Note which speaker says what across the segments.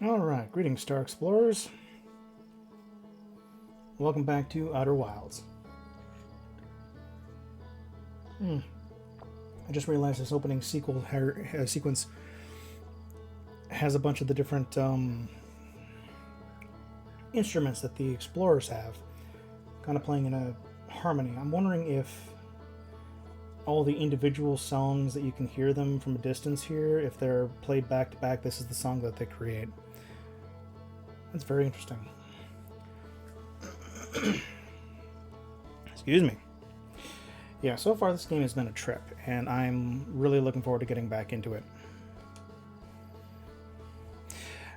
Speaker 1: Alright, greetings, Star Explorers. Welcome back to Outer Wilds. I just realized this opening sequence has a bunch of the different instruments that the explorers have, kind of playing in a harmony. I'm wondering if all the individual songs that you can hear them from a distance here, if they're played back to back, this is the song that they create. That's very interesting. Excuse me. Yeah, so far this game has been a trip, and I'm really looking forward to getting back into it.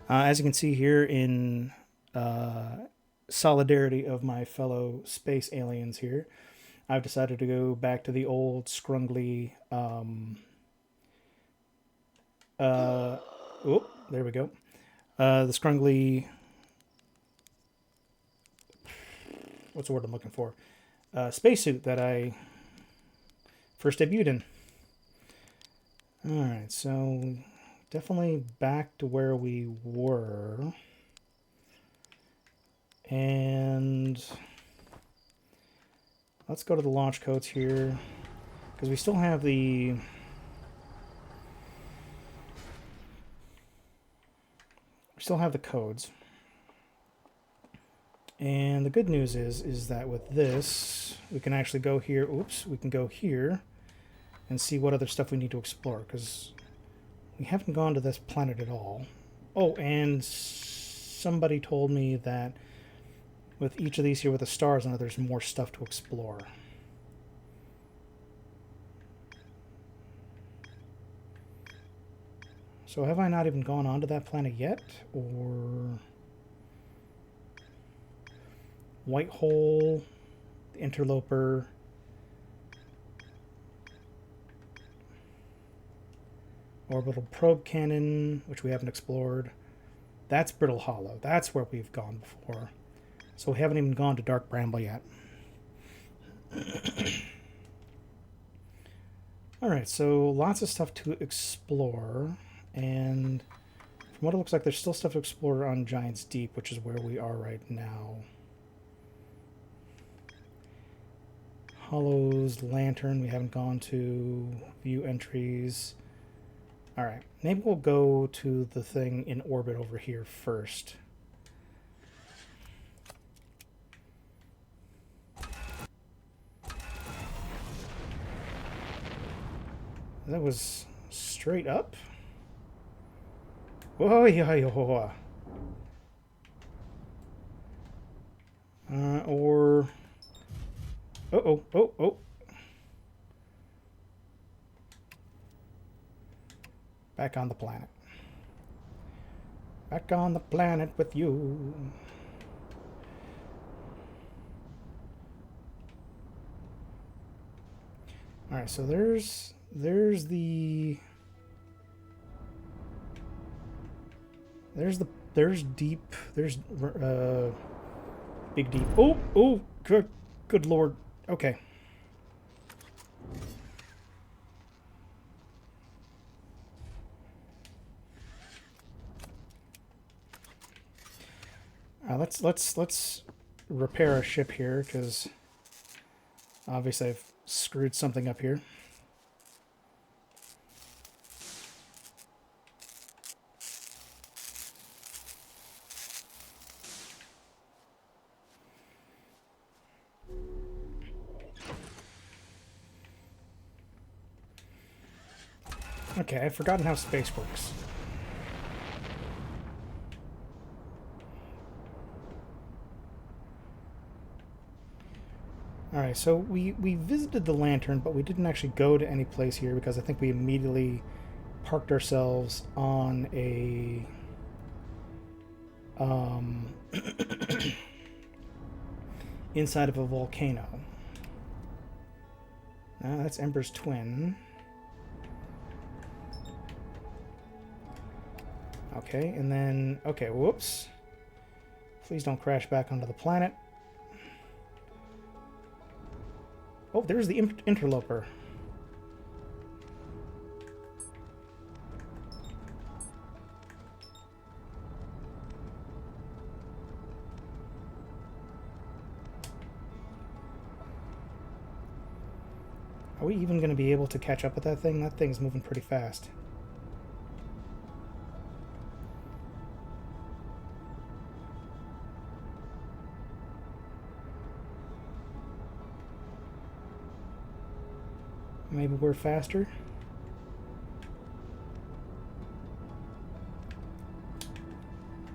Speaker 1: As you can see here, in solidarity of my fellow space aliens here, I've decided to go back to the old scrungly there we go. The scrungly, what's the word I'm looking for? Spacesuit that I first debuted in. Alright, so definitely back to where we were. And let's go to the launch codes here, because we still have the codes. And the good news is that with this, we can actually go here. Oops, we can go here and see what other stuff we need to explore, because we haven't gone to this planet at all. Oh, and somebody told me that with each of these here with the stars on it, there's more stuff to explore. So have I not even gone on to that planet yet? Or White Hole, the Interloper, Orbital Probe Cannon, which we haven't explored. That's Brittle Hollow. That's where we've gone before. So we haven't even gone to Dark Bramble yet. Alright, so lots of stuff to explore. And from what it looks like, there's still stuff to explore on Giant's Deep, which is where we are right now. Hollow's Lantern, we haven't gone to. View entries. Alright, maybe we'll go to the thing in orbit over here first. That was straight up? Whoa, yeah, yeah. Or... Oh. Back on the planet. Back on the planet with you. Alright, so there's deep, there's big deep. Oh, good lord. Okay. Let's repair our ship here, because obviously I've screwed something up here. Okay, I've forgotten how space works. Alright, so we visited the lantern, but we didn't actually go to any place here because I think we immediately parked ourselves on a inside of a volcano. That's Ember's twin. Okay, and then... Okay, whoops. Please don't crash back onto the planet. Oh, there's the interloper. we even going to be able to catch up with that thing? That thing's moving pretty fast. Maybe we're faster?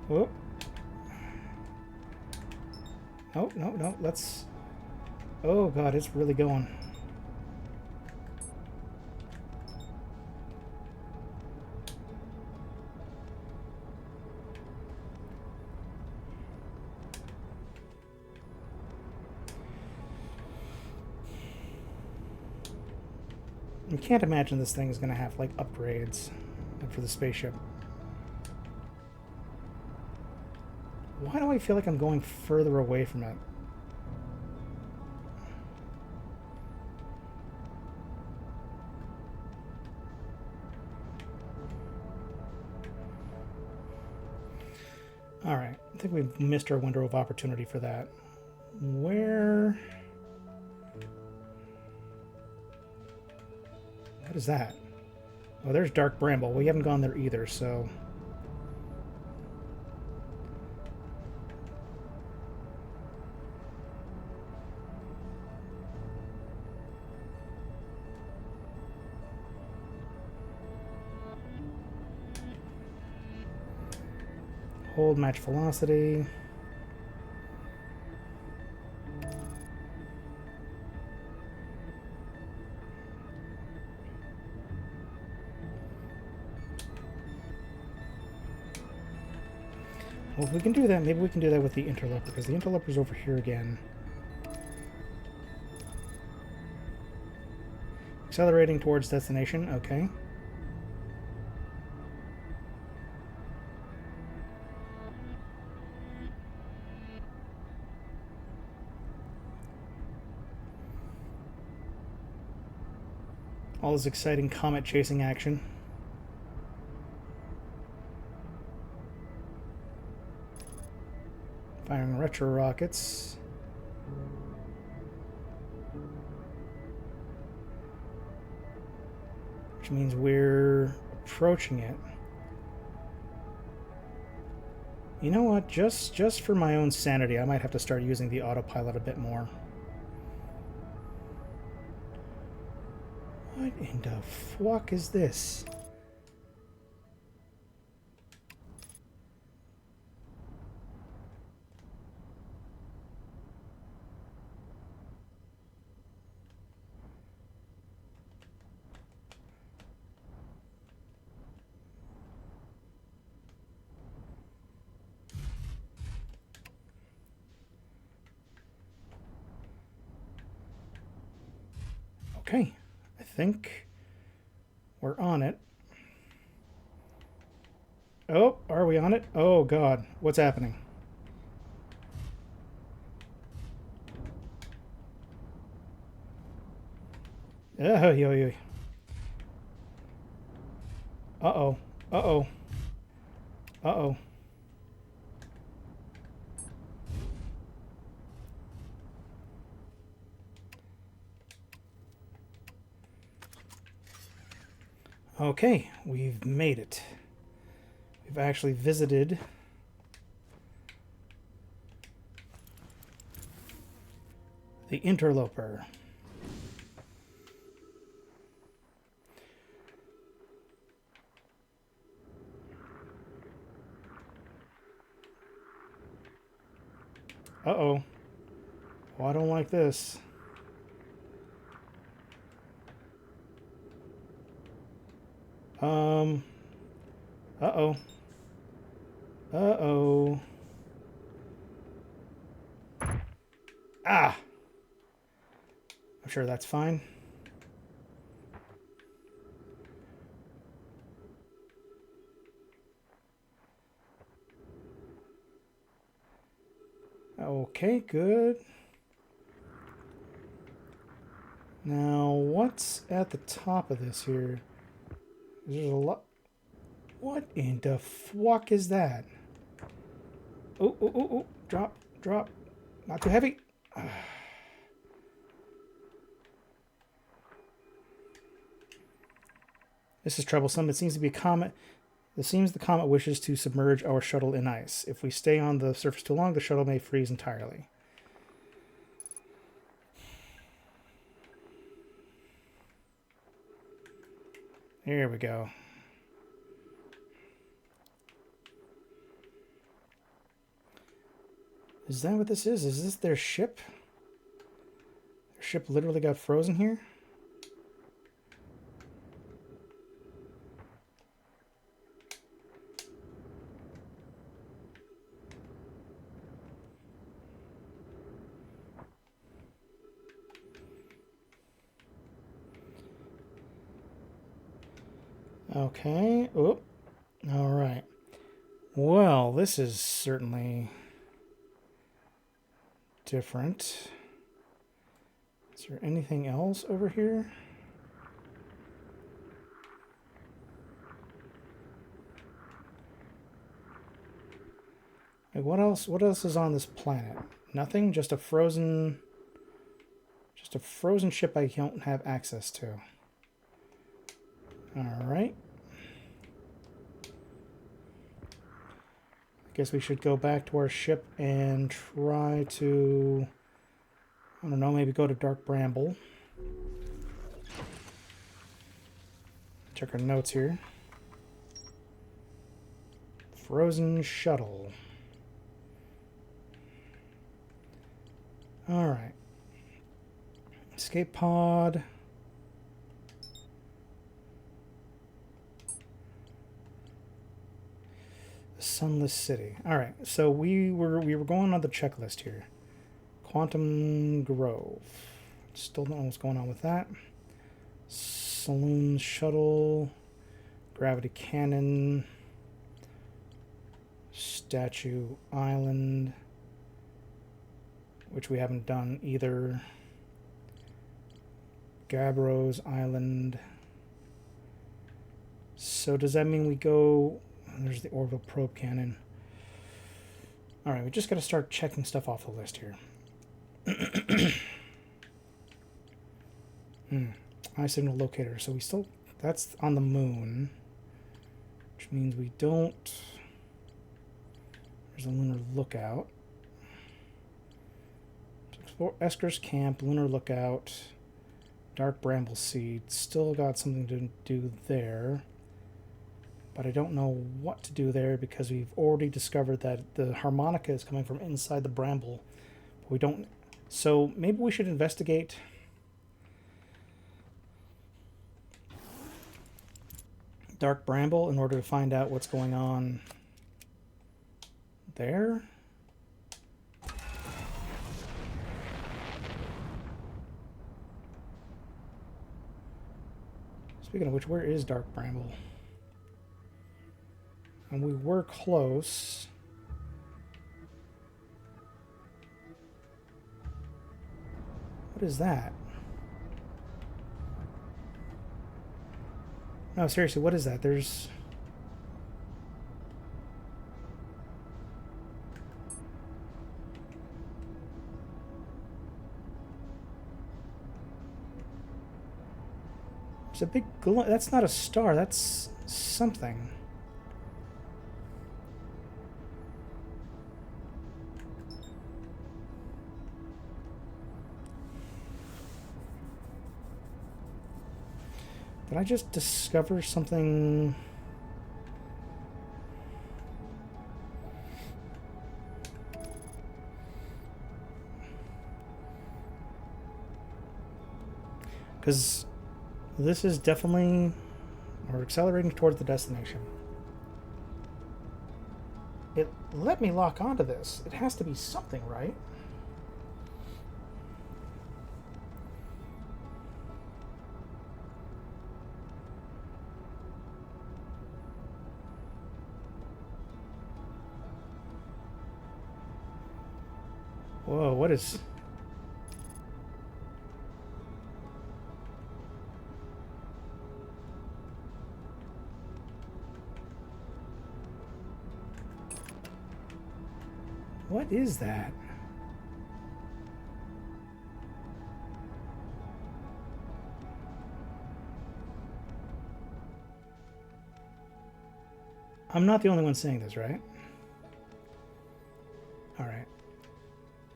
Speaker 1: Whoop. Oh, no, no, let's... Oh, God, it's really going. I can't imagine this thing is going to have, like, upgrades for the spaceship. Why do I feel like I'm going further away from it? Alright, I think we've missed our window of opportunity for that. Where... What is that? Oh, there's Dark Bramble. We haven't gone there either, so... Hold, match velocity. Well, if we can do that, maybe we can do that with the interloper, because the interloper's over here again. Accelerating towards destination, okay. All this exciting comet chasing action. Firing retro rockets. Which means we're approaching it. You know what? Just for my own sanity, I might have to start using the autopilot a bit more. What in the fuck is this? Okay, I think we're on it. Oh, are we on it? Oh God, what's happening? Oh, yo, yo. Uh-oh, uh-oh, uh-oh. Okay, we've made it. We've actually visited the interloper. Uh-oh. Oh, I don't like this. Uh-oh. Uh-oh. Ah! I'm sure that's fine. Okay, good. Now, what's at the top of this here? There's a lot... What in the fuck is that? Oh, oh, oh, oh. Drop, drop. Not too heavy. This is troublesome. It seems to be a comet. It seems the comet wishes to submerge our shuttle in ice. If we stay on the surface too long, the shuttle may freeze entirely. There we go. Is that what this is? Is this their ship? Their ship literally got frozen here? Okay. Oh, all right. Well, this is certainly different. Is there anything else over here? Like what else? What else is on this planet? Nothing. Just a frozen ship I don't have access to. All right. Guess we should go back to our ship and try to, I don't know, maybe go to Dark Bramble. Check our notes here. Frozen shuttle. All right. Escape pod. Sunless City. All right, so we were going on the checklist here. Quantum Grove. Still don't know what's going on with that. Saloon Shuttle. Gravity Cannon. Statue Island, which we haven't done either. Gabbros Island. So does that mean we go... There's the orbital probe cannon. All right, we just got to start checking stuff off the list here. Eye signal locator. So we still... That's on the moon. Which means we don't... There's a lunar lookout. So explore Esker's camp, lunar lookout, Dark Bramble Seed. Still got something to do there. But I don't know what to do there because we've already discovered that the harmonica is coming from inside the bramble. But we don't... So maybe we should investigate... Dark Bramble in order to find out what's going on there. Speaking of which, where is Dark Bramble? And we were close. What is that? No, seriously, what is that? There's... There's a big glow. That's not a star. That's something. Did I just discover something? Because this is definitely... We're accelerating towards the destination. It let me lock onto this. It has to be something, right? Whoa, what is... What is that? I'm not the only one saying this, right? All right.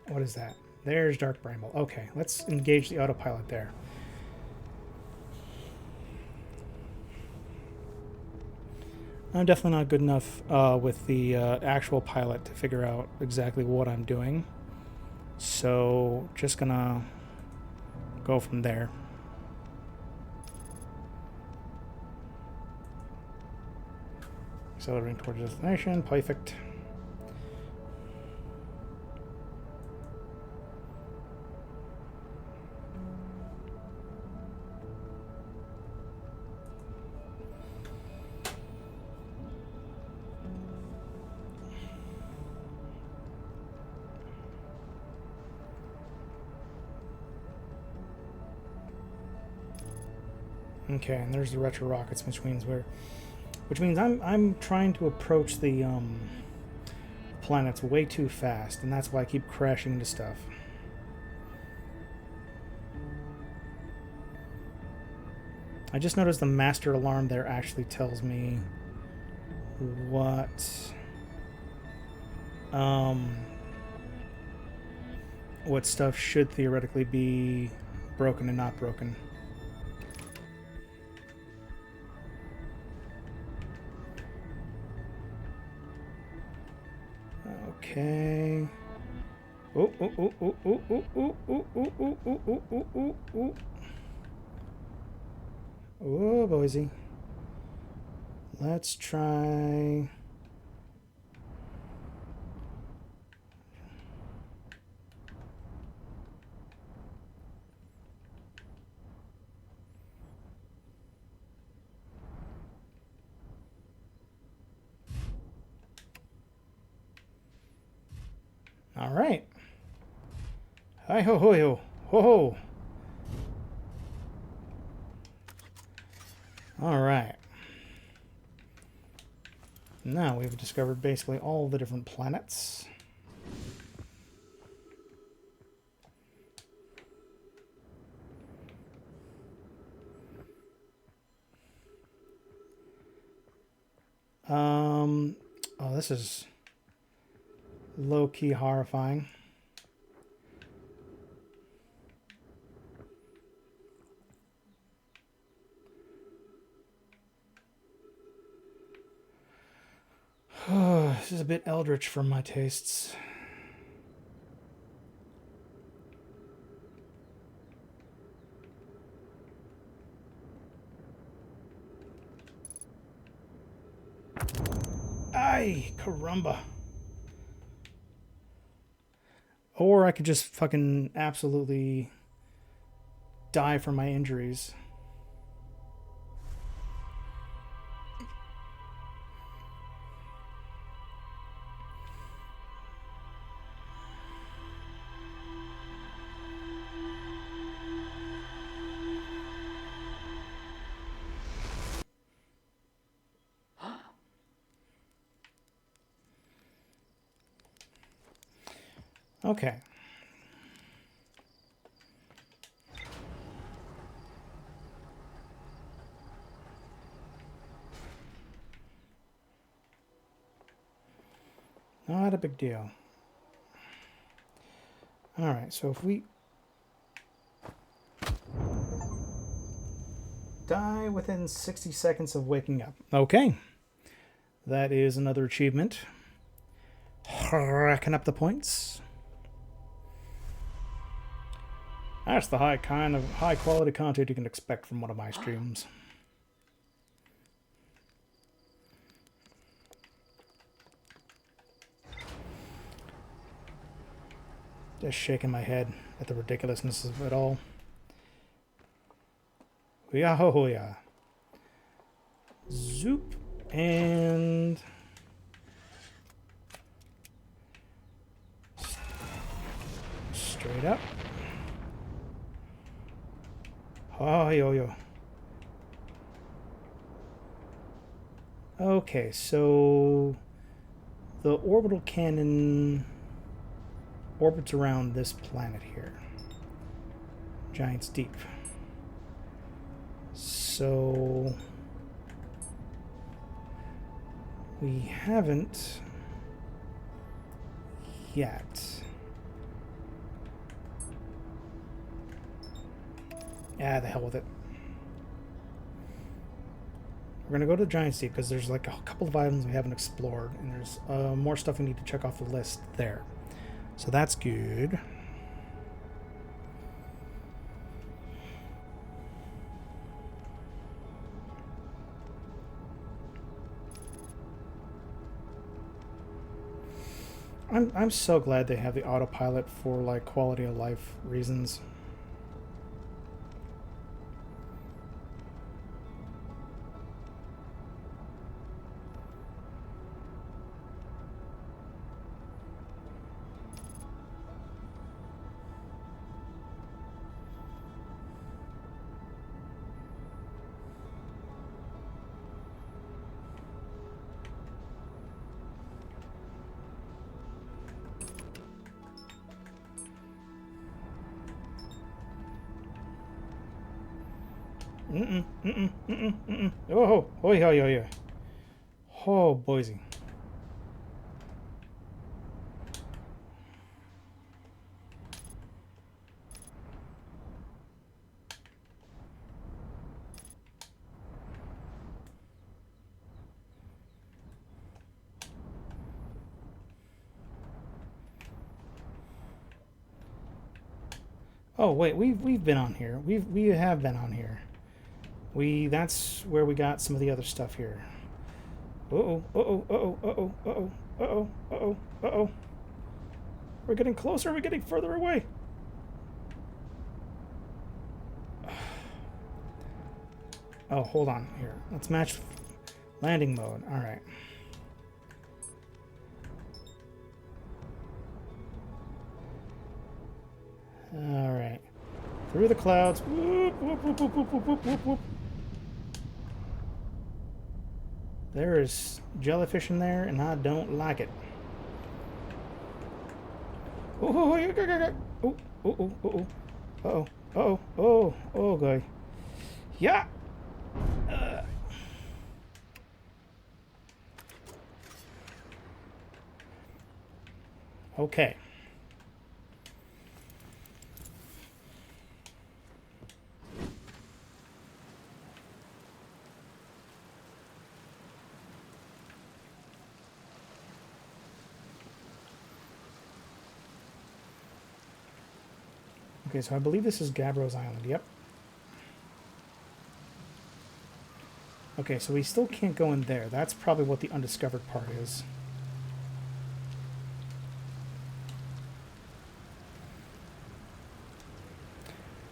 Speaker 1: What is that? There's Dark Bramble. Okay, let's engage the autopilot there. I'm definitely not good enough with the actual pilot to figure out exactly what I'm doing. So just gonna go from there. Accelerating towards destination. Perfect. Okay, and there's the retro rockets, which means I'm trying to approach the planets way too fast, and that's why I keep crashing into stuff. I just noticed the master alarm there actually tells me what stuff should theoretically be broken and not broken. Okay. Oh, oh, oh, oh, oh, oh, oh, oh, oh, oh, oh, oh, oh, oh, oh. Oh, boysy. Let's try... All right. Hi ho ho ho ho ho. All right. Now we've discovered basically all the different planets. Oh, this is low-key horrifying. This is a bit eldritch for my tastes. Ay, caramba. Or I could just fucking absolutely die from my injuries. Okay. Not a big deal. All right, so if we die within 60 seconds of waking up. Okay. That is another achievement. Racking up the points. That's the high quality content you can expect from one of my streams. Just shaking my head at the ridiculousness of it all. Yeah. Zoop and straight up. Oh, yo. Okay, so the orbital cannon orbits around this planet here. Giant's Deep. So We haven't yet. Yeah, the hell with it. We're going to go to the Giant Steep because there's like a couple of items we haven't explored, and there's more stuff we need to check off the list there. So that's good. I'm so glad they have the autopilot for like quality of life reasons. Oh, yeah. Oh, Boise. Oh wait, we've been on here. We have been on here. That's where we got some of the other stuff here. Uh-oh. We're getting closer, we're getting further away. Oh, hold on here. Let's match landing mode. Alright. Alright. Through the clouds. Whoop, whoop, whoop, whoop, whoop, whoop, whoop, whoop. There is jellyfish in there, and I don't like it. Oh, guy. Yeah. Okay. Okay, so I believe this is Gabbro's Island. Yep. Okay, so we still can't go in there. That's probably what the undiscovered part is.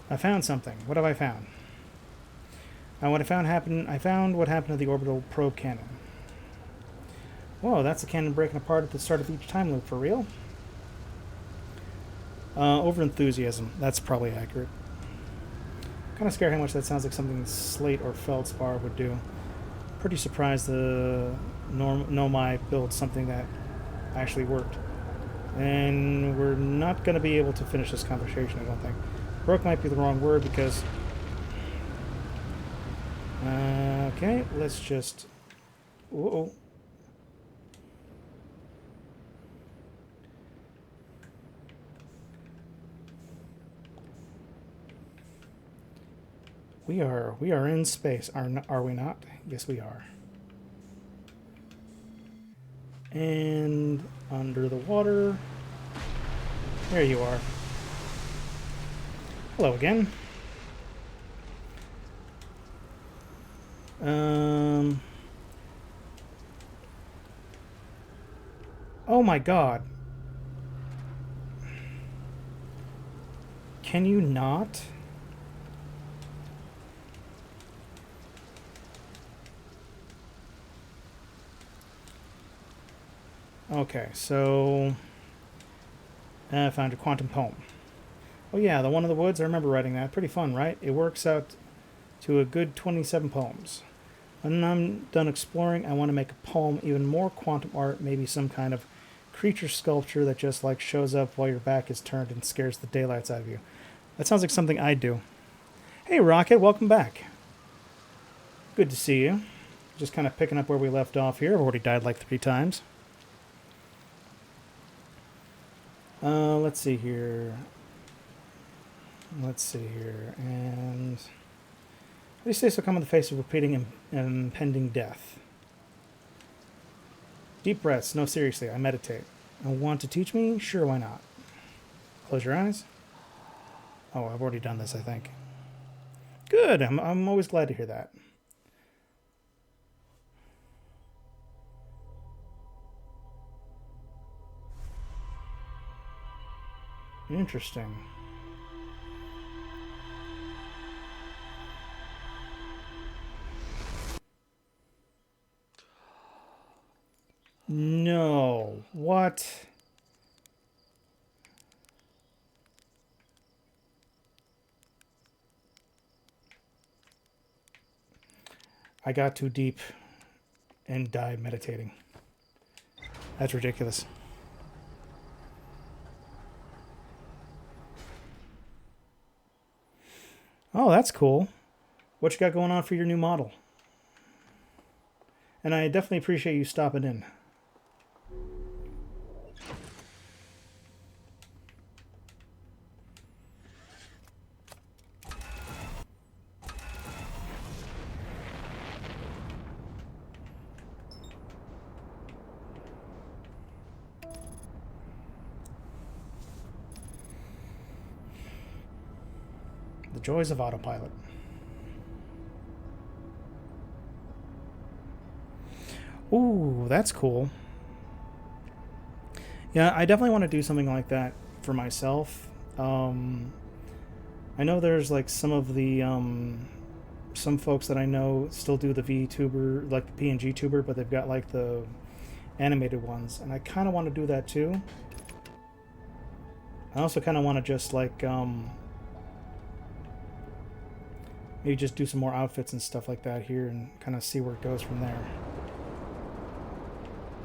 Speaker 1: I found something. What have I found? I found what happened to the orbital probe cannon. Whoa, that's the cannon breaking apart at the start of each time loop, for real? Over-enthusiasm. That's probably accurate. Kind of scared how much that sounds like something Slate or Feldspar would do. Pretty surprised the Nomai built something that actually worked. And we're not going to be able to finish this conversation, I don't think. Broke might be the wrong word because... okay, let's just... Uh-oh. We are in space, are we not? Yes, we are. And under the water. There you are. Hello again. Oh my God. Can you not? Okay, so I found a quantum poem. Oh yeah, the one in the woods, I remember writing that. Pretty fun, right? It works out to a good 27 poems. When I'm done exploring, I want to make a poem, even more quantum art, maybe some kind of creature sculpture that just like shows up while your back is turned and scares the daylights out of you. That sounds like something I'd do. Hey Rocket, welcome back. Good to see you. Just kind of picking up where we left off here. I've already died like 3 times. Let's see here. And these days will come in the face of repeating impending death. Deep breaths. No, seriously, I meditate. And want to teach me? Sure, why not? Close your eyes. Oh, I've already done this, I think. Good. I'm always glad to hear that. Interesting. No. What? I got too deep and died meditating. That's ridiculous. Oh, that's cool. What you got going on for your new model? And I definitely appreciate you stopping in. The joys of autopilot. Ooh, that's cool. Yeah, I definitely want to do something like that for myself. I know there's like some of the some folks that I know still do the VTuber, like the PNG tuber, but they've got like the animated ones, and I kind of want to do that too. I also kind of want to just like maybe just do some more outfits and stuff like that here and kind of see where it goes from there.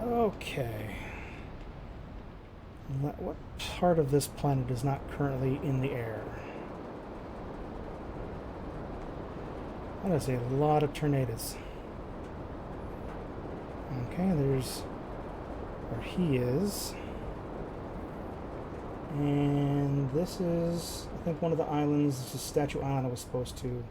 Speaker 1: Okay. What part of this planet is not currently in the air? That is a lot of tornadoes. Okay, there's where he is. And this is, I think, one of the islands. This is Statue Island I was supposed to.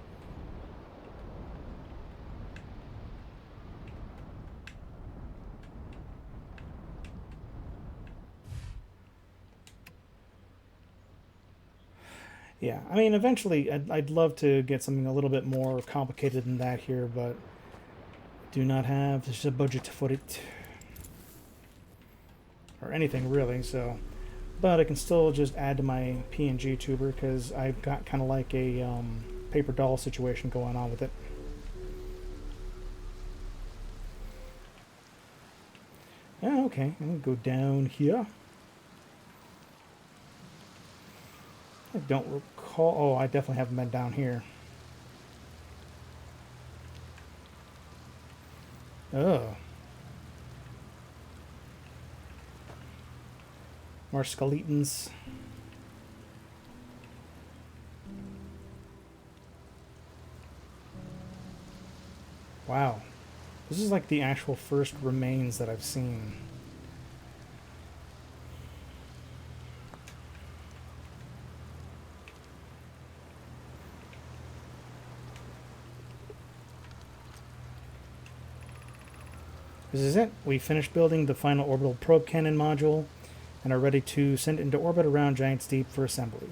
Speaker 1: Yeah, I mean, eventually I'd love to get something a little bit more complicated than that here, but do not have the budget for it. Or anything, really, so. But I can still just add to my PNG tuber, because I've got kind of like a paper doll situation going on with it. Yeah, okay, I'm going to go down here. I don't recall. Oh, I definitely haven't been down here. Oh. More skeletons. Wow. This is like the actual first remains that I've seen. This is it. We finished building the final orbital probe cannon module and are ready to send it into orbit around Giant's Deep for assembly.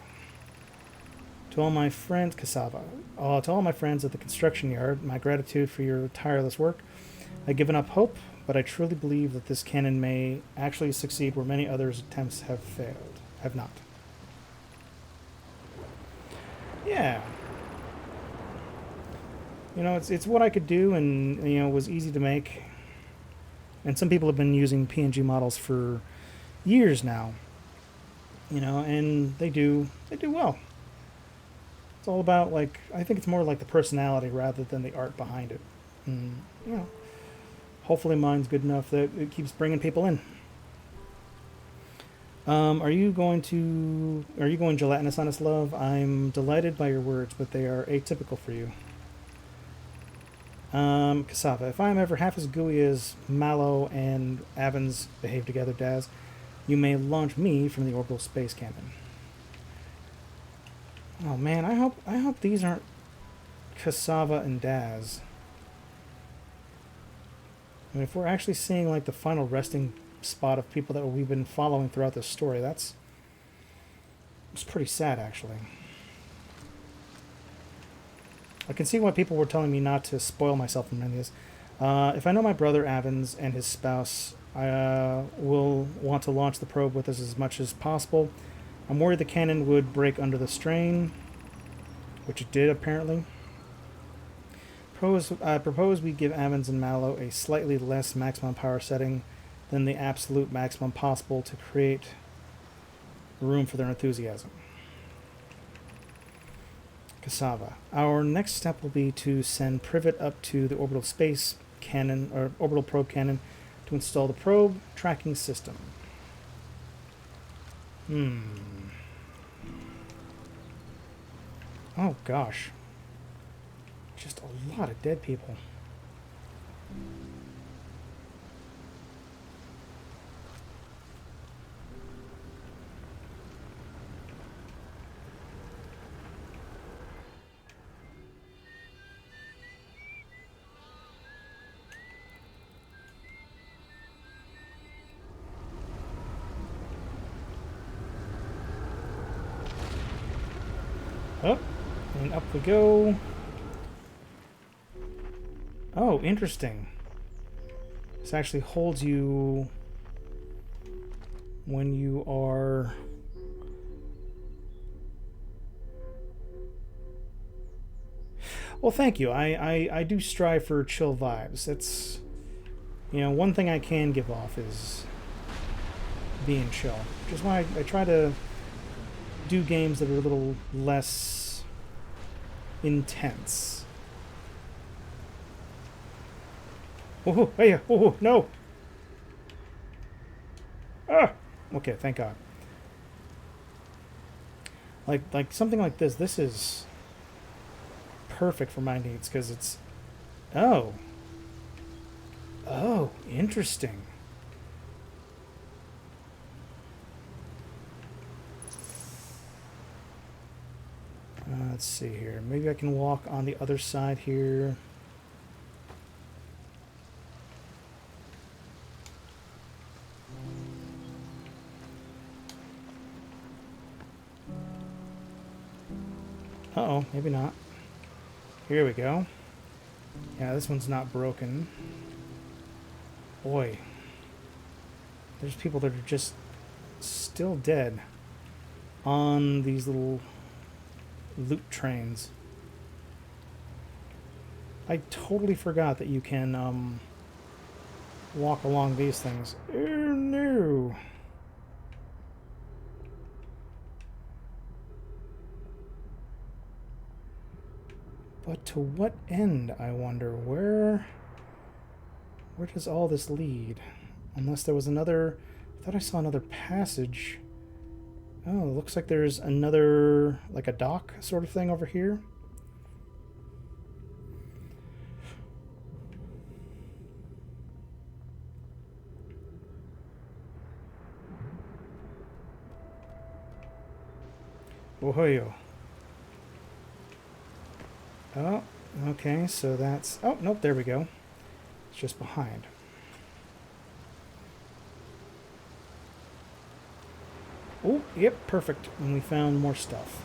Speaker 1: To all my friends, Cassava, to all my friends at the construction yard, my gratitude for your tireless work. I've given up hope, but I truly believe that this cannon may actually succeed where many others' attempts have failed. Have not. Yeah. You know, it's what I could do, and you know, it was easy to make. And some people have been using PNG models for years now, you know, and they do well. It's all about, like, I think it's more like the personality rather than the art behind it. And, you know, hopefully mine's good enough that it keeps bringing people in. Are you going gelatinous on us, love? I'm delighted by your words, but they are atypical for you. Cassava. If I'm ever half as gooey as Mallow and Avens behave together, Daz, you may launch me from the orbital space cannon. Oh man, I hope these aren't Cassava and Daz. I mean, if we're actually seeing like the final resting spot of people that we've been following throughout this story, it's pretty sad actually. I can see why people were telling me not to spoil myself from any of this. If I know my brother Avens and his spouse, I will want to launch the probe with us as much as possible. I'm worried the cannon would break under the strain, which it did apparently. Propose we give Avens and Mallow a slightly less maximum power setting than the absolute maximum possible to create room for their enthusiasm. Cassava. Our next step will be to send Privet up to the orbital space cannon, or orbital probe cannon, to install the probe tracking system. Oh gosh. Just a lot of dead people. Up, and up we go. Oh, interesting. This actually holds you when you are... Well, thank you. I do strive for chill vibes. It's, you know, one thing I can give off is being chill. Which is why I try to do games that are a little less intense. Oh, hey, oh, no! Ah! Okay, thank God. Like something like this. This is perfect for my needs because it's... Oh. Oh, interesting. Let's see here. Maybe I can walk on the other side here. Uh-oh, maybe not. Here we go. Yeah, this one's not broken. Boy. There's people that are just still dead on these little loot trains. I totally forgot that you can walk along these things. Oh no! But to what end, I wonder? Where does all this lead? Unless there was another... I thought I saw another passage. Oh, it looks like there's another, like a dock sort of thing over here. Ohoyo. Oh, okay, so that's... Oh, nope, there we go. It's just behind. Oh, yep, perfect. And we found more stuff.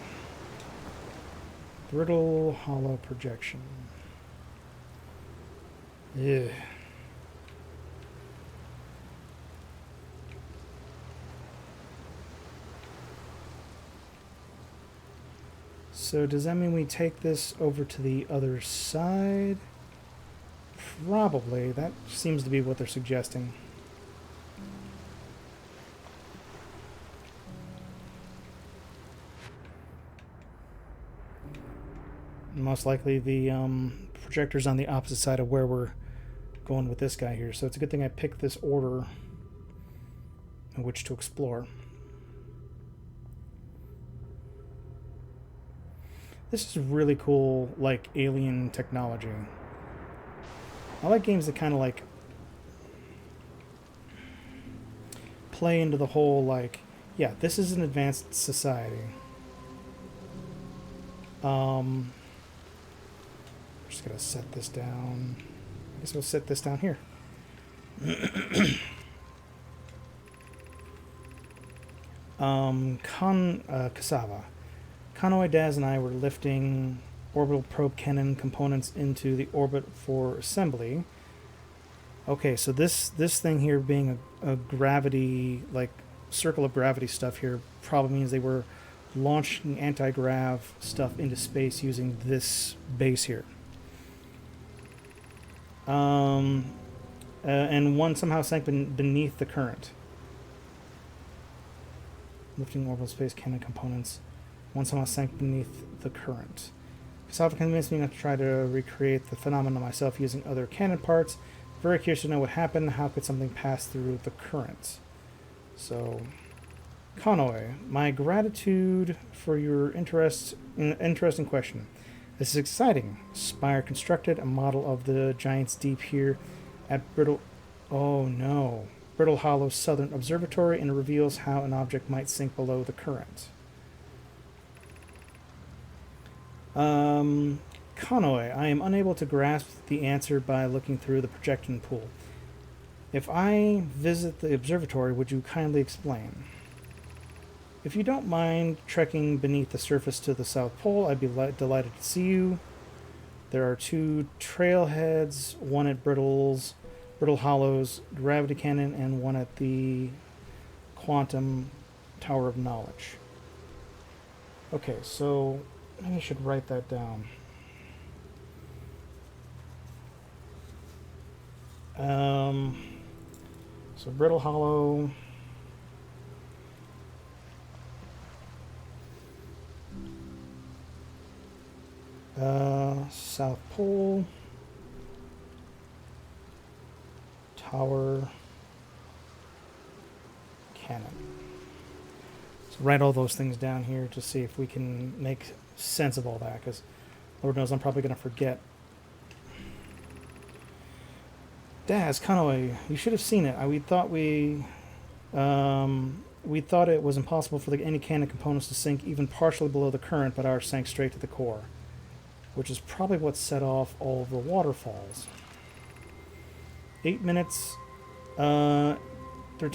Speaker 1: Brittle hollow projection. Ugh. So does that mean we take this over to the other side? Probably. That seems to be what they're suggesting. Most likely the projector's on the opposite side of where we're going with this guy here. So it's a good thing I picked this order in which to explore. This is really cool, like, alien technology. I like games that kind of like play into the whole like, yeah, this is an advanced society. Just gonna set this down. I guess we'll set this down here. Cassava. Conway, Daz, and I were lifting orbital probe cannon components into the orbit for assembly. Okay, so this thing here being a gravity, like circle of gravity stuff here, probably means they were launching anti-grav stuff into space using this base here. And one somehow sank beneath the current. Lifting orbital space cannon components. One somehow sank beneath the current. Cassava convinced me not to try to recreate the phenomenon myself using other cannon parts. Very curious to know what happened. How could something pass through the current? So, Conway, my gratitude for your interesting question. This is exciting. Spire constructed a model of the Giant's Deep here at Brittle... Oh no. Brittle Hollow's Southern Observatory, and it reveals how an object might sink below the current. Conway, I am unable to grasp the answer by looking through the projection pool. If I visit the observatory, would you kindly explain? If you don't mind trekking beneath the surface to the South Pole, I'd be delighted to see you. There are 2 trailheads, one at Brittle Hollow's Gravity Cannon, and one at the Quantum Tower of Knowledge. Okay, so maybe I should write that down. So Brittle Hollow. South Pole. Tower. Cannon. So write all those things down here to see if we can make sense of all that, because Lord knows I'm probably going to forget. Daz, Conway, you should have seen it. We thought it was impossible for any cannon components to sink even partially below the current, but ours sank straight to the core, which is probably what set off all of the waterfalls. 8 minutes, 13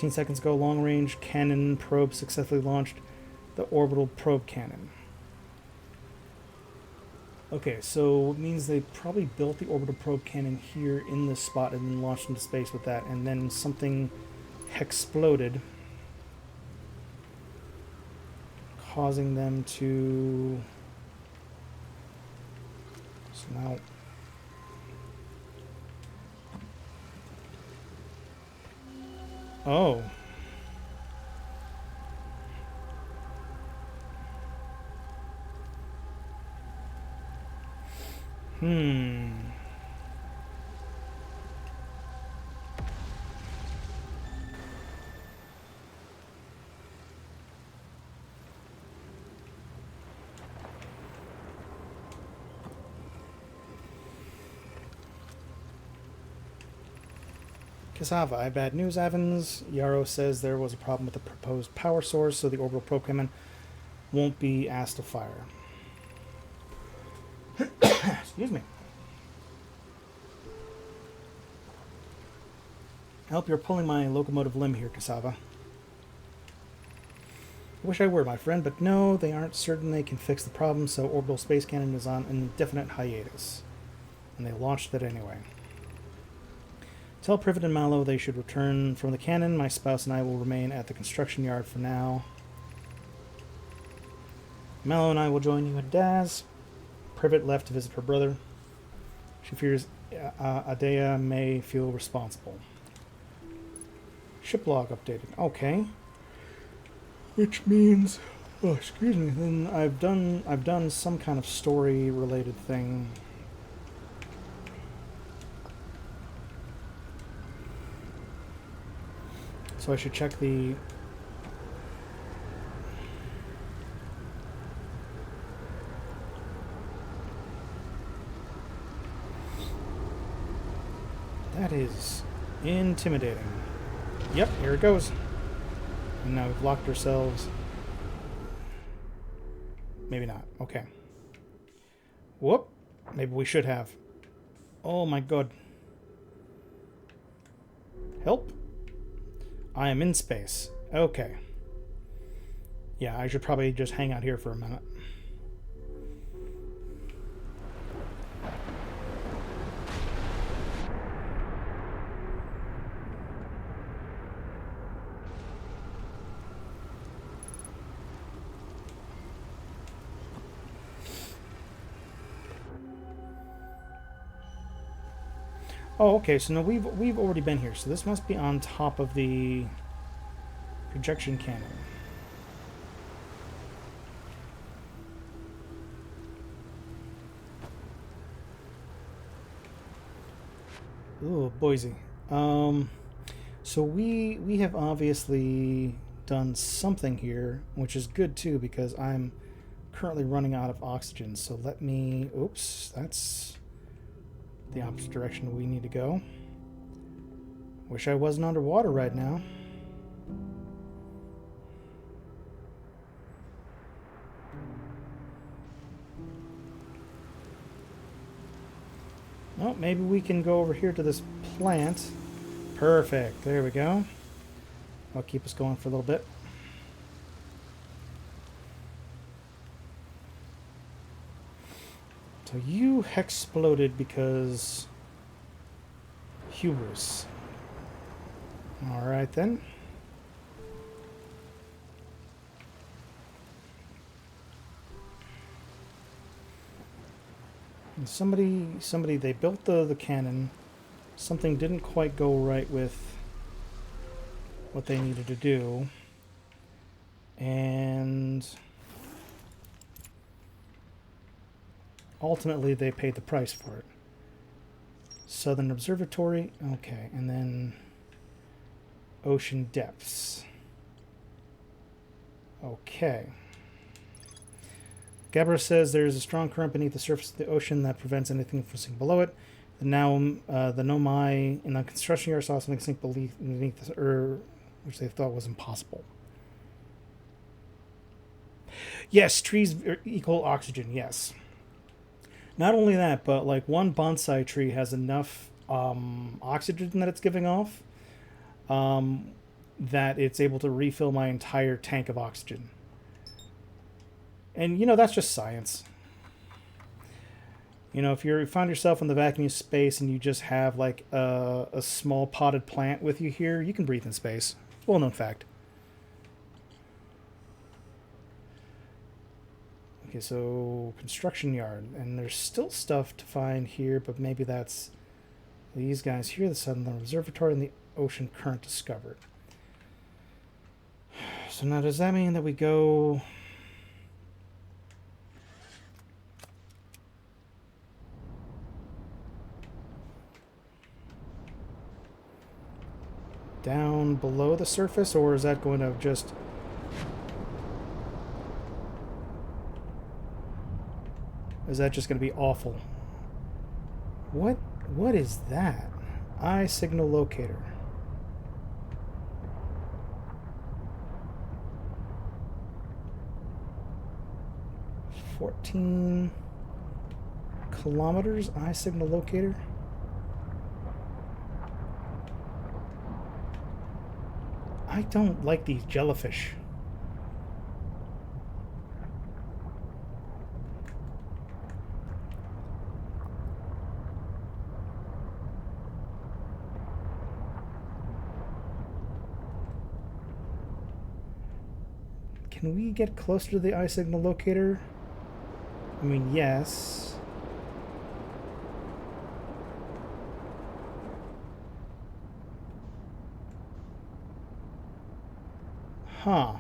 Speaker 1: seconds ago, long-range cannon probe successfully launched the orbital probe cannon. Okay, so it means they probably built the orbital probe cannon here in this spot and then launched into space with that, and then something exploded, causing them to... So now... Oh. Cassava, I have bad news, Evans. Yarrow says there was a problem with the proposed power source, so the orbital probe cannon won't be asked to fire. Excuse me. I hope you're pulling my locomotive limb here, Cassava. I wish I were, my friend, but no, they aren't certain they can fix the problem, so orbital space cannon is on an indefinite hiatus. And they launched it anyway. Tell Privet and Mallow they should return from the cannon. My spouse and I will remain at the construction yard for now. Mallow and I will join you at Daz. Privet left to visit her brother. She fears Adea may feel responsible. Ship log updated. Okay. Which means, oh, excuse me. Then I've done some kind of story related thing. So I should check the... That is intimidating. Yep, here it goes. And now we've locked ourselves. Maybe not. Okay. Whoop. Maybe we should have. Oh my god. Help. I am in space. Okay. Yeah, I should probably just hang out here for a minute. Oh, okay, so no, we've already been here, so this must be on top of the projection cannon. Ooh, Boise. So we have obviously done something here, which is good too, because I'm currently running out of oxygen. So let me... Oops, that's the opposite direction we need to go. Wish I wasn't underwater right now. Well, maybe we can go over here to this plant. Perfect. There we go. I'll keep us going for a little bit. So you exploded because hubris. Alright then. And somebody, they built the cannon. Something didn't quite go right with what they needed to do. And ultimately they paid the price for it. Southern Observatory, okay, and then ocean depths. Okay. Gabra says there's a strong current beneath the surface of the ocean that prevents anything from sinking below it. The Nomai in the construction yard saw something sink beneath the earth, which they thought was impossible. Yes, trees equal oxygen, yes. Not only that, but like one bonsai tree has enough oxygen that it's giving off that it's able to refill my entire tank of oxygen. And, you know, that's just science. You know, if you find yourself in the vacuum space and you just have, like, a small potted plant with you here, you can breathe in space. Well-known fact. Okay, so construction yard. And there's still stuff to find here, but maybe that's these guys here, the Southern Observatory, and the ocean current discovered. So now does that mean that we go... down below the surface, or is that going to just... is that just going to be awful? What is that? Eye signal locator. $14 kilometers eye signal locator. I don't like these jellyfish. Can we get closer to the eye signal locator? I mean, yes. Huh.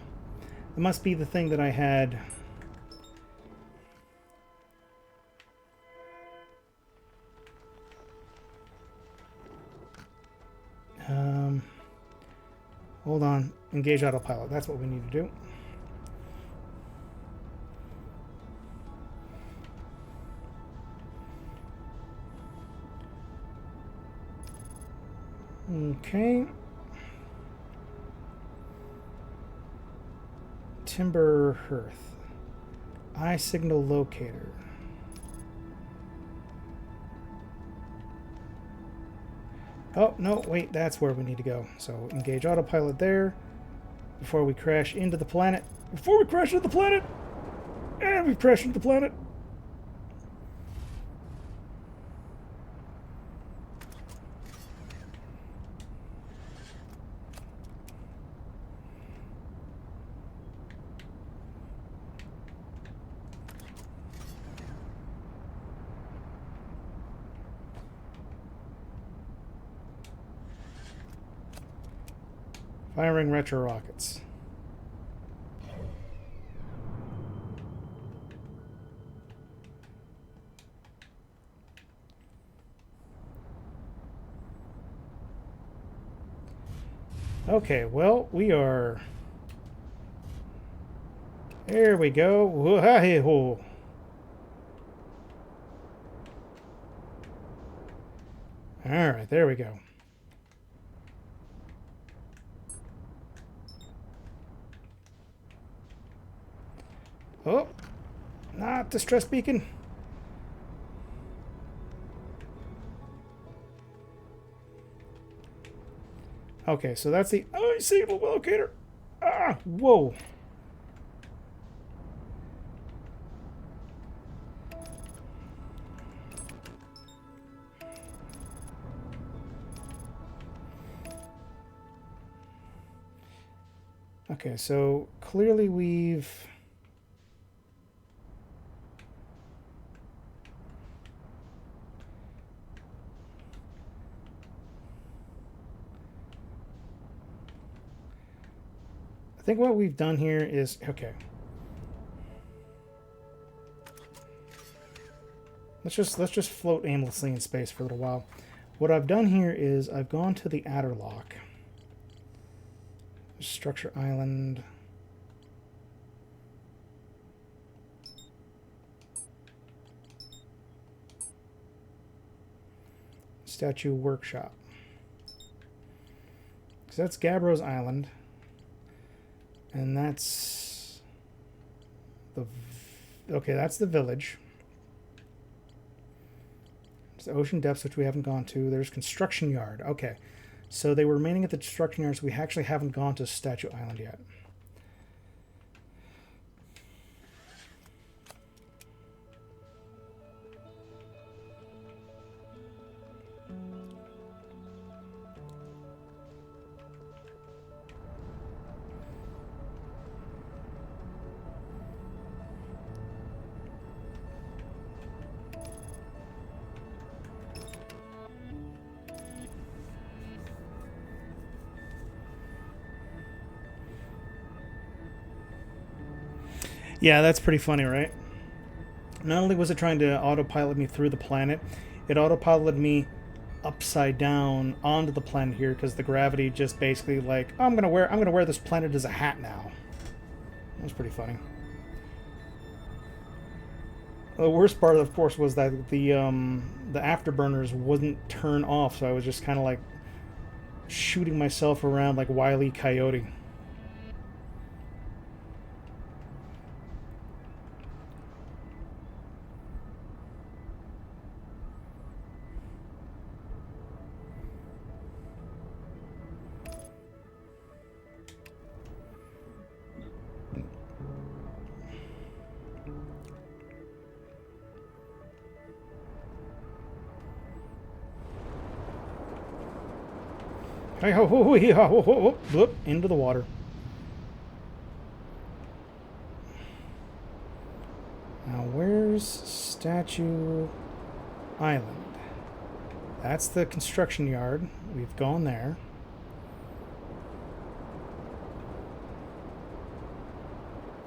Speaker 1: It must be the thing that I had. Hold on. Engage autopilot. That's what we need to do. Okay. Timber hearth. Eye signal locator. Oh, no, wait, that's where we need to go. So engage autopilot there before we crash into the planet. Before we crash into the planet! And we crash into the planet! Firing retro rockets. Okay, well, we are... There we go. Whoa-ha-hey-ho. Alright, there we go. Oh, not distress beacon. Okay, so that's the eye signal locator. Ah, whoa. Okay, so clearly we've... I think what we've done here is... Okay. Let's just float aimlessly in space for a little while. What I've done here is I've gone to the adder lock. Structure island. Statue workshop. So that's Gabbro's Island. And that's the... Okay, that's the village. There's the ocean depths, which we haven't gone to. There's construction yard. Okay. So they were remaining at the construction yards. We actually haven't gone to Statue Island yet. Yeah, that's pretty funny, right? Not only was it trying to autopilot me through the planet, it autopiloted me upside down onto the planet here because the gravity just basically like, oh, I'm gonna wear this planet as a hat now. That was pretty funny. The worst part, of course, was that the afterburners wouldn't turn off, so I was just kind of like shooting myself around like Wile E. Coyote. Hey ho ho ho ho ho ho! Into the water. Now where's Statue Island? That's the construction yard. We've gone there.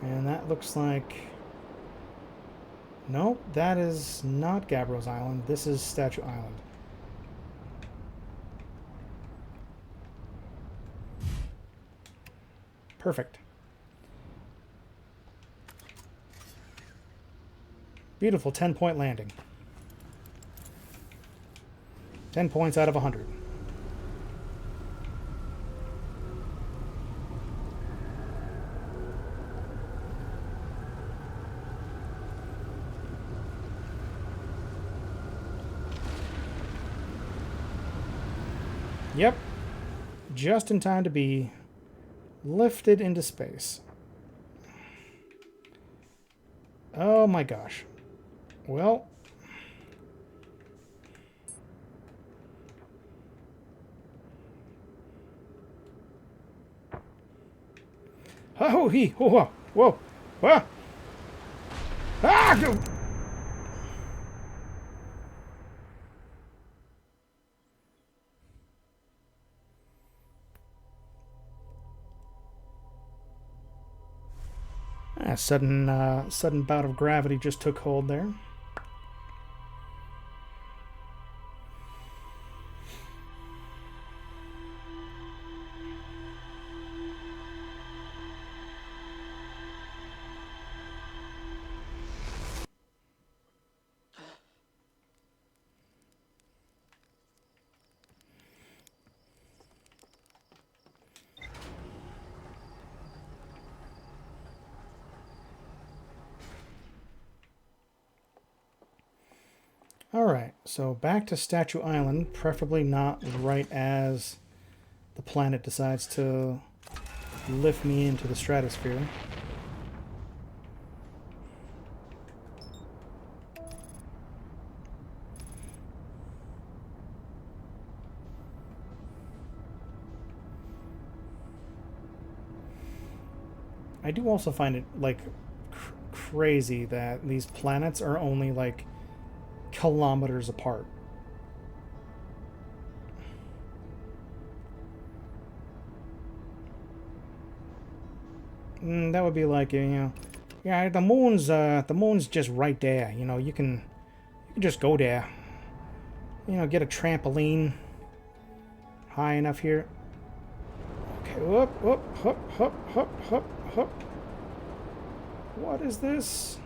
Speaker 1: And that looks like... Nope, that is not Gabbro's Island. This is Statue Island. Perfect. Beautiful 10-point landing. 10 points out of 100. Yep. Just in time to be lifted into space. Oh my gosh. Well... Oh, whoa, whoa, whoa. Ah! Go. A sudden bout of gravity just took hold there. Alright, so back to Statue Island, preferably not right as the planet decides to lift me into the stratosphere. I do also find it, like, crazy that these planets are only, like, kilometers apart. That would be like, you know, yeah, the moon's just right there. You know, you can just go there. You know, get a trampoline high enough here. Okay, whoop, whoop, hop, hop, hop, hop, hop. What is this?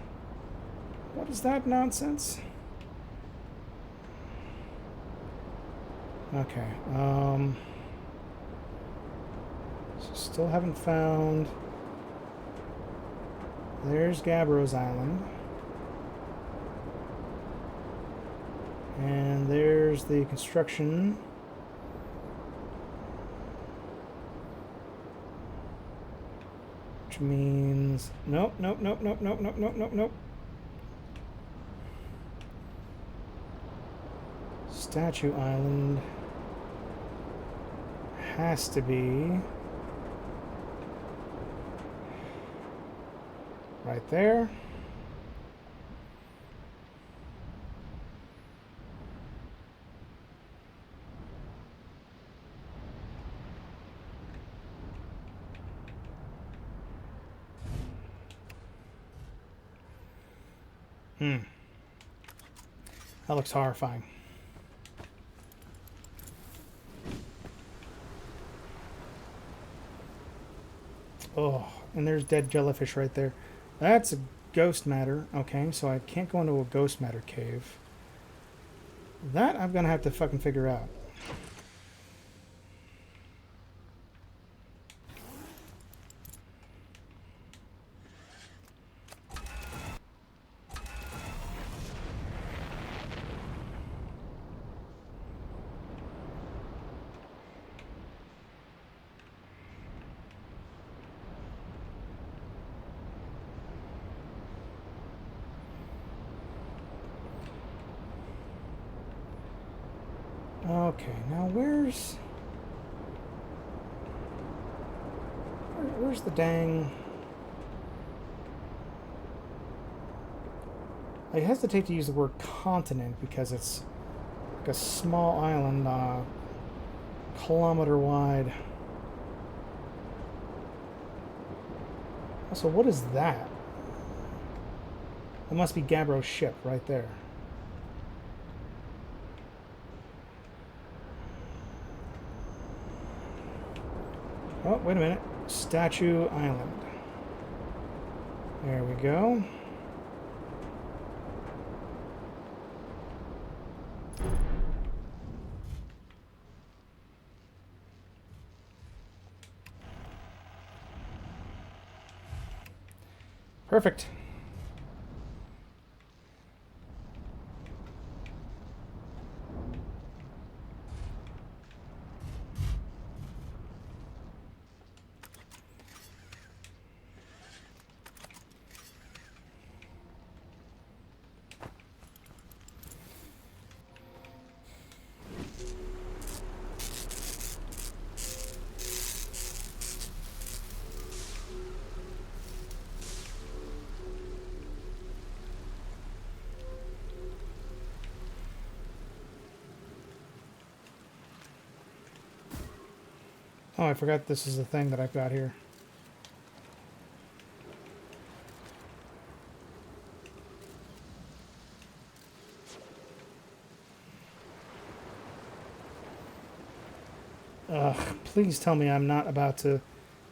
Speaker 1: What is that nonsense? Okay, still haven't found... There's Gabbro's Island. And there's the construction. Which means... Nope, nope, nope, nope, nope, nope, nope, nope, nope. Statue Island has to be right there. That looks horrifying. Oh, and there's dead jellyfish right there. That's a ghost matter. Okay, so I can't go into a ghost matter cave. That I'm gonna have to fucking figure out. Okay, now where's the dang... I hesitate to use the word continent because it's like a small island on a kilometer wide. Also, what is that? That must be Gabbro's ship right there. Oh, wait a minute. Statue Island. There we go. Perfect. Oh, I forgot this is the thing that I've got here. Ugh, please tell me I'm not about to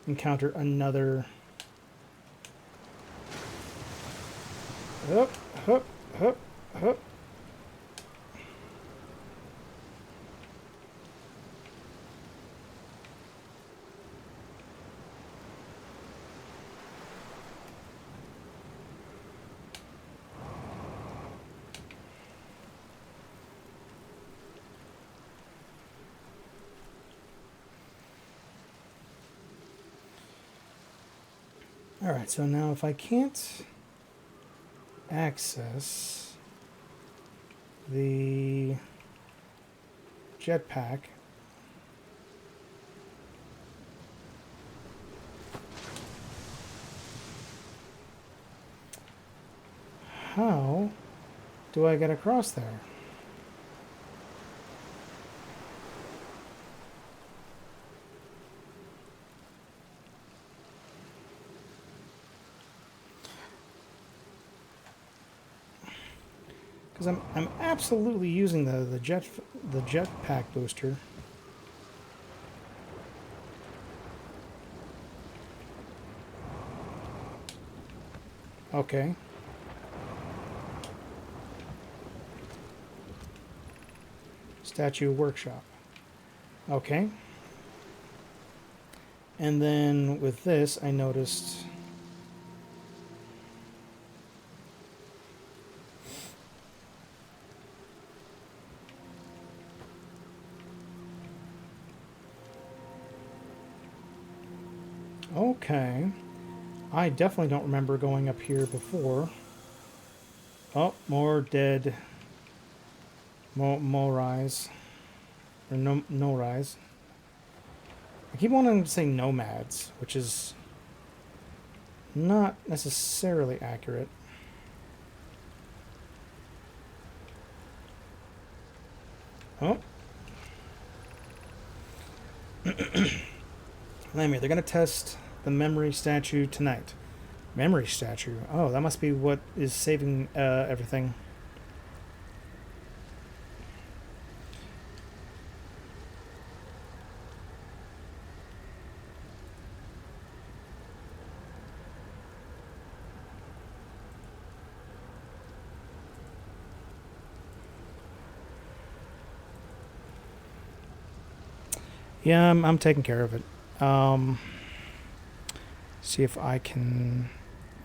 Speaker 1: encounter another... Hup, hup, hup, hup. Alright, so now if I can't access the jetpack, how do I get across there? Because I'm absolutely using the jetpack booster. Okay. Statue workshop. Okay. And then with this, I noticed... Okay. I definitely don't remember going up here before. Oh, more dead... More rise. Or no rise. I keep wanting to say nomads, which is not necessarily accurate. Oh. Lamia, they're going to test the memory statue tonight. Memory statue? Oh, that must be what is saving everything. Yeah, I'm taking care of it. See if I can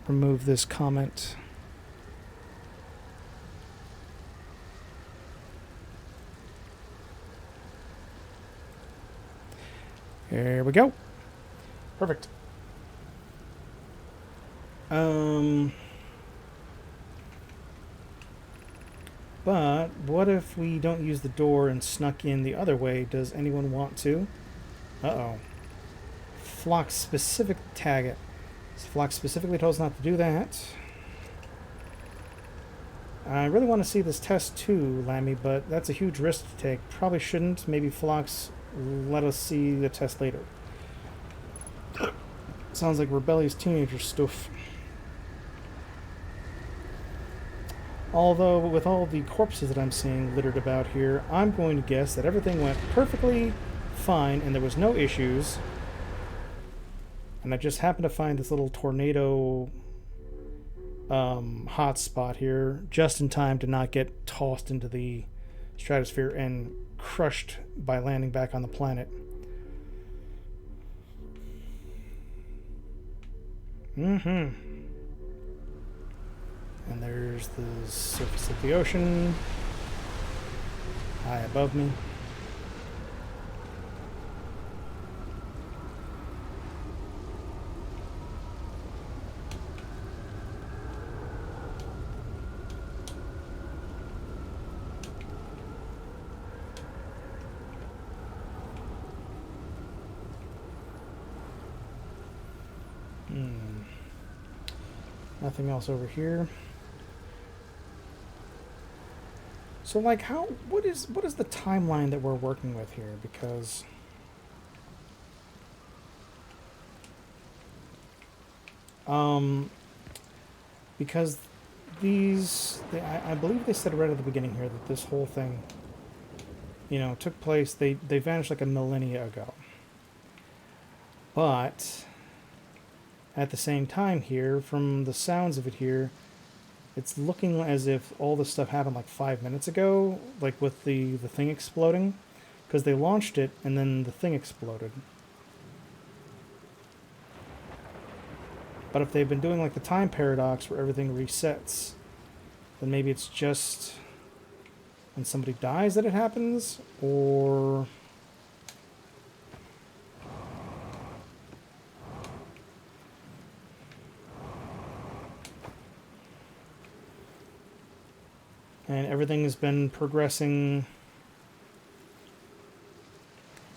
Speaker 1: remove this comment. Here we go. Perfect. But what if we don't use the door and snuck in the other way? Does anyone want to? Uh-oh. Flock specific tag it. Flock specifically told us not to do that. I really want to see this test too, Lammy, but that's a huge risk to take. Probably shouldn't. Maybe Flocks let us see the test later. Sounds like rebellious teenager stuff. Although, with all the corpses that I'm seeing littered about here, I'm going to guess that everything went perfectly fine and there was no issues. And I just happened to find this little tornado hot spot here just in time to not get tossed into the stratosphere and crushed by landing back on the planet. And there's the surface of the ocean high above me. Nothing else over here. So, like, what is the timeline that we're working with here? Because Because I believe they said right at the beginning here that this whole thing, took place. They vanished like a millennia ago. But at the same time here, from the sounds of it here, it's looking as if all this stuff happened like 5 minutes ago, like with the thing exploding, because they launched it and then the thing exploded. But if they've been doing like the time paradox where everything resets, then maybe it's just when somebody dies that it happens, or... and everything has been progressing.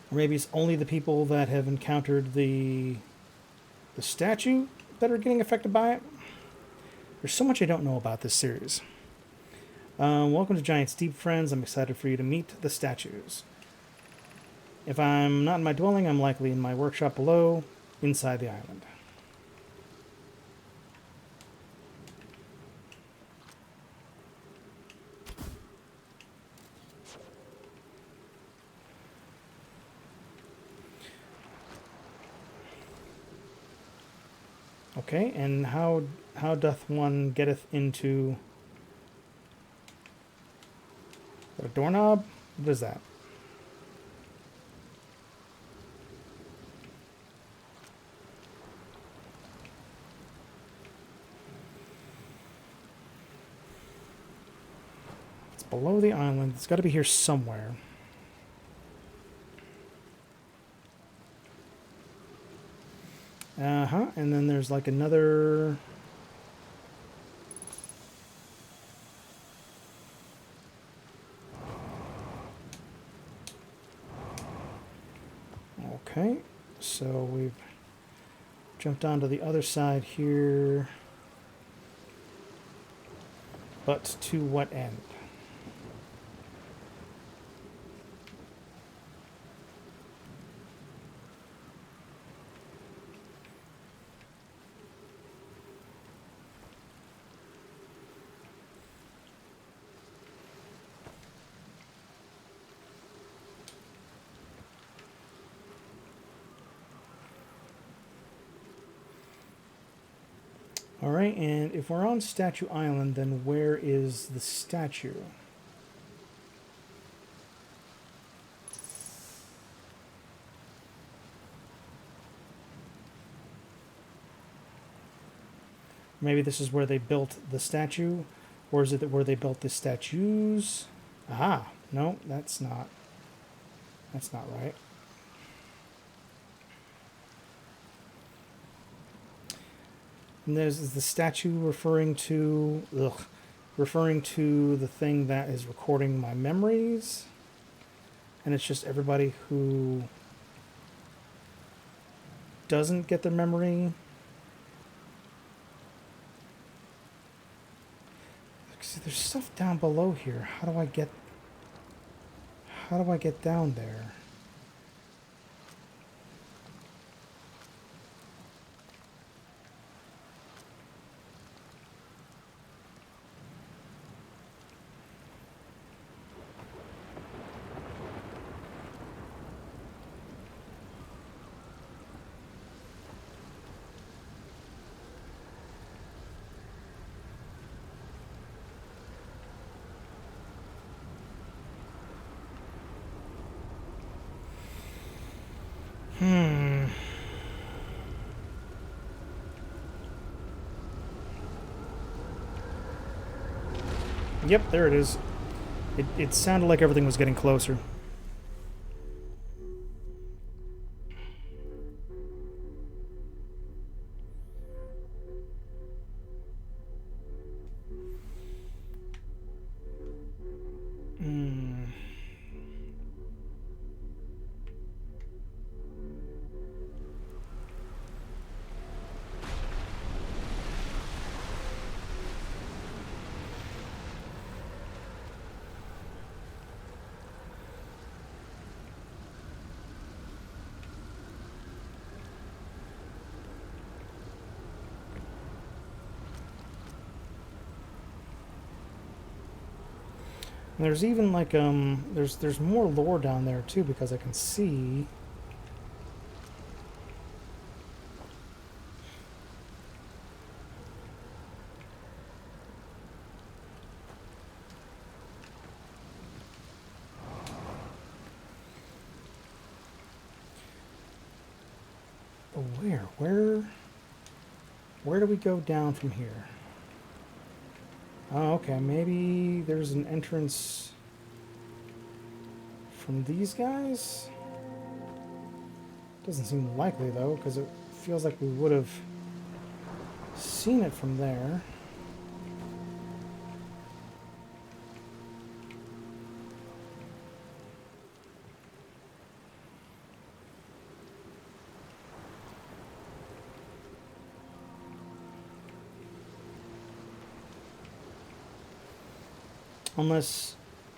Speaker 1: Or maybe it's only the people that have encountered the statue that are getting affected by it. There's so much I don't know about this series. Welcome to Giant's Deep, friends. I'm excited for you to meet the statues. If I'm not in my dwelling, I'm likely in my workshop below, inside the island. Okay, and how doth one getteth into a doorknob? What is that? It's below the island. It's got to be here somewhere. And then there's like another... Okay, so we've jumped onto the other side here. But to what end? All right, and if we're on Statue Island, then where is the statue? Maybe this is where they built the statue, or is it where they built the statues? Aha, no, that's not right. And is the statue referring to the thing that is recording my memories? And it's just everybody who doesn't get their memory. See, there's stuff down below here. How do I get down there? Yep, there it is. It sounded like everything was getting closer. And there's even like there's more lore down there too, because I can see. But where do we go down from here? Oh, okay, maybe there's an entrance from these guys? Doesn't seem likely though, because it feels like we would have seen it from there.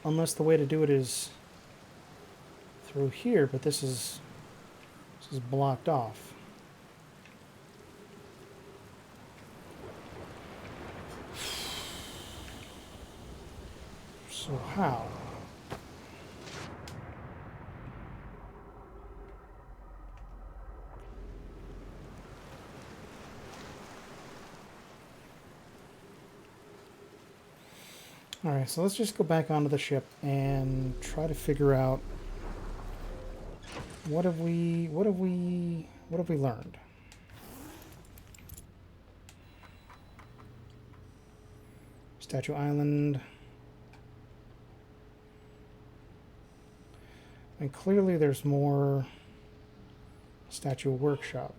Speaker 1: Unless the way to do it is through here, but this is blocked off. So how? Alright, so let's just go back onto the ship and try to figure out what have we learned? Statue Island. And clearly there's more Statue Workshop.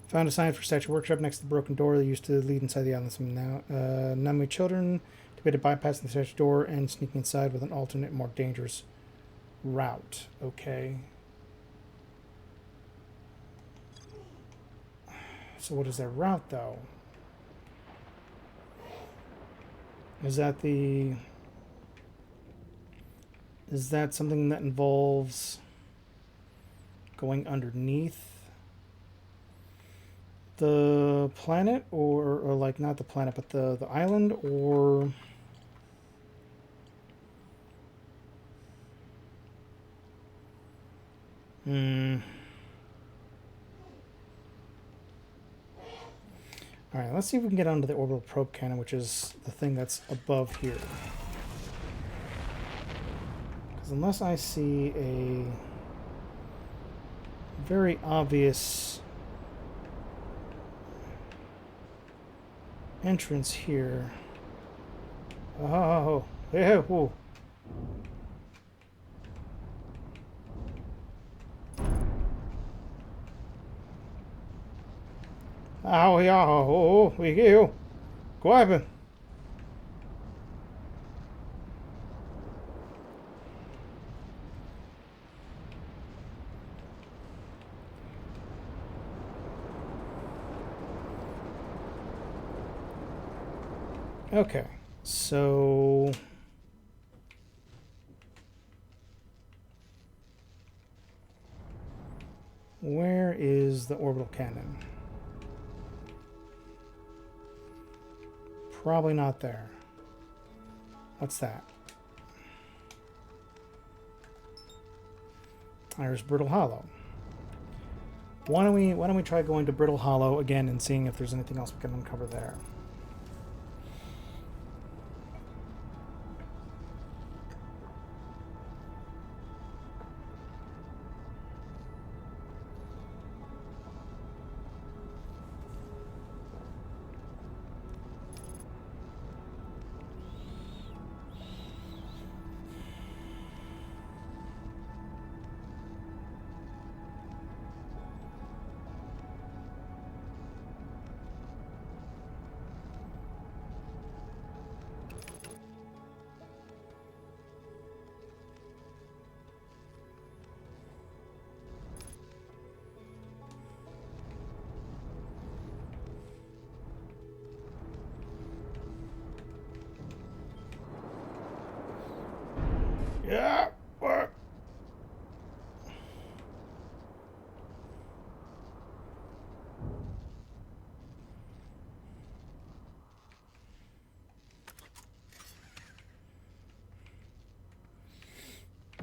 Speaker 1: Found a sign for Statue Workshop next to the broken door that used to lead inside the island. Some now Namu children debated bypassing the statue door and sneaking inside with an alternate, more dangerous route. Okay. So what is that route, though? Is that something that involves going underneath the planet, or like not the planet, but the island, or All right, let's see if we can get onto the orbital probe cannon, which is the thing that's above here. Because unless I see a very obvious entrance here. Oh, yeah, whoa. Oh, yeah, oh, we go. Go ahead. Okay, so where is the orbital cannon? Probably not there. What's that? There's Brittle Hollow. Why don't we try going to Brittle Hollow again and seeing if there's anything else we can uncover there? Yeah. What?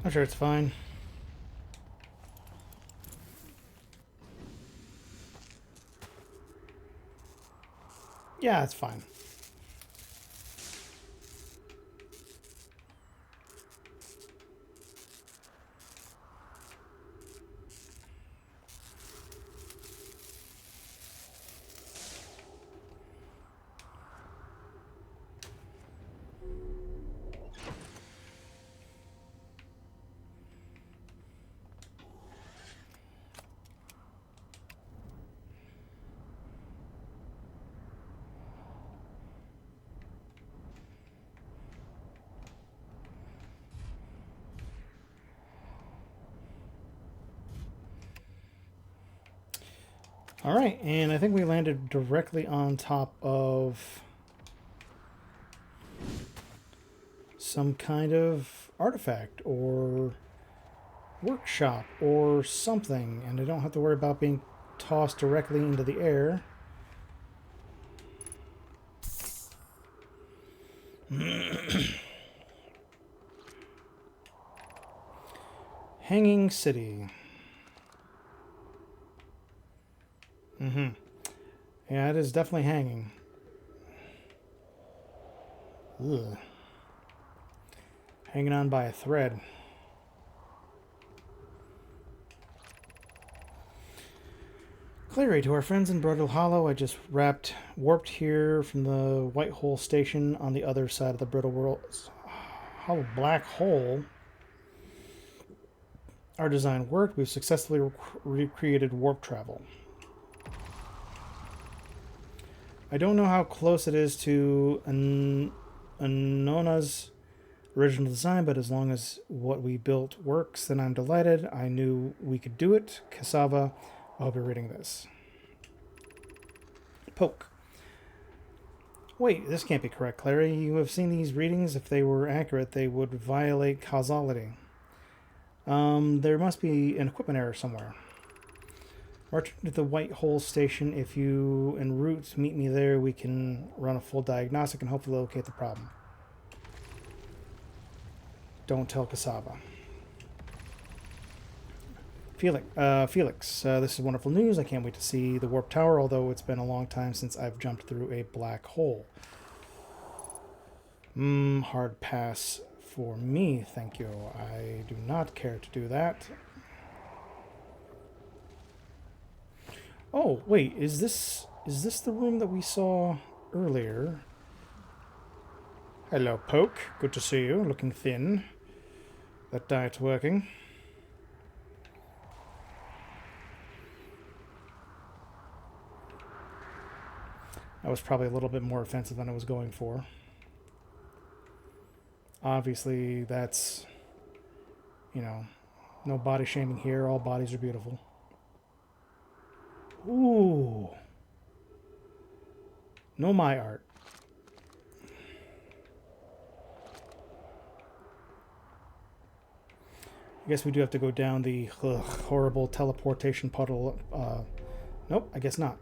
Speaker 1: I'm sure it's fine. Yeah, it's fine. All right, and I think we landed directly on top of some kind of artifact or workshop or something, and I don't have to worry about being tossed directly into the air. Hanging City. Yeah, it is definitely hanging. Ugh. Hanging on by a thread. Cleary, to our friends in Brittle Hollow, I just warped here from the White Hole Station on the other side of the Brittle World. Hollow Black Hole. Our design worked. We've successfully recreated warp travel. I don't know how close it is to Anona's original design, but as long as what we built works, then I'm delighted. I knew we could do it. Cassava, I hope you're reading this. Poke. Wait, this can't be correct, Clary. You have seen these readings. If they were accurate, they would violate causality. There must be an equipment error somewhere. March to the White Hole Station. If you en route meet me there, we can run a full diagnostic and hopefully locate the problem. Don't tell Cassava. Felix, this is wonderful news. I can't wait to see the Warp Tower, although it's been a long time since I've jumped through a black hole. Hard pass for me, thank you. I do not care to do that. Oh, wait, is this the room that we saw earlier? Hello, Poke. Good to see you. Looking thin. That diet's working. That was probably a little bit more offensive than I was going for. Obviously, that's, you know, no body shaming here. All bodies are beautiful. Ooh. No my art. I guess we do have to go down the horrible teleportation puddle. Nope, I guess not.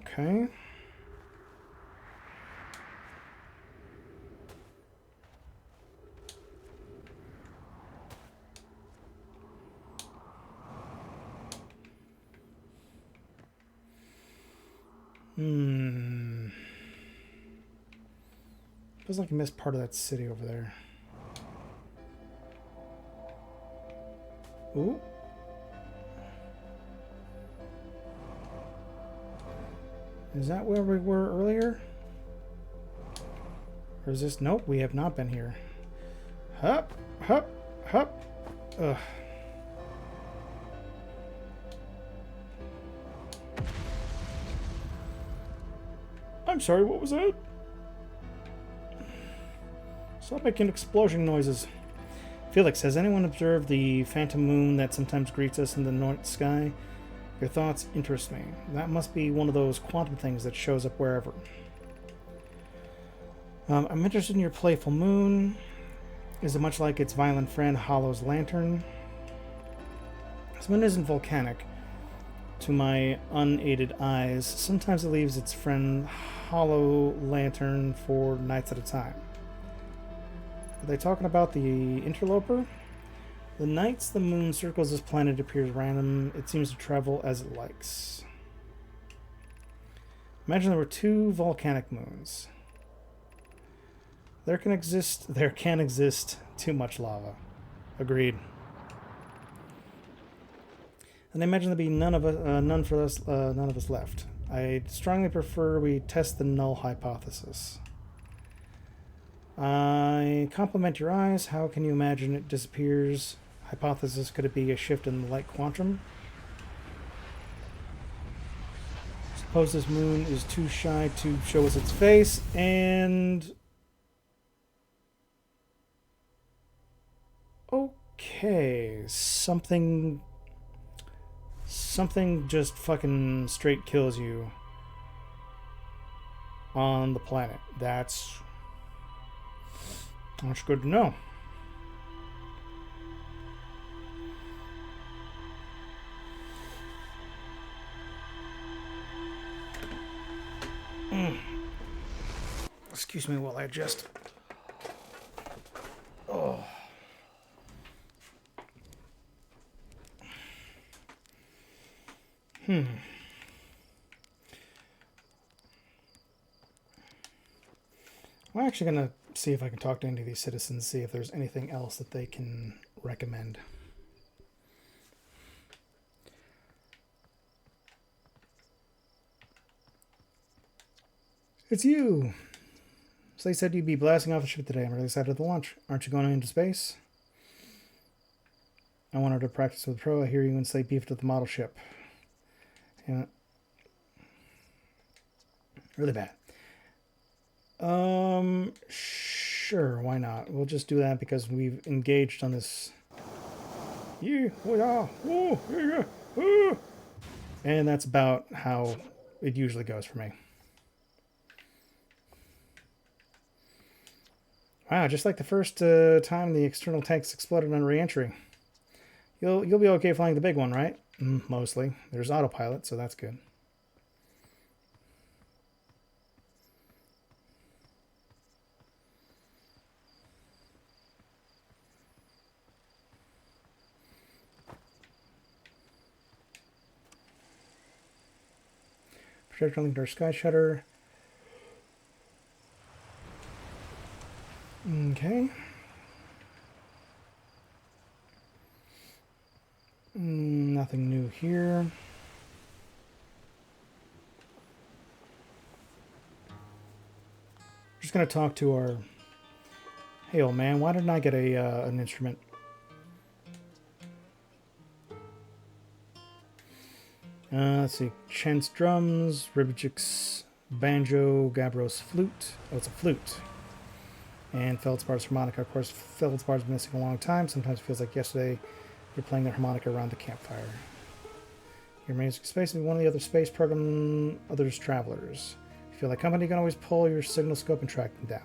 Speaker 1: Okay. Feels like I missed part of that city over there. Ooh. Is that where we were earlier? Or is this... Nope, we have not been here. Hup, hup, hup. Ugh. I'm sorry, what was that? Stop making explosion noises. Felix, has anyone observed the phantom moon that sometimes greets us in the night sky? Your thoughts interest me. That must be one of those quantum things that shows up wherever. I'm interested in your playful moon. Is it much like its violent friend Hollow's lantern? This moon isn't volcanic. to my unaided eyes, sometimes it leaves its friend hollow lantern for nights at a time. Are they talking about the interloper? The nights the moon circles this planet appears random. It seems to travel as it likes. Imagine there were 2 volcanic moons. There can exist too much lava. Agreed. And I imagine there'd be none of us left. I strongly prefer we test the null hypothesis. I compliment your eyes. How can you imagine it disappears? Hypothesis, could it be a shift in the light quantum? Suppose this moon is too shy to show us its face, and... Okay, something just fucking straight kills you on the planet. That's good to know. Excuse me while I adjust. Oh. I'm actually going to see if I can talk to any of these citizens, see if there's anything else that they can recommend. It's you! So they said you'd be blasting off the ship today. I'm really excited at the launch. Aren't you going into space? I wanted to practice with Pro. I hear you and say beefed with the model ship. Yeah. Really bad. Sure, why not? We'll just do that because we've engaged on this. And that's about how it usually goes for me. Wow, just like the first time the external tanks exploded on re-entry. You'll be okay flying the big one, right? Mostly. There's autopilot, so that's good. Projector link to our sky shutter. Okay. Nothing new here. Just gonna talk to our... Hey, old man, why didn't I get an instrument? Let's see. Chance drums, Ribicik's banjo, Gabros flute. Oh, it's a flute. And Feldspar's harmonica. Of course, Feldspar's been missing a long time. Sometimes it feels like yesterday you're playing the harmonica around the campfire. Your amazing space and one of the other space program others travelers. You feel like company, you can always pull your signal scope and track them down.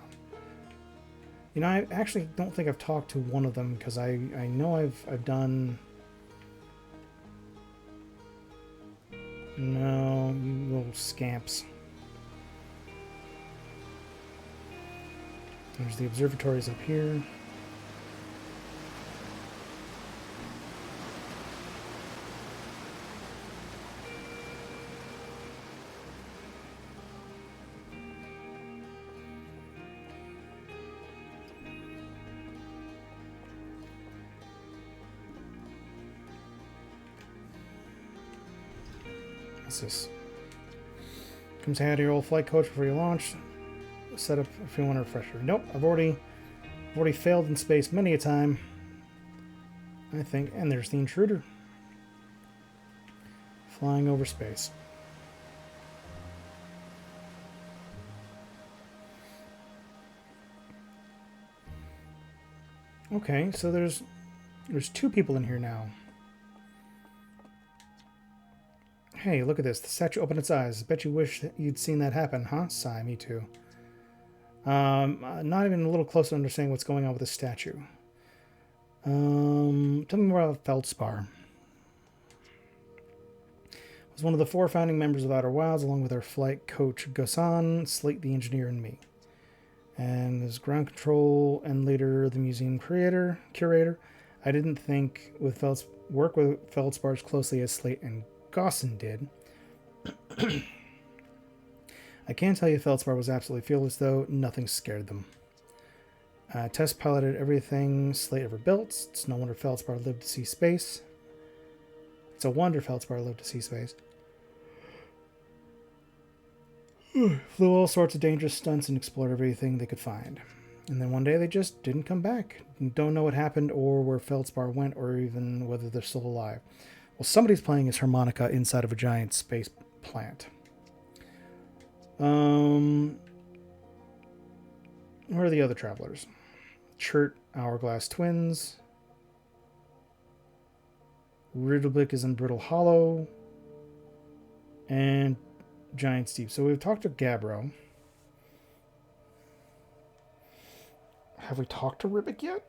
Speaker 1: You know, I actually don't think I've talked to one of them because I know I've done... No, you little scamps. There's the observatories up here. What's this? Come say hi to your old flight coach before you launch. Set up if you want a refresher. Nope, I've already failed in space many a time, I think. And there's the intruder flying over space. Okay, so there's 2 people in here now. Hey, look at this. The statue opened its eyes. Bet you wish that you'd seen that happen, huh? Sigh, me too. Not even a little close to understanding what's going on with this statue. Tell me more about Feldspar. was one of the 4 founding members of Outer Wilds, along with our flight coach Gosan, Slate the engineer, and me. And as ground control and later the museum curator, I didn't think work with feldspar as closely as Slate and Gosan did. I can tell you feldspar was absolutely fearless, though. Nothing scared them. Test piloted everything Slate ever built. It's no wonder feldspar lived to see space. It's a wonder feldspar lived to see space. Flew all sorts of dangerous stunts and explored everything they could find. And then one day they just didn't come back. Don't know what happened or where feldspar went or even whether they're still alive. Well, somebody's playing his harmonica inside of a giant space plant. Where are the other travelers? Chert, Hourglass Twins. Riddleblick is in Brittle Hollow. And Giant Steve. So we've talked to Gabbro. Have we talked to Ribic yet?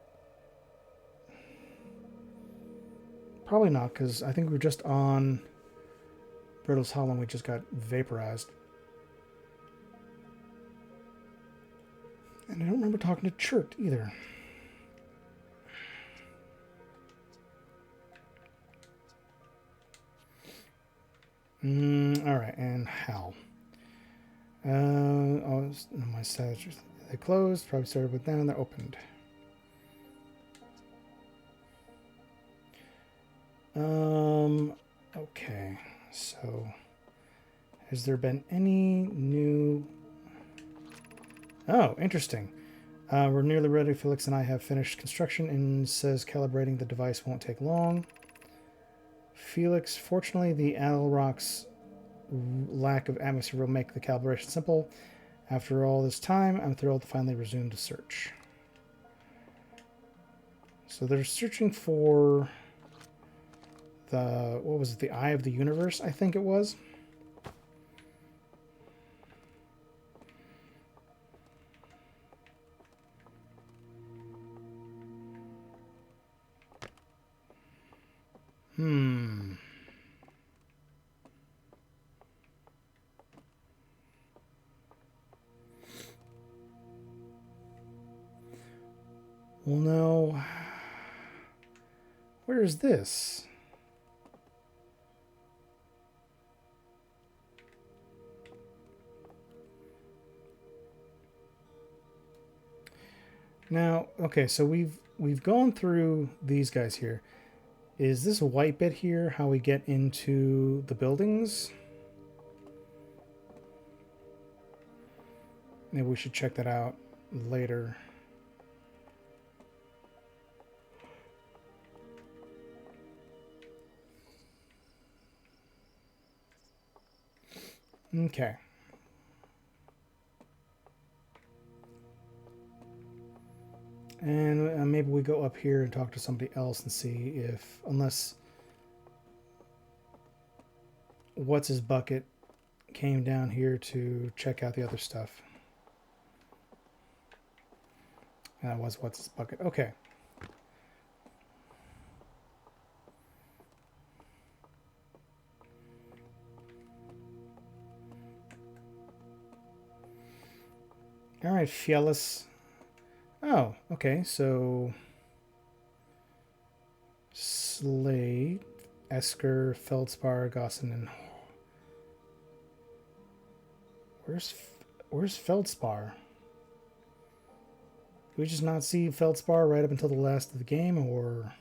Speaker 1: Probably not, because I think we were just on Brittle's Hollow and we just got vaporized. And I don't remember talking to Chert either. Alright, and Hal. My stats, they closed, probably started with them, and they're opened. Okay, so has there been any new... Oh, interesting. We're nearly ready. Felix and I have finished construction and says calibrating the device won't take long. Felix, fortunately, the Alrock's lack of atmosphere will make the calibration simple. After all this time, I'm thrilled to finally resume the search. So they're searching for the, what was it, the Eye of the Universe, I think it was. Well, no. Where is this? Now, okay, so we've gone through these guys here. Is this white bit here how we get into the buildings? Maybe we should check that out later. Okay. And maybe we go up here and talk to somebody else and see if, unless What's His Bucket came down here to check out the other stuff. That was What's His Bucket. Okay. All right, Fielis. Oh, okay. So Slade, Esker, Feldspar, Gossin, and where's Feldspar? Did we just not see Feldspar right up until the last of the game, or?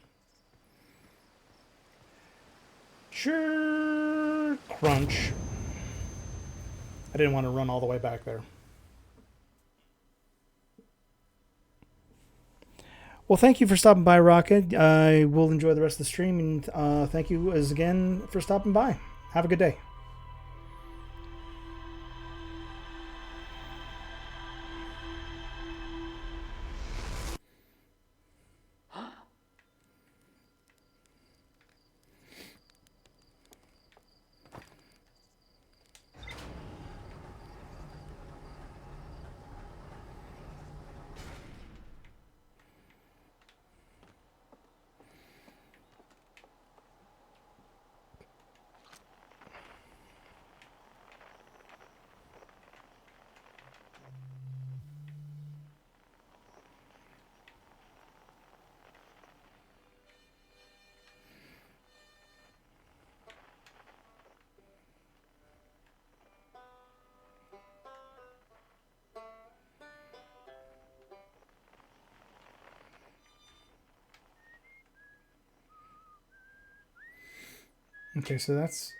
Speaker 1: Sure, crunch. I didn't want to run all the way back there. Well, thank you for stopping by, Rocket. I will enjoy the rest of the stream, and thank you again for stopping by. Have a good day. Okay, so that's...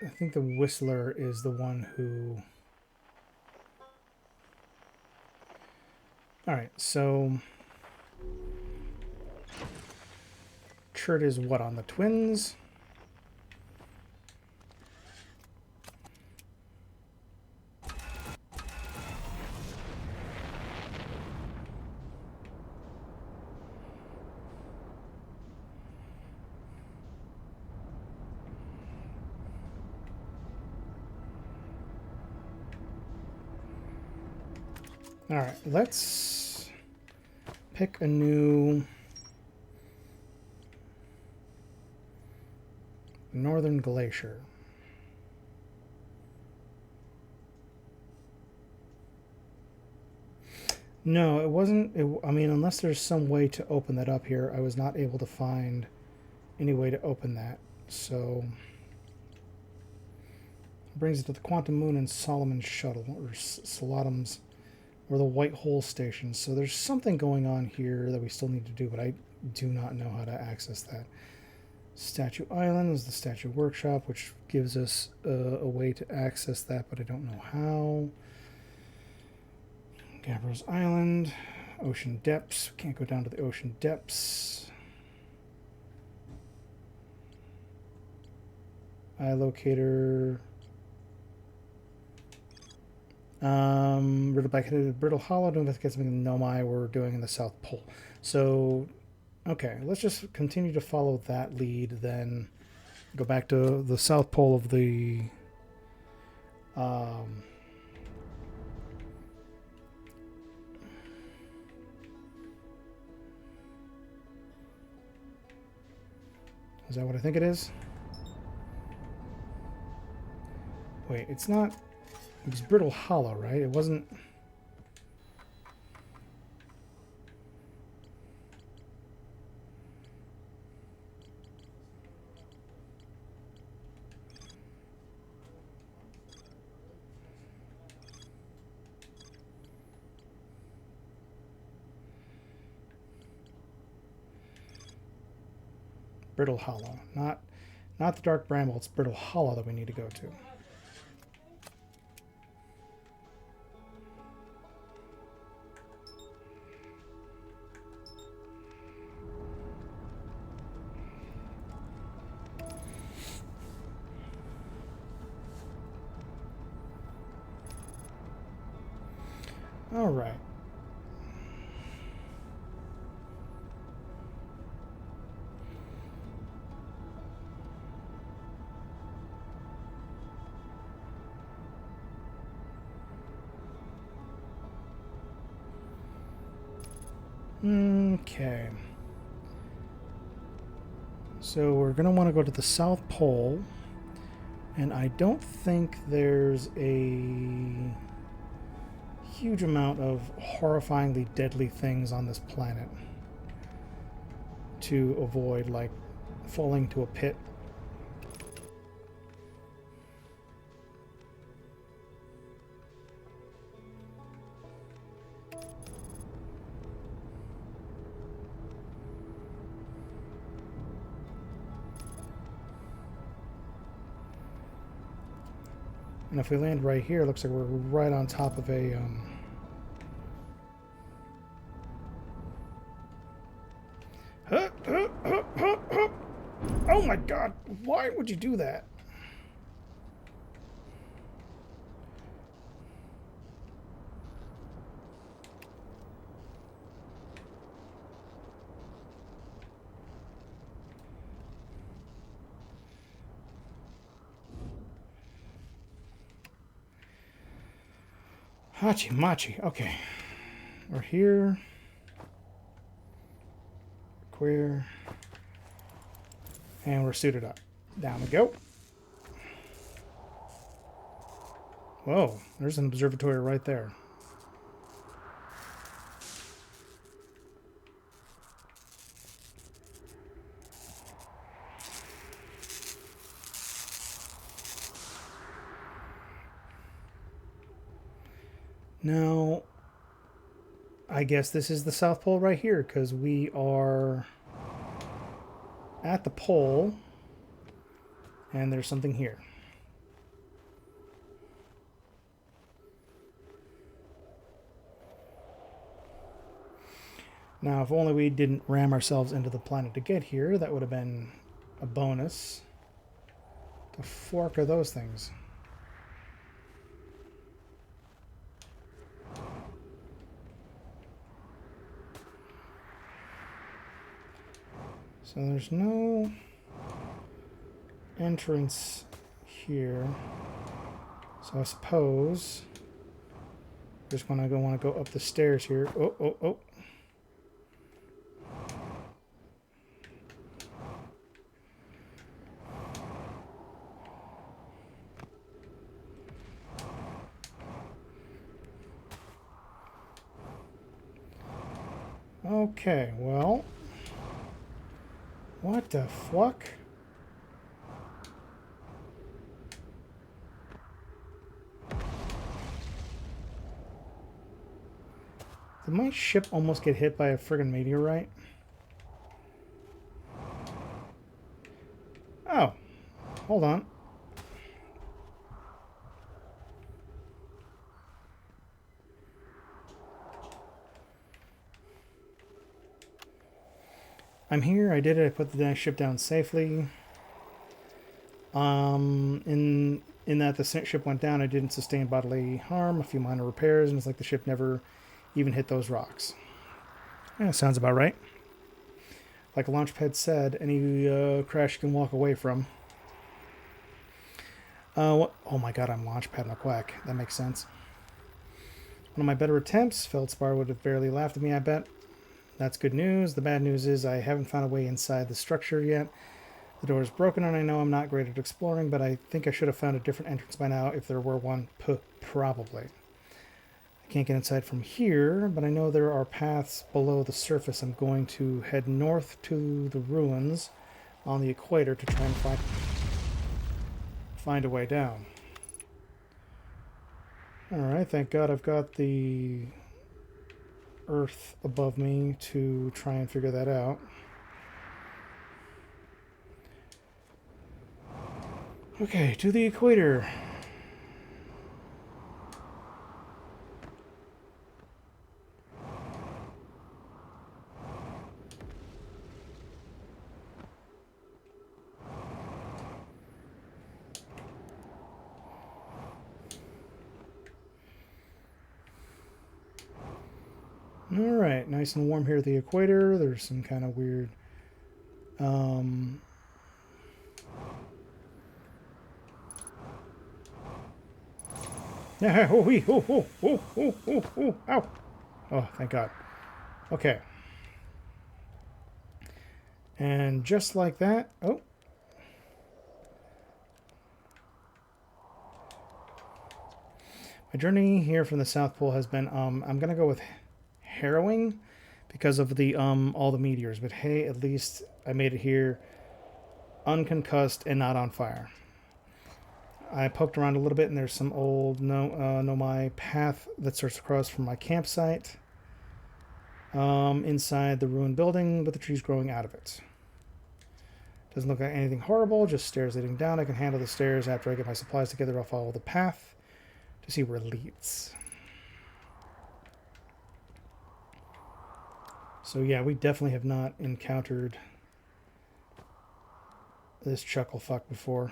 Speaker 1: I think the Whistler is the one who... Alright, so... Chert is what, on the twins? Alright, let's pick a new Northern Glacier. No, it wasn't. I mean, unless there's some way to open that up here, I was not able to find any way to open that. So, brings it to the Quantum Moon and Solomon Shuttle, or Solotom's, or the White Hole Station. So there's something going on here that we still need to do, but I do not know how to access that. Statue Island is the Statue Workshop, which gives us a way to access that, but I don't know how. Gabbros Island, Ocean Depths. We can't go down to the Ocean Depths. Eye Locator. Brittle Hollow to investigate something Nomai we're doing in the South Pole. So, okay, let's just continue to follow that lead, then go back to the South Pole of the... is that what I think it is? Wait, it's not... It was Brittle Hollow, right? It wasn't... Brittle Hollow. Not the Dark Bramble, it's Brittle Hollow that we need to go to. All right. Okay. So we're going to want to go to the South Pole, and I don't think there's a huge amount of horrifyingly deadly things on this planet to avoid, like falling to a pit. And if we land right here, it looks like we're right on top of a... Oh my god! Why would you do that? Hachi Machi. Okay. We're here. Queer. And we're suited up. Down we go. Whoa, there's an observatory right there. Now, I guess this is the South Pole right here, because we are at the pole. And there's something here. Now, if only we didn't ram ourselves into the planet to get here, that would have been a bonus. The fork are those things? So there's no entrance here. So I suppose we're just want to go up the stairs here. Oh, oh, oh. Okay, well, what the fuck? Did my ship almost get hit by a friggin' meteorite? Oh, hold on. I'm here. I did it. I put the ship down safely. In that the ship went down, I didn't sustain bodily harm. A few minor repairs, and it's like the ship never even hit those rocks. Yeah, sounds about right. Like Launchpad said, any crash you can walk away from. Oh my god, I'm Launchpad McQuack. That makes sense. One of my better attempts. Feldspar would have barely laughed at me, I bet. That's good news. The bad news is I haven't found a way inside the structure yet. The door is broken, and I know I'm not great at exploring, but I think I should have found a different entrance by now if there were one. Probably. I can't get inside from here, but I know there are paths below the surface. I'm going to head north to the ruins on the equator to try and find a way down. Alright, thank God I've got the Earth above me to try and figure that out. Okay, to the equator. Alright, nice and warm here at the equator. There's some kind of weird... Yeah, ow! Oh, thank God. Okay. And just like that... Oh. My journey here from the South Pole has been... I'm going to go with harrowing because of the all the meteors. But hey, at least I made it here unconcussed and not on fire. I poked around a little bit, and there's some old Nomai path that starts across from my campsite inside the ruined building with the trees growing out of it. Doesn't look like anything horrible, just stairs leading down. I can handle the stairs. After I get my supplies together, I'll follow the path to see where it leads. So yeah, we definitely have not encountered this chuckle fuck before.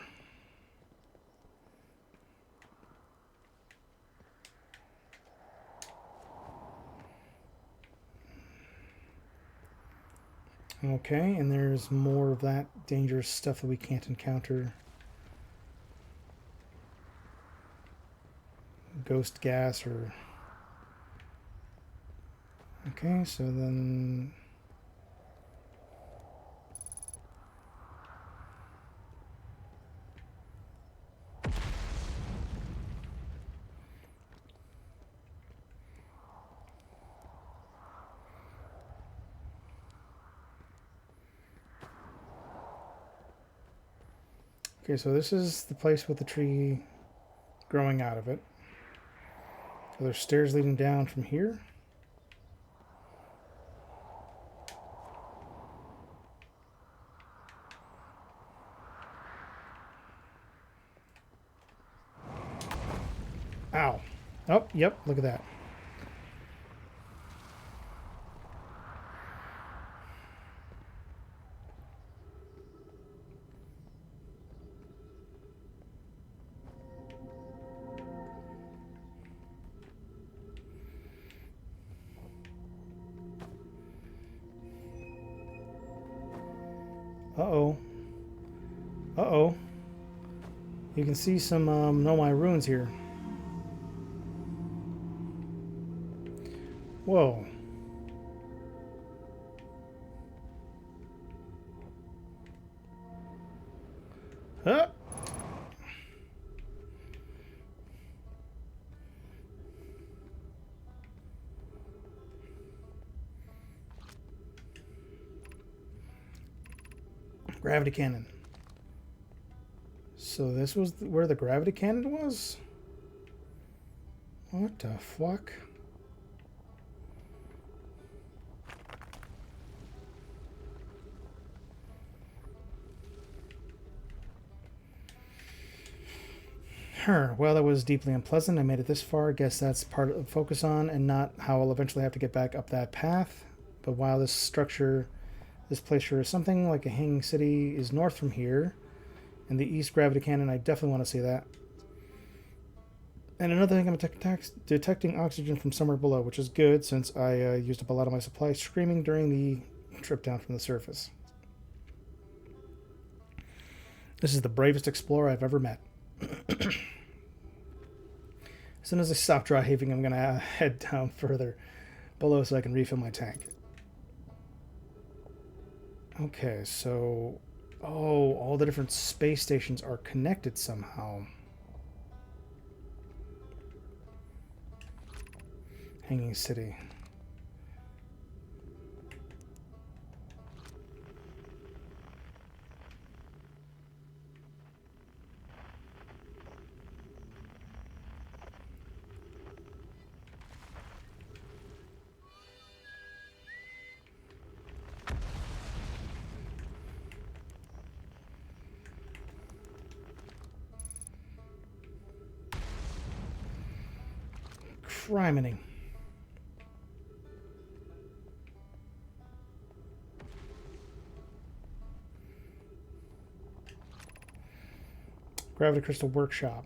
Speaker 1: Okay, and there's more of that dangerous stuff that we can't encounter. Ghost gas or... Okay, so then... Okay, so this is the place with the tree growing out of it. So there's stairs leading down from here. Ow. Oh, yep, look at that. Uh-oh. Uh-oh. You can see some Nomai ruins here. Whoa. Huh? Gravity cannon. So this was where the gravity cannon was? What the fuck? Well, that was deeply unpleasant. I made it this far. Guess that's part of the focus on and not how I'll eventually have to get back up that path. But while this place sure is something like a hanging city is north from here, and the east gravity cannon, I definitely want to see that. And another thing, I'm detecting oxygen from somewhere below, which is good since I used up a lot of my supply screaming during the trip down from the surface. This is the bravest explorer I've ever met. As soon as I stop driving, I'm going to head down further below so I can refill my tank. Okay, so... Oh, all the different space stations are connected somehow. Hanging City. Criminy. Gravity Crystal Workshop.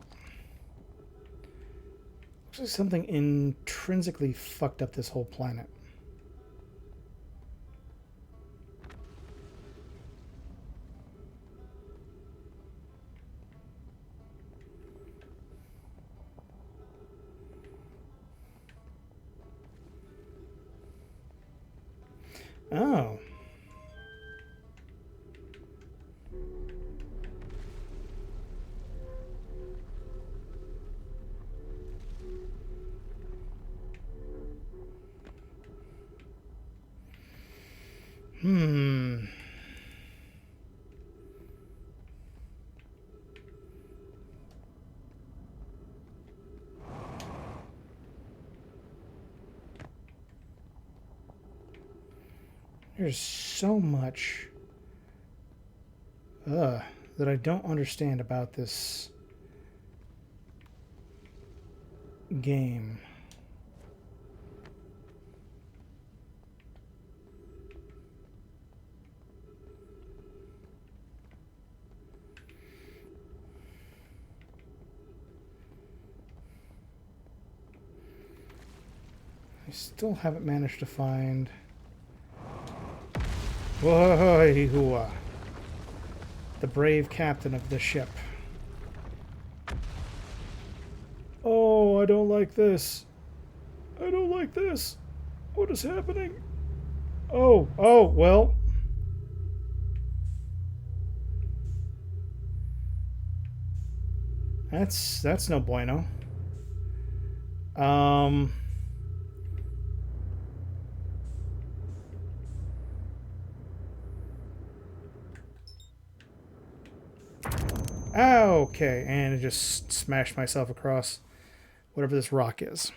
Speaker 1: Looks like something intrinsically fucked up this whole planet. Oh. Hmm. There's so much that I don't understand about this game. I still haven't managed to find... Whoa, the brave captain of the ship. Oh, I don't like this. I don't like this. What is happening? Oh, well. That's no bueno. Okay, and I just smashed myself across whatever this rock is.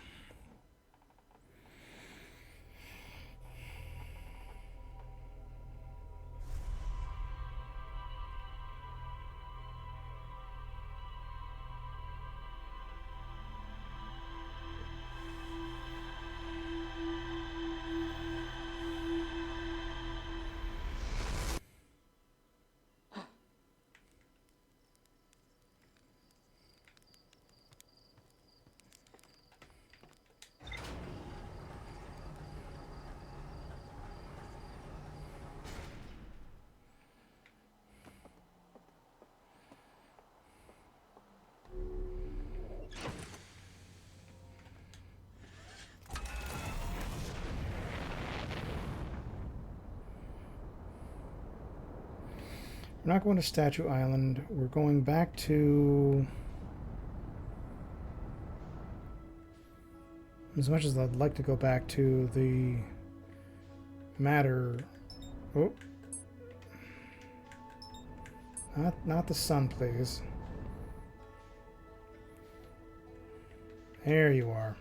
Speaker 1: We're not going to Statue Island. We're going back to... As much as I'd like to go back to the matter... Oh. Not the sun, please. There you are.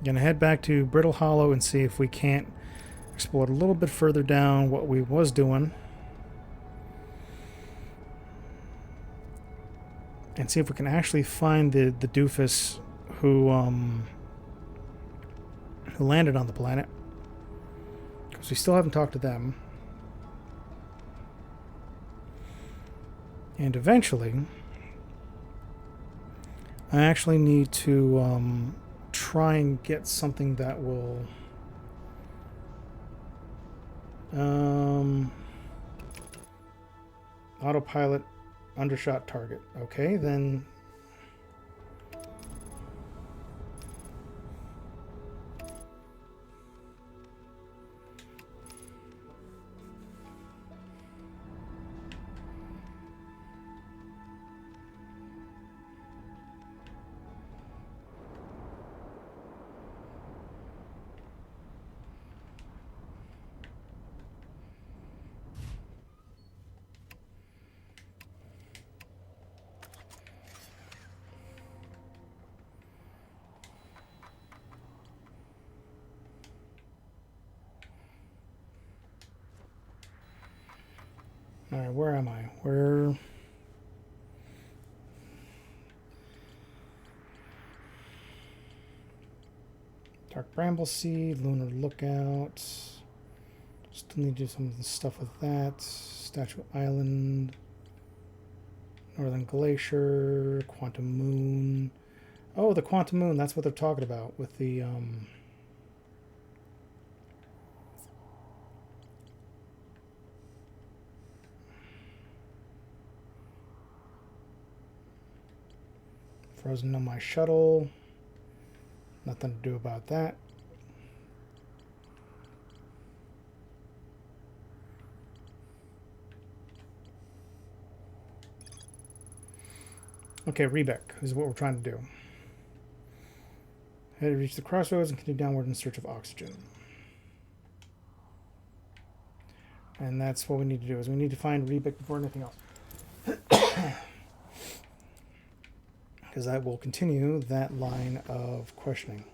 Speaker 1: Gonna head back to Brittle Hollow and see if we can't explore a little bit further down what we was doing. And see if we can actually find the doofus who landed on the planet. Because we still haven't talked to them. And eventually, I actually need to try and get something that will autopilot undershot target. Okay, then alright, where am I? Where... Dark Bramble Seed, Lunar Lookout. Still need to do some of the stuff with that. Statue Island. Northern Glacier. Quantum Moon. Oh, the Quantum Moon, that's what they're talking about with the... Frozen on my shuttle. Nothing to do about that. Okay, Rebec is what we're trying to do. Head to reach the crossroads and continue downward in search of oxygen. And that's what we need to do, is we need to find Rebec before anything else. Because that will continue that line of questioning.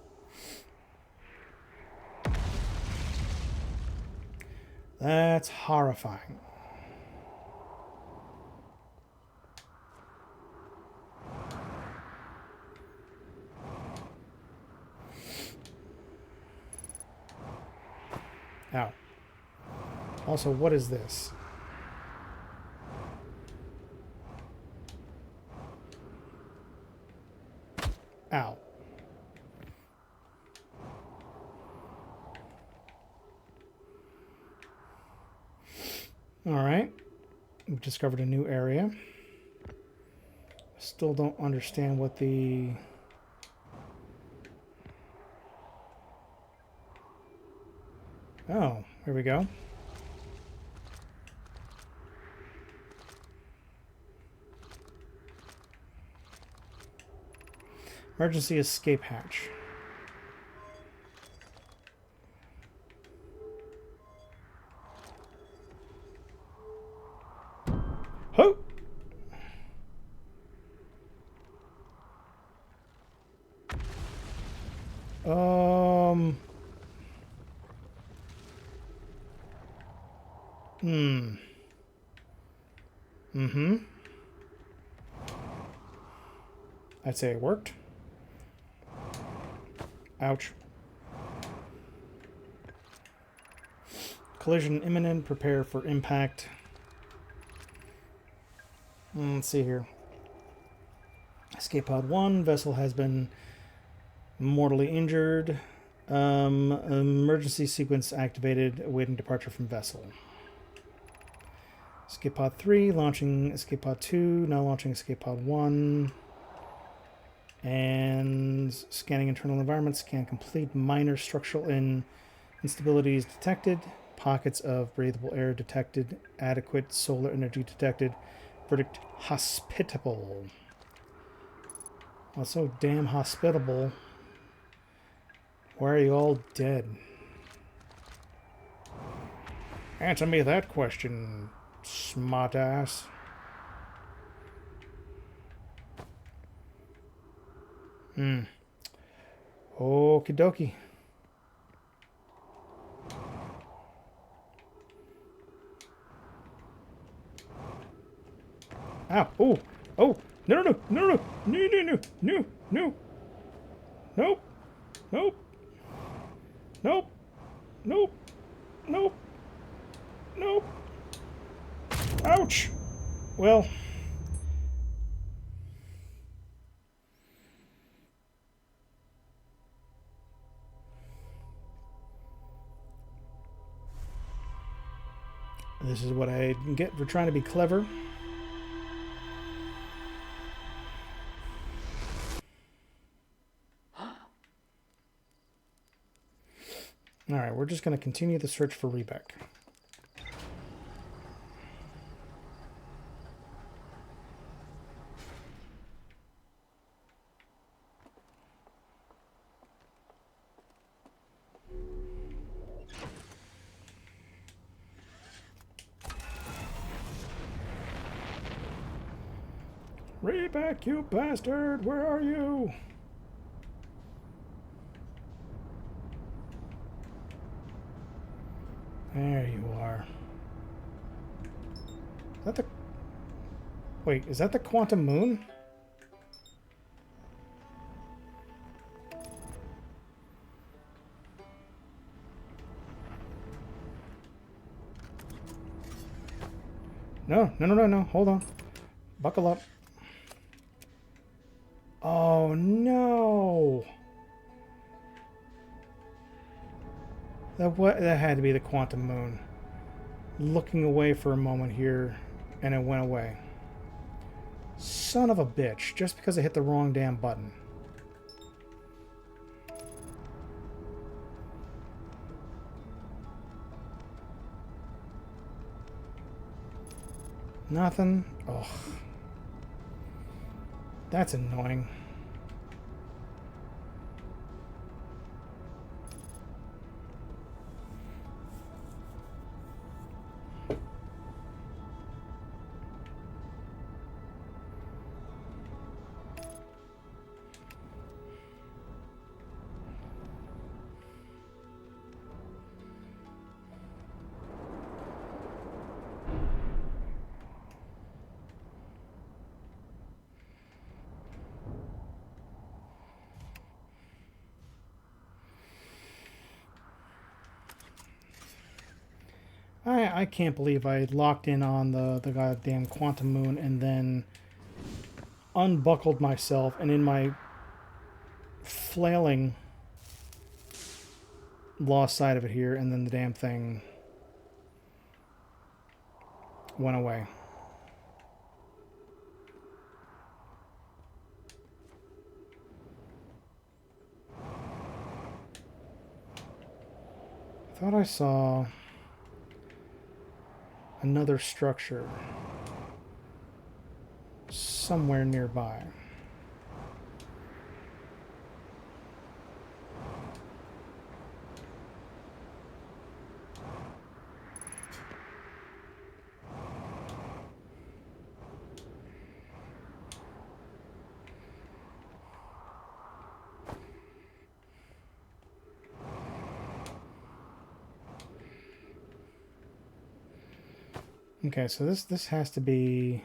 Speaker 1: That's horrifying. Ow. Also, what is this? Ow. All right. We've discovered a new area. Still don't understand what the... Oh, here we go. Emergency escape hatch. Ho! I'd say it worked. Ouch. Collision imminent. Prepare for impact. Let's see here. Escape pod 1. Vessel has been mortally injured. Emergency sequence activated. Awaiting departure from vessel. Escape pod 3. Launching escape pod 2. Now launching escape pod 1. And scanning internal environments, scan complete. Minor structural instabilities detected. Pockets of breathable air detected. Adequate solar energy detected. Verdict hospitable. Well, so damn hospitable. Why are you all dead? Answer me that question, smartass. Okie dokie. Ow. Oh. Oh. No, no, no, no, no, no, no, no, no. Nope. Nope. Nope. Nope. Nope. Nope. Ouch. Well. This is what I get for trying to be clever. Alright, we're just going to continue the search for Rebek. Rebek, you bastard! Where are you? There you are. Is that the... Wait, is that the quantum moon? No, no, no, no, no. Hold on. Buckle up. Oh, no! That had to be the quantum moon. Looking away for a moment here, and it went away. Son of a bitch, just because I hit the wrong damn button. Nothing? Ugh. That's annoying. I can't believe I locked in on the goddamn quantum moon and then unbuckled myself, and in my flailing lost sight of it here, and then the damn thing went away. I thought I saw another structure somewhere nearby. Okay, so this has to be,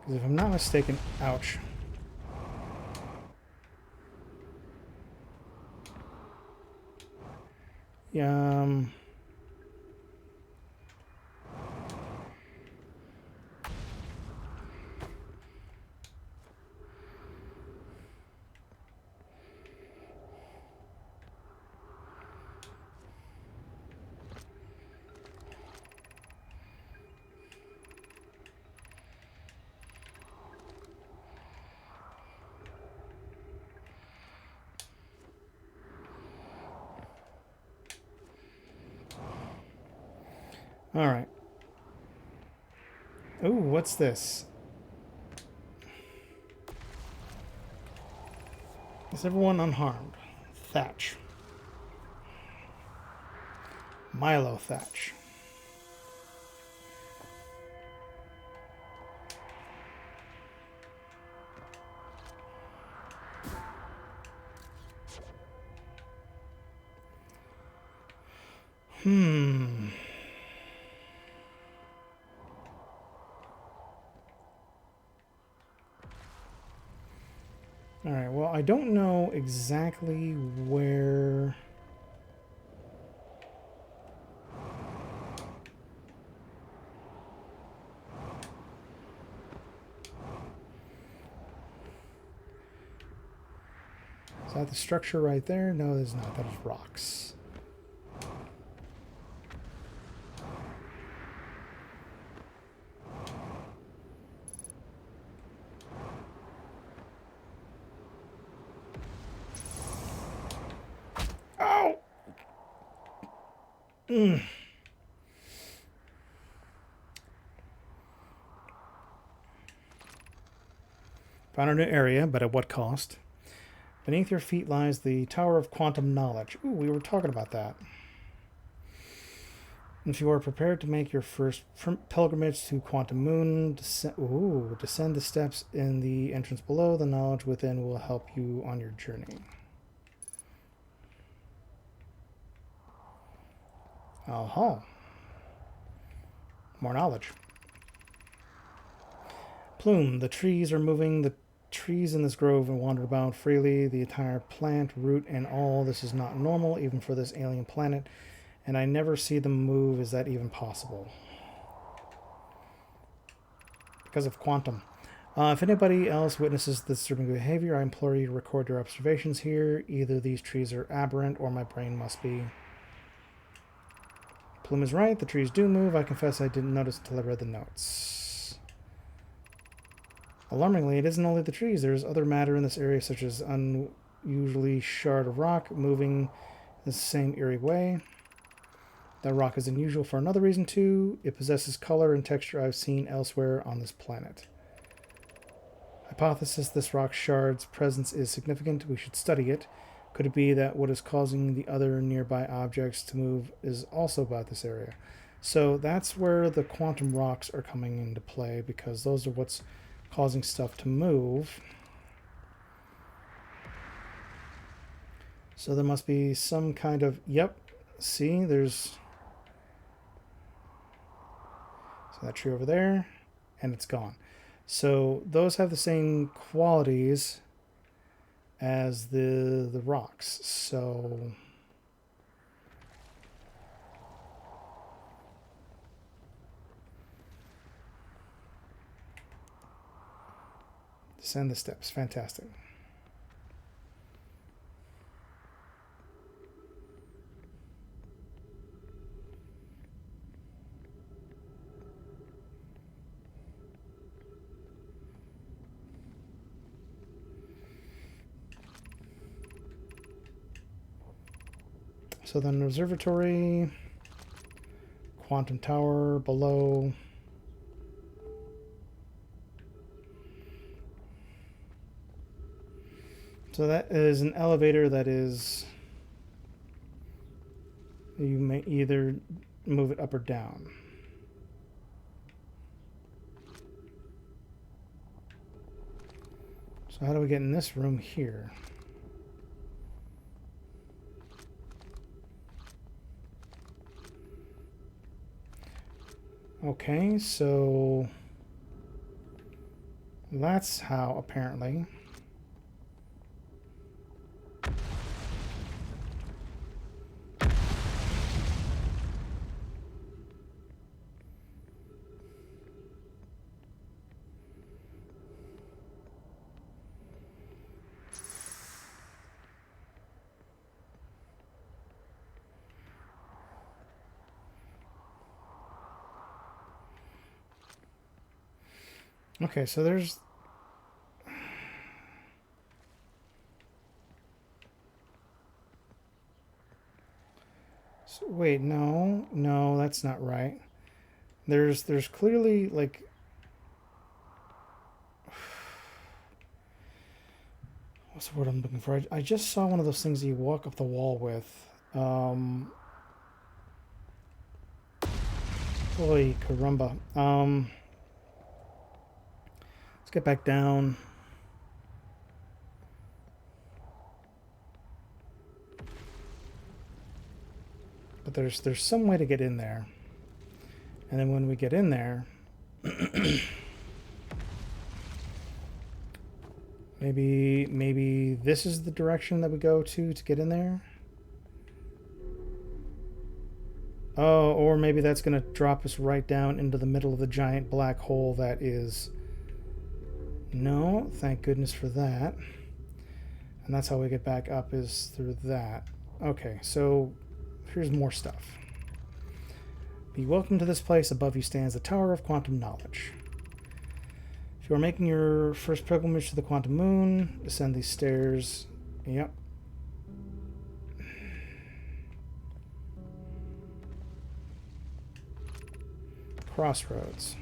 Speaker 1: because if I'm not mistaken, ouch. Yeah, All right. Ooh, what's this? Is everyone unharmed? Thatch. Milo thatch. All right, well, I don't know exactly where... Is that the structure right there? No, there's not. That is rocks. Ow! Found a new area, but at what cost? Beneath your feet lies the Tower of Quantum Knowledge. Ooh, we were talking about that. If you are prepared to make your first pilgrimage to Quantum Moon, descend the steps in the entrance below. The knowledge within will help you on your journey. Oh, more knowledge. Plume, the trees are moving. The trees in this grove wander about freely. The entire plant, root, and all. This is not normal, even for this alien planet. And I never see them move. Is that even possible? Because of quantum. If anybody else witnesses this disturbing behavior, I implore you to record your observations here. Either these trees are aberrant or my brain must be. Plume is right. The trees do move. I confess I didn't notice until I read the notes. Alarmingly, it isn't only the trees. There's other matter in this area, such as unusually shard of rock moving in the same eerie way. That rock is unusual for another reason, too. It possesses color and texture I've seen elsewhere on this planet. Hypothesis: this rock shard's presence is significant. We should study it. Could it be that what is causing the other nearby objects to move is also about this area? So that's where the quantum rocks are coming into play, because those are what's causing stuff to move. So there must be some kind of... Yep. See, there's... So that tree over there, and it's gone. So those have the same qualities as the rocks. So descend the steps. Fantastic. So then observatory, quantum tower below. So that is an elevator that is, you may either move it up or down. So how do we get in this room here? Okay, so that's how, apparently. Okay, so there's... So, wait, no, that's not right. There's clearly, like... What's the word I'm looking for? I just saw one of those things that you walk up the wall with. Holy caramba. Let's get back down. But there's some way to get in there. And then when we get in there... Maybe this is the direction that we go to get in there? Oh, or maybe that's going to drop us right down into the middle of the giant black hole that is... No, thank goodness for that. And that's how we get back up, is through that. Okay, so here's more stuff. Be welcome to this place. Above you stands the Tower of Quantum Knowledge. If you are making your first pilgrimage to the Quantum Moon, descend these stairs. Yep. Crossroads.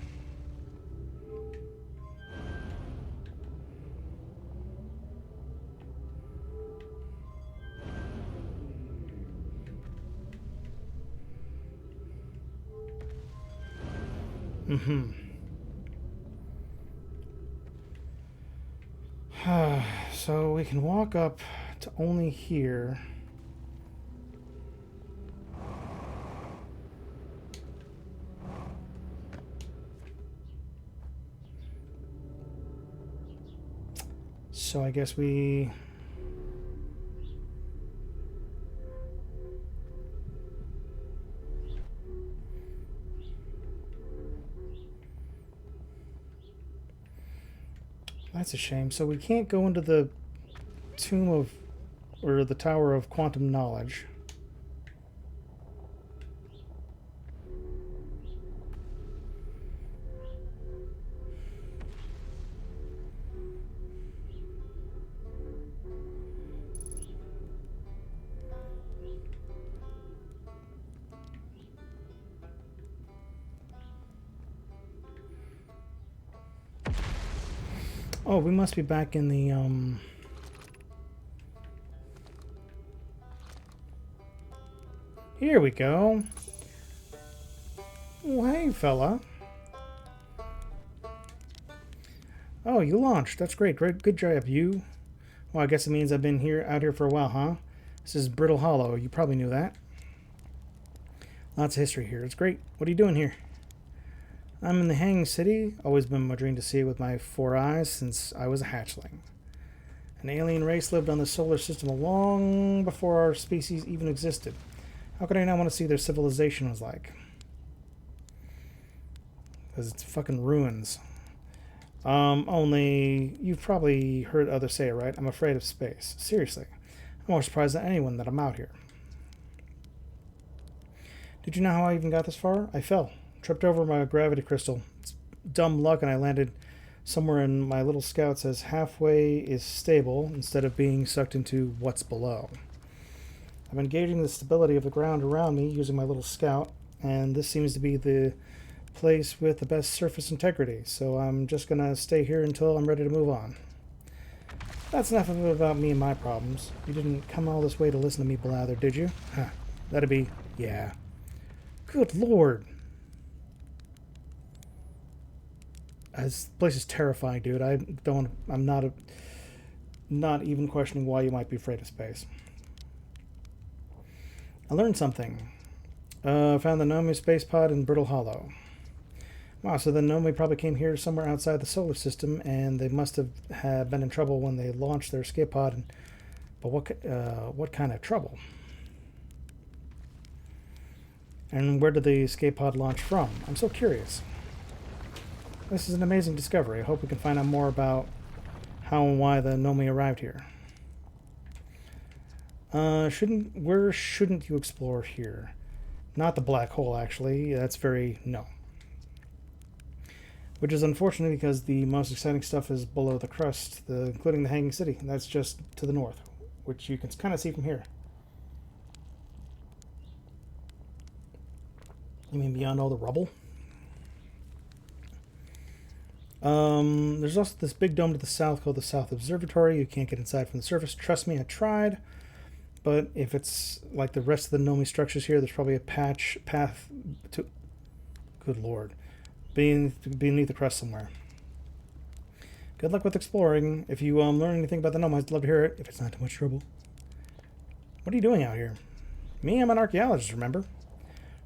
Speaker 1: Mm-hmm. So we can walk up to only here. So I guess we... That's a shame. So we can't go into the tomb of... or the Tower of Quantum Knowledge. Oh, we must be back in the, Here we go. Oh, hey, fella. Oh, you launched. That's great. Great. Good job, you. Well, I guess it means I've been out here for a while, huh? This is Brittle Hollow. You probably knew that. Lots of history here. It's great. What are you doing here? I'm in the Hanging City. Always been my dream to see it with my 4 eyes since I was a hatchling. An alien race lived on the solar system long before our species even existed. How could I not want to see their civilization was like? Because it's fucking ruins. Only you've probably heard others say it, right? I'm afraid of space. Seriously. I'm more surprised than anyone that I'm out here. Did you know how I even got this far? I fell. Tripped over my gravity crystal. It's dumb luck, and I landed somewhere in my little scout says halfway is stable instead of being sucked into what's below. I'm engaging the stability of the ground around me using my little scout, and this seems to be the place with the best surface integrity, so I'm just going to stay here until I'm ready to move on. That's enough of it about me and my problems. You didn't come all this way to listen to me blather, did you? Huh. That'd be... yeah. Good lord. This place is terrifying, dude. I'm not even questioning why you might be afraid of space. I learned something. Found the Nomi space pod in Brittle Hollow. Wow, so the Nomi probably came here somewhere outside the solar system, and they must have been in trouble when they launched their escape pod. But what kind of trouble? And where did the escape pod launch from? I'm so curious. This is an amazing discovery. I hope we can find out more about how and why the Nomi arrived here. Where shouldn't you explore here? Not the black hole, actually. That's very... no. Which is unfortunate because the most exciting stuff is below the crust, including the Hanging City. That's just to the north, which you can kind of see from here. You mean beyond all the rubble? There's also this big dome to the south called the South Observatory. You can't get inside from the surface. Trust me, I tried. But if it's like the rest of the Nomi structures here, there's probably a path to... Good lord. Beneath the crust somewhere. Good luck with exploring. If you learn anything about the Nomi, I'd love to hear it, if it's not too much trouble. What are you doing out here? Me, I'm an archaeologist, remember?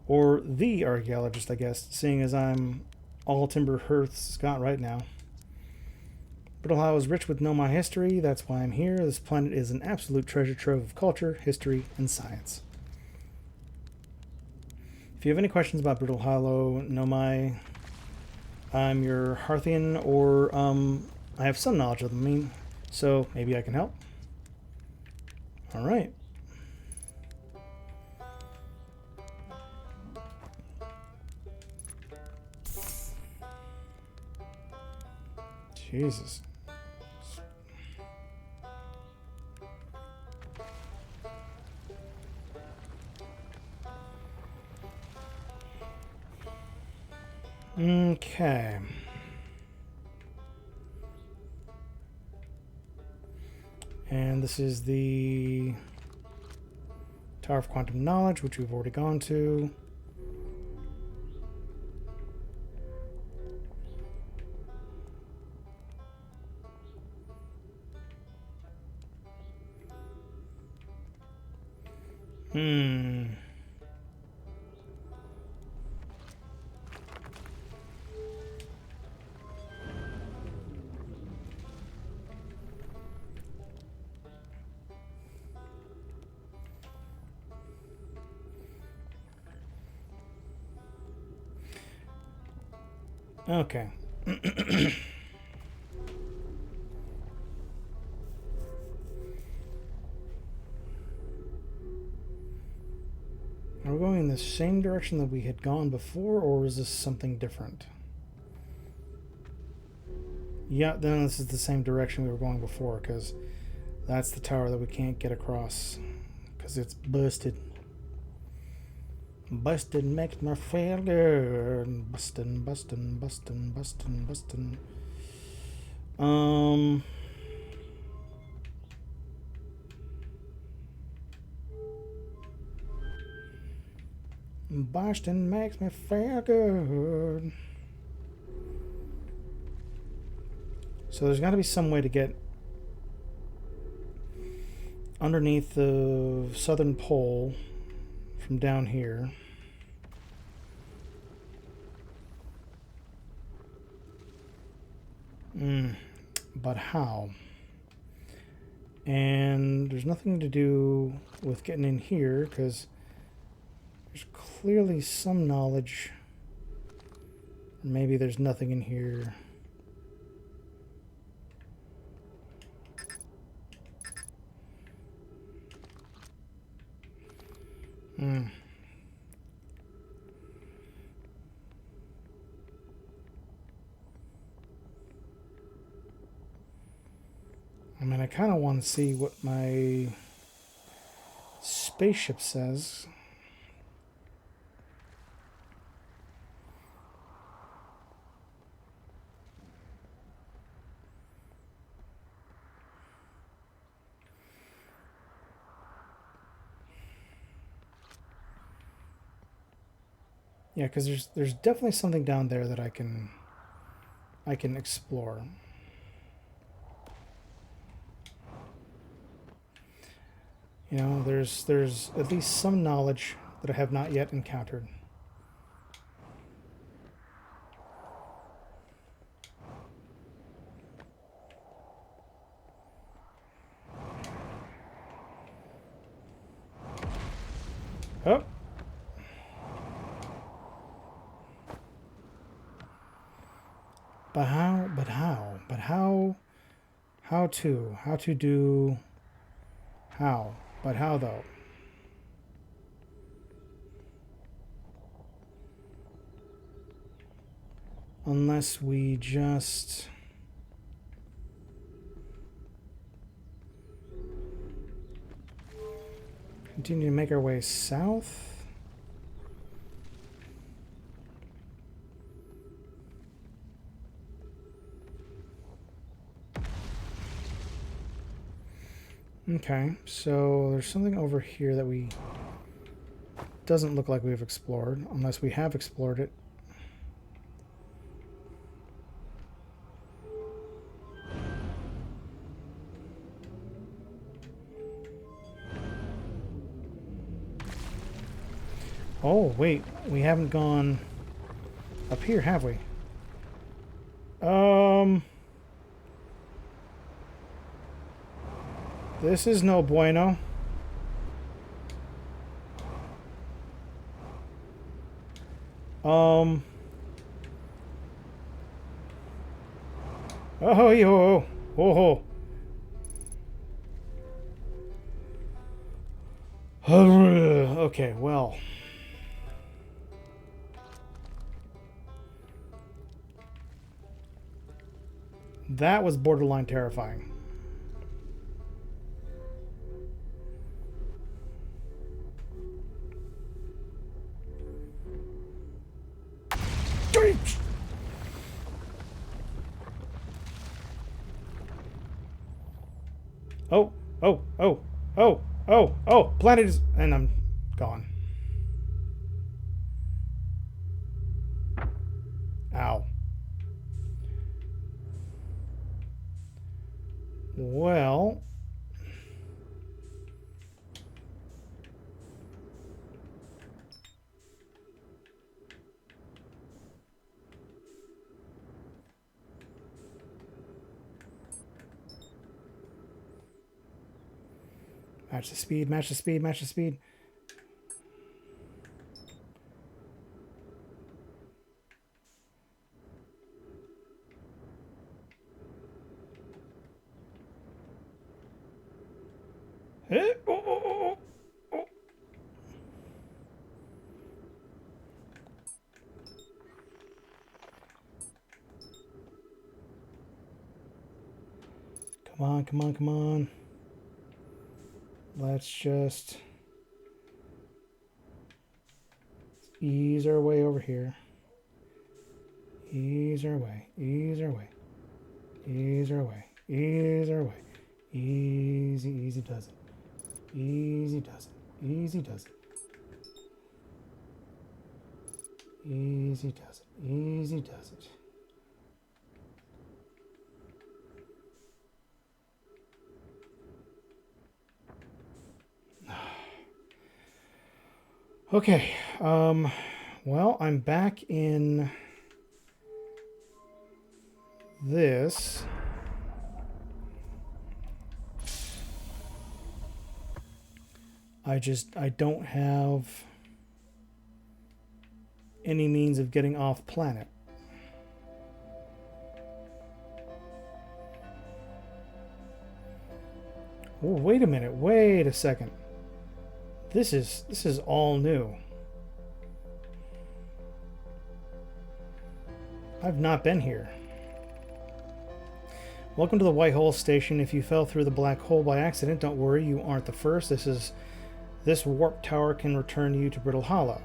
Speaker 1: Or the archaeologist, I guess, seeing as I'm all timber hearth Scott right now. Brittle Hollow is rich with Nomi history. That's why I'm here. This planet is an absolute treasure trove of culture, history, and science. If you have any questions about Brittle Hollow, Nomi, I'm your Hearthian, or I have some knowledge of them, so maybe I can help. All right. Jesus. Okay. And this is the Tower of Quantum Knowledge, which we've already gone to. Okay. Are we going in the same direction that we had gone before, or is this something different? Yeah, then this is the same direction we were going before, because that's the tower that we can't get across, because it's busted. Busted makes me feel good. Bustin', bustin', bustin', bustin', bustin'. Bustin' makes me feel good. So there's got to be some way to get underneath the southern pole from down here. But how? And there's nothing to do with getting in here, because there's clearly some knowledge. Maybe there's nothing in here. I mean, I kind of want to see what my spaceship says. Yeah, because there's definitely something down there that I can explore. You know, there's at least some knowledge that I have not yet encountered. Oh. But how though? Unless we just continue to make our way south. Okay, so there's something over here that we... doesn't look like we've explored, unless we have explored it. Oh, wait, we haven't gone up here, have we? This is no bueno. Oh, yo, oh, okay, well. That was borderline terrifying. Oh, oh, oh, oh, oh, oh, planet is... and I'm gone. Ow. Well... match the speed, match the speed, match the speed. Oh, oh, oh, oh. Come on, come on, come on. Let's just ease our way over here. Ease our way, ease our way, ease our way, ease our way. Easy, easy does it. Easy does it. Easy does it. Easy does it. Easy does it. Okay, well, I'm back in this. I don't have any means of getting off planet. Oh, wait a minute, wait a second. This is all new. I've not been here. Welcome to the White Hole Station. If you fell through the black hole by accident, don't worry, you aren't the first. This warp tower can return you to Brittle Hollow.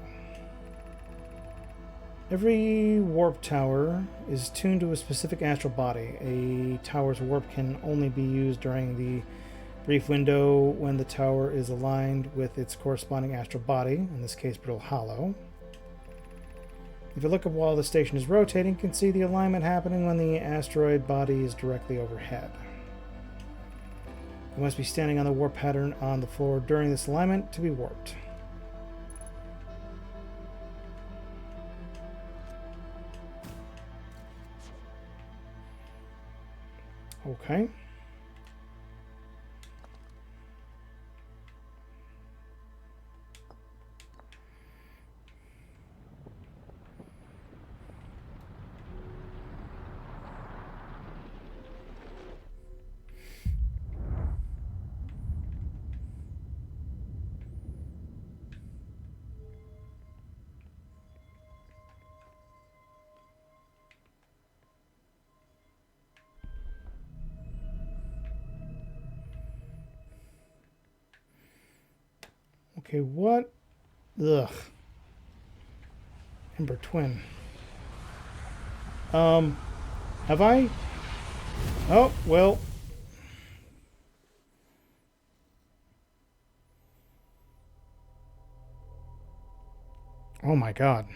Speaker 1: Every warp tower is tuned to a specific astral body. A tower's warp can only be used during the brief window when the tower is aligned with its corresponding astral body, in this case Brittle Hollow. If you look up while the station is rotating, you can see the alignment happening when the asteroid body is directly overhead. You must be standing on the warp pattern on the floor during this alignment to be warped. Okay. Okay, what? Ugh. Ember Twin. Have I? Oh, well. Oh my god.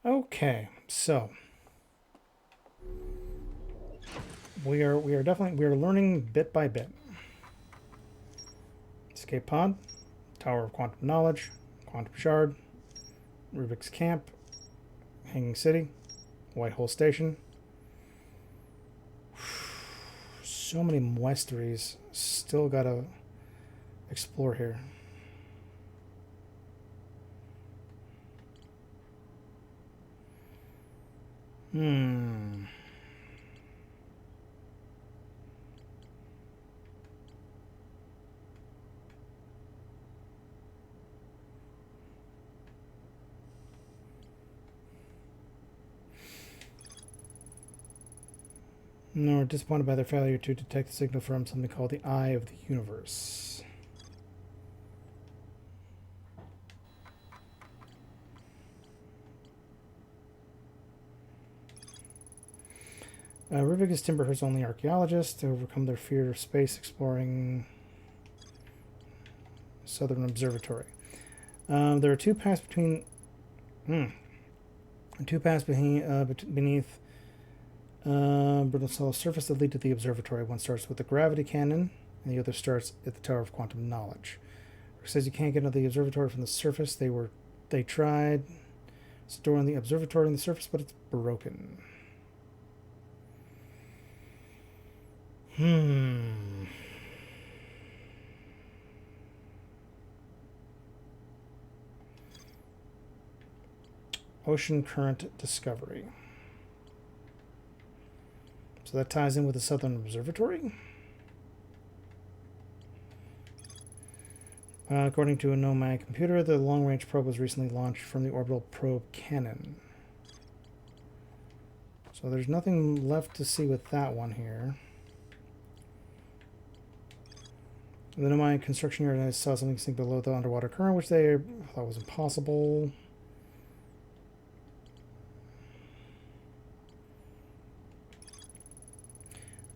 Speaker 1: Okay, so we are learning bit by bit. Escape pod, Tower of Quantum Knowledge, Quantum Shard, Rubik's Camp, Hanging City, White Hole Station. So many mysteries still gotta explore here. Hmm. Nor disappointed by their failure to detect the signal from something called the Eye of the Universe. Rubik is Timberhurst's only archaeologist to overcome their fear of space exploring Southern Observatory. There are two paths between. Two paths beneath Brunel's surface that lead to the observatory. One starts with the gravity cannon, and the other starts at the Tower of Quantum Knowledge. It says you can't get into the observatory from the surface. They tried storing the observatory on the surface, but it's broken. Ocean current discovery. So that ties in with the Southern Observatory. According to a Nomad computer, the long-range probe was recently launched from the orbital probe cannon. So there's nothing left to see with that one here. The Nomad construction yard saw something sink below the underwater current, which they thought was impossible.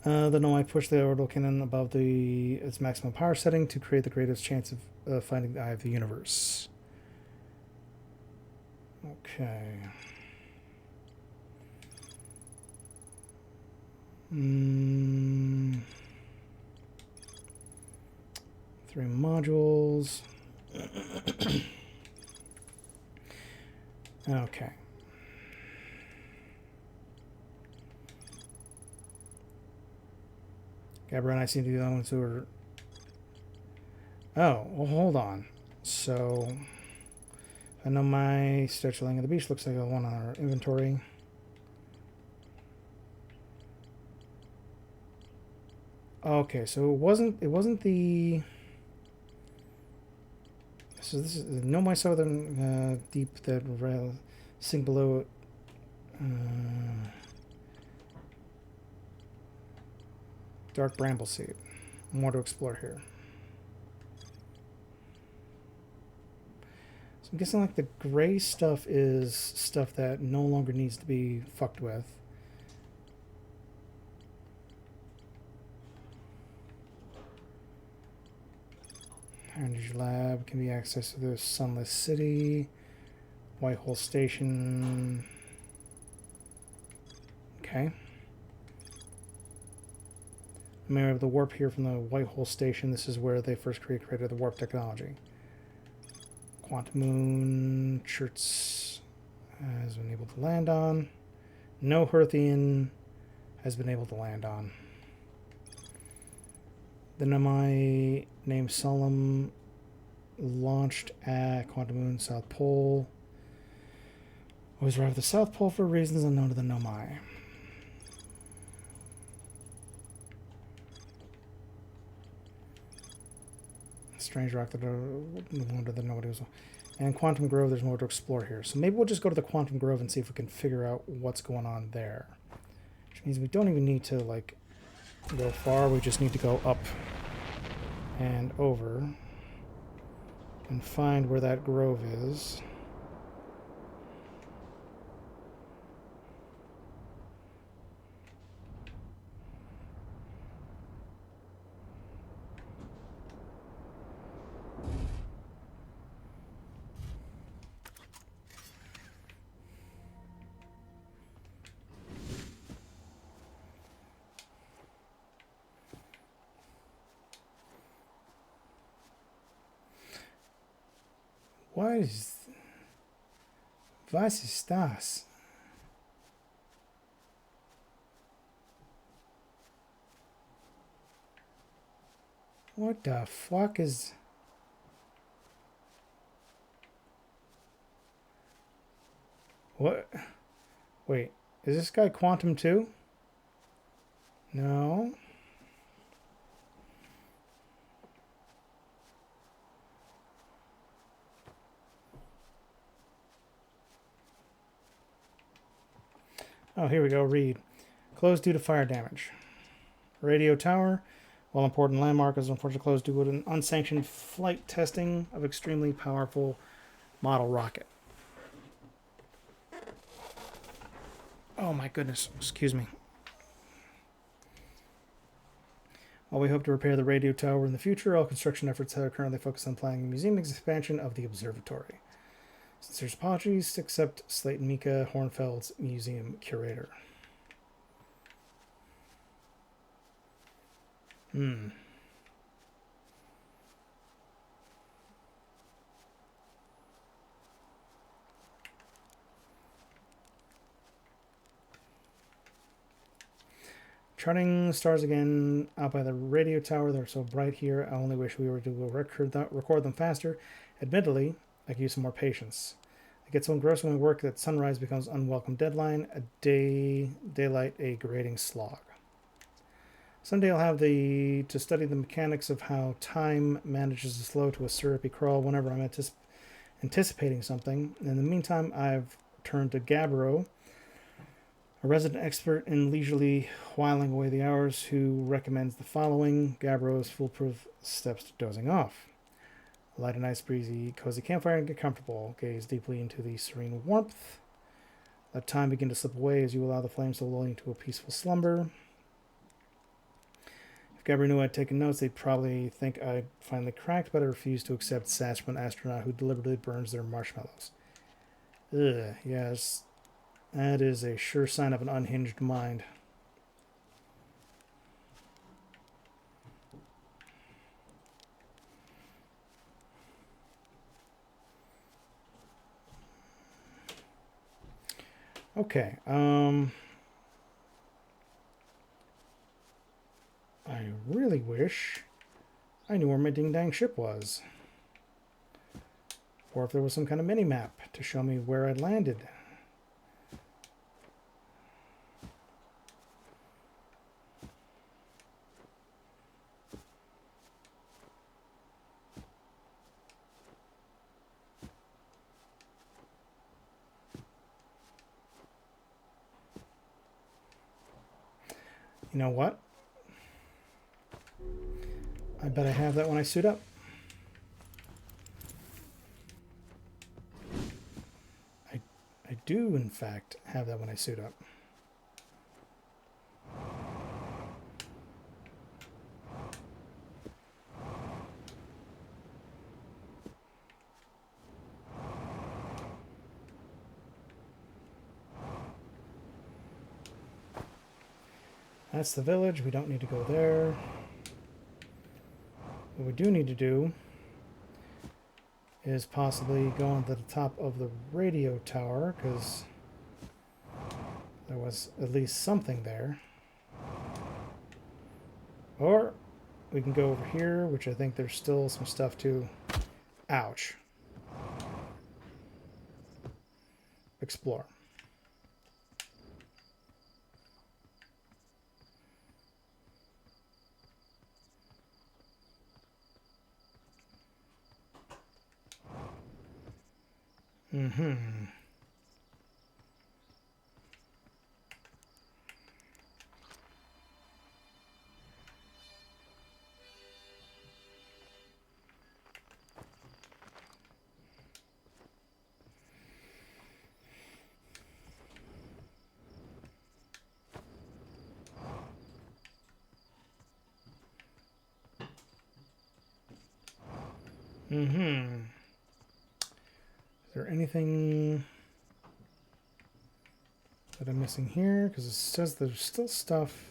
Speaker 1: The Nomad pushed the orbital cannon above its maximum power setting to create the greatest chance of finding the Eye of the Universe. Okay. Three modules. Okay. Gabra and I seem to be the only ones who are... Oh, well, hold on. So, I know my statue laying on the beach looks like the one on our inventory. Okay, so it wasn't the... So this is no my southern deep that sink below. Dark bramble seed. More to explore here. So I'm guessing like the gray stuff is stuff that no longer needs to be fucked with. Energy lab can be accessed to the Sunless City. White Hole Station. Okay. I'm able to warp here from the White Hole Station. This is where they first created the warp technology. Quantum Moon, Church has been able to land on. No Hearthian has been able to land on. The Nomai named Solemn launched at Quantum Moon South Pole. Always arrived at the South Pole for reasons unknown to the Nomai. strange rock that wonder that nobody was. And Quantum Grove, there's more to explore here. So maybe we'll just go to the Quantum Grove and see if we can figure out what's going on there. Which means we don't even need to, like, go far. We just need to go up and over and find where that grove is. Was ist das? What the fuck is... What? Wait, is this guy Quantum too? No. Oh, here we go. Read. Closed due to fire damage. Radio tower. While important landmark is unfortunately closed due to an unsanctioned flight testing of extremely powerful model rocket. Oh my goodness. Excuse me. While we hope to repair the radio tower in the future, all construction efforts are currently focused on planning a museum expansion of the observatory. Sincerest apologies, except Slayton Mika, Hornfeld's museum curator. Charting stars again out by the radio tower. They're so bright here. I only wish we were to record them faster. Admittedly, I could use some more patience. I get so engrossed in my work that sunrise becomes unwelcome deadline, daylight a grating slog. Someday I'll have to study the mechanics of how time manages to slow to a syrupy crawl whenever I'm anticipating something. In the meantime, I've turned to Gabbro, a resident expert in leisurely whiling away the hours, who recommends the following. Gabbro's foolproof steps to dozing off. Light a nice, breezy, cozy campfire and get comfortable. Gaze deeply into the serene warmth. Let time begin to slip away as you allow the flames to lull you into a peaceful slumber. If Gabbro knew I'd taken notes, they'd probably think I'd finally cracked, but I refuse to accept sass from an astronaut who deliberately burns their marshmallows. Ugh, yes. That is a sure sign of an unhinged mind. Okay, I really wish I knew where my ding-dang ship was. Or if there was some kind of mini-map to show me where I'd landed. You know what? I bet I have that when I suit up. I do, in fact, have that when I suit up. That's the village. We don't need to go there. What we do need to do is possibly go on to the top of the radio tower, because there was at least something there. Or we can go over here, which I think there's still some stuff to... Ouch. Explore. Mm-hmm. Mm-hmm. Is there anything that I'm missing here? Because it says there's still stuff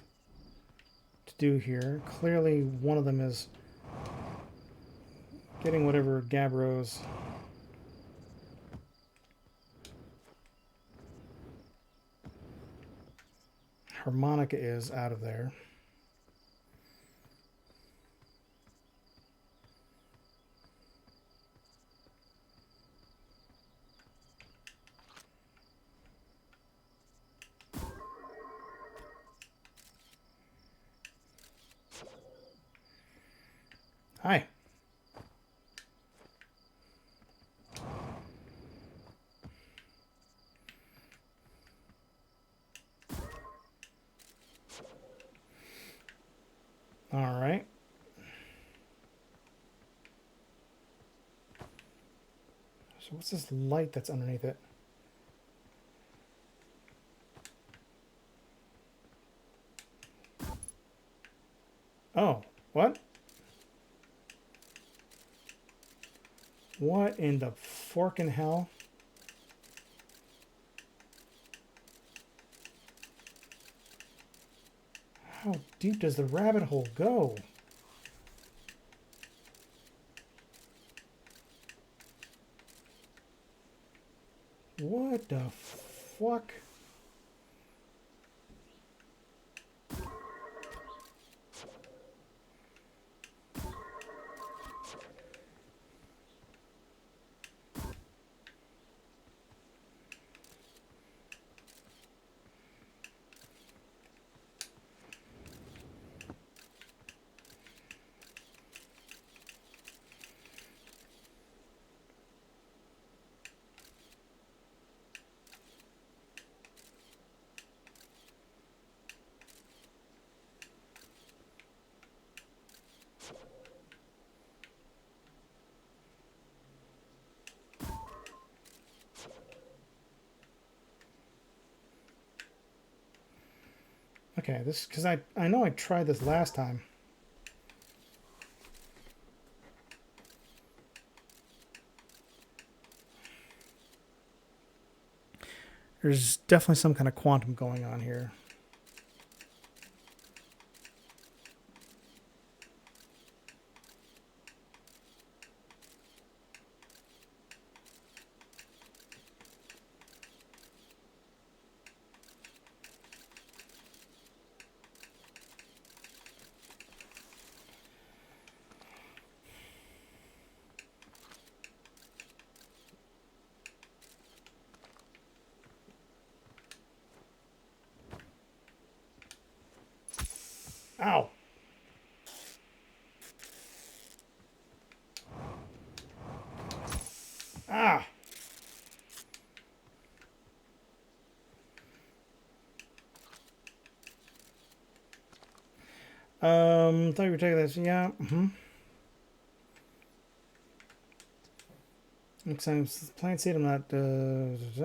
Speaker 1: to do here. Clearly one of them is getting whatever Gabbro's harmonica is out of there. Hi. All right. So what's this light that's underneath it? Oh, what? What in the forkin' hell? How deep does the rabbit hole go? What the fuck? Okay, this because I know I tried this last time. There's definitely some kind of quantum going on here. Ow! Ah! Thought you were taking this. Yeah. Mm-hmm. Next time, plant seed. I'm not. It's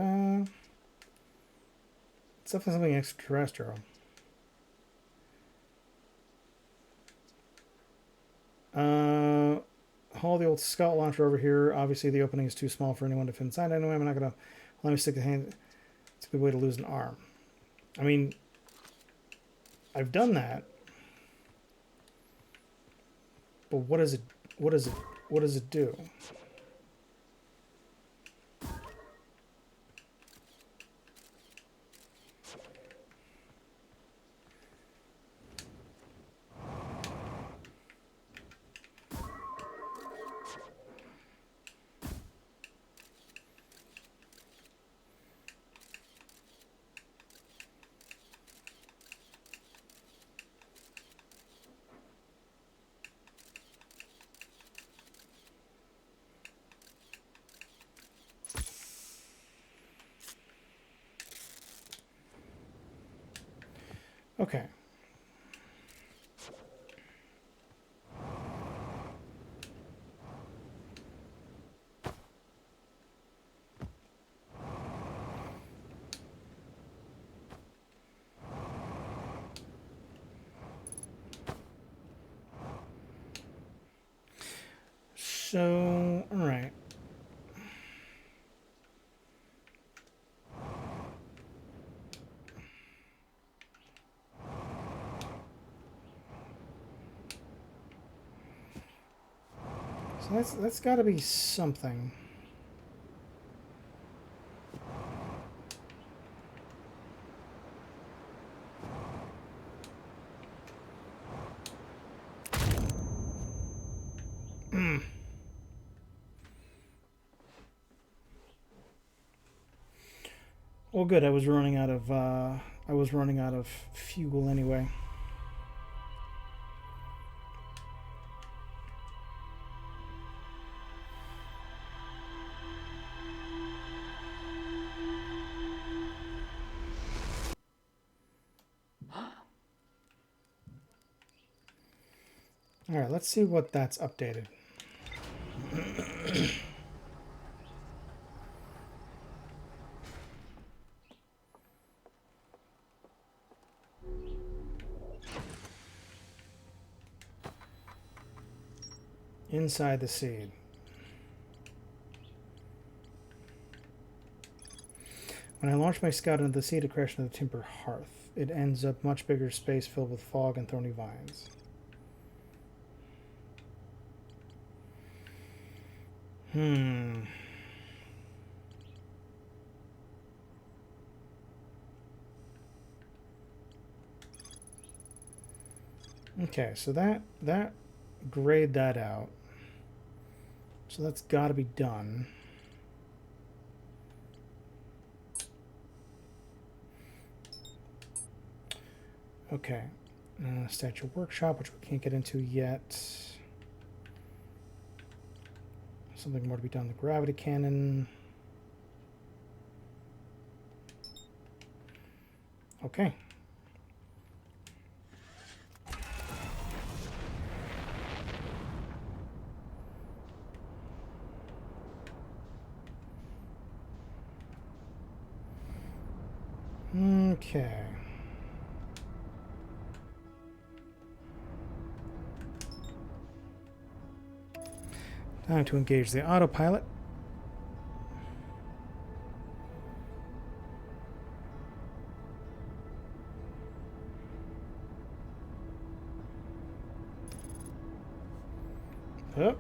Speaker 1: definitely something extraterrestrial. Haul the old scout launcher over here. Obviously, the opening is too small for anyone to fit inside. Anyway, I'm not gonna let me stick the hand. It's a good way to lose an arm. I mean, I've done that, but what does it? What does it? What does it do? Okay. So, all right. So that's got to be something. Well, good. I was running out of fuel anyway. All right, let's see what that's updated. Inside the seed. When I launch my scout into the seed, it crashes into the timber hearth. It ends up much bigger space filled with fog and thorny vines. Okay, so that grayed that out. So that's got to be done. Okay. Statue workshop, which we can't get into yet. Something more to be done. The gravity cannon. Okay. Okay. Time to engage the autopilot. Oh.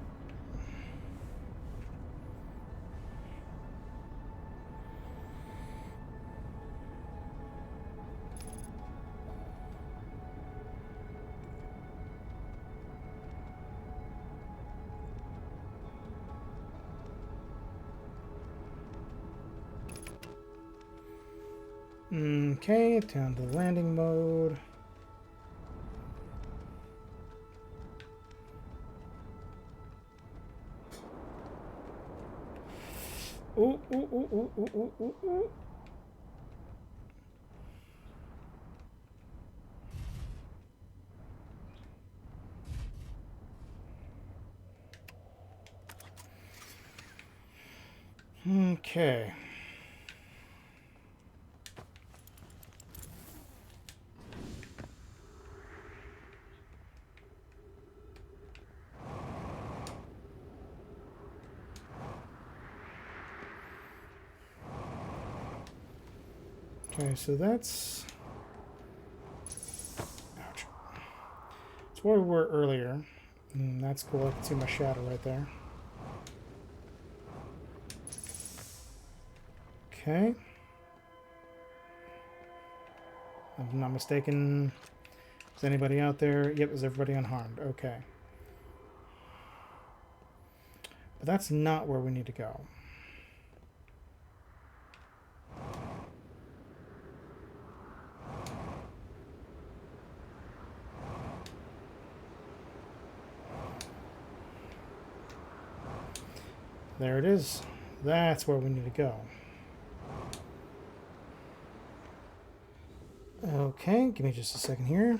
Speaker 1: Okay, down to landing mode. Ooh, ooh, ooh, ooh, ooh, ooh, ooh, ooh. Okay. Okay, so that's... Ouch. It's where we were earlier. That's cool. I can see my shadow right there. Okay. If I'm not mistaken, is anybody out there? Yep, is everybody unharmed? Okay. But that's not where we need to go. There it is. That's where we need to go. Okay, give me just a second here.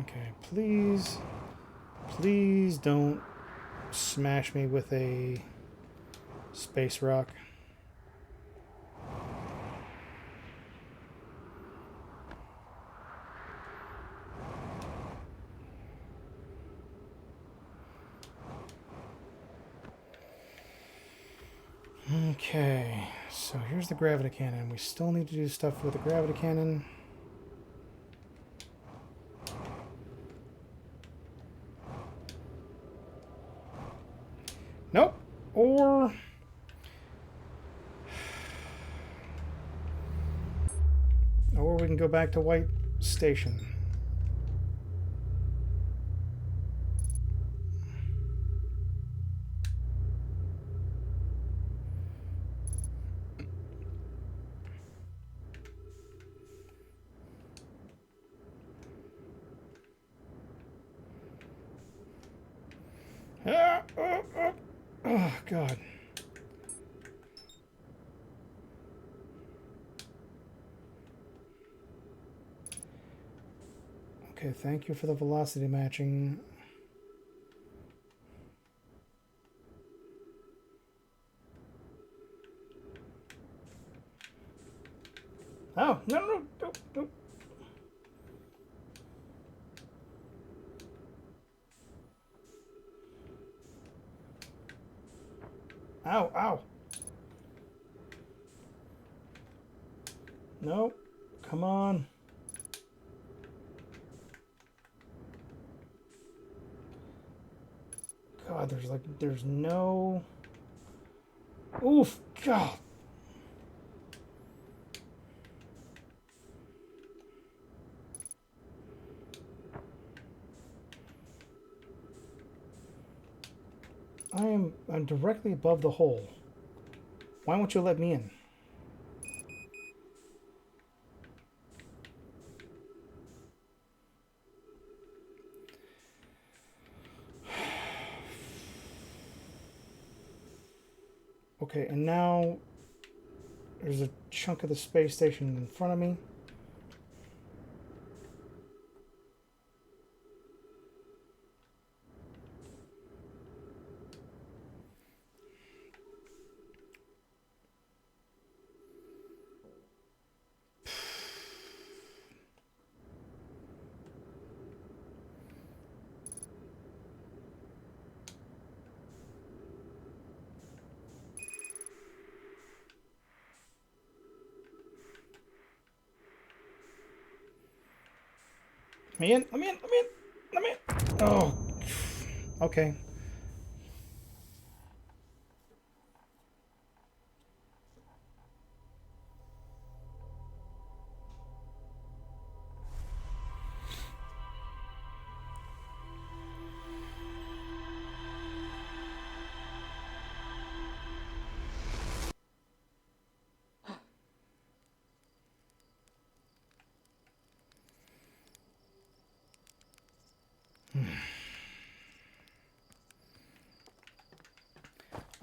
Speaker 1: Okay, please, please don't smash me with a space rock. Okay, so here's the gravity cannon. We still need to do stuff with the gravity cannon. Nope. Or we can go back to White Station. Oh, God. Okay, thank you for the velocity matching. Oh, no. Ow. Nope. Come on. God, there's no... Oof, God. I'm directly above the hole. Why won't you let me in? Okay, and now there's a chunk of the space station in front of me. Let me in. Oh, okay.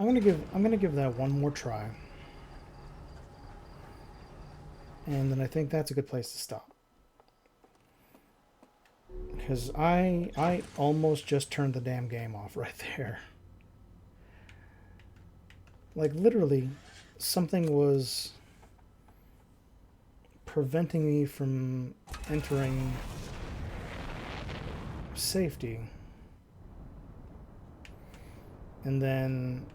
Speaker 1: I'm gonna give that one more try. And then I think that's a good place to stop. Because I almost just turned the damn game off right there. Like, literally, something was preventing me from entering safety. And then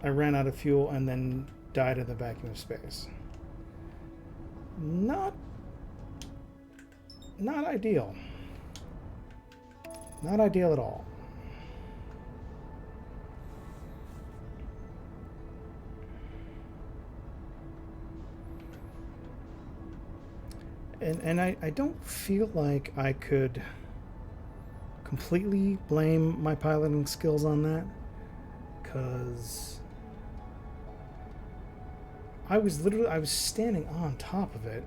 Speaker 1: I ran out of fuel and then died in the vacuum of space. Not ideal. Not ideal at all. And I don't feel like I could completely blame my piloting skills on that. because I was standing on top of it,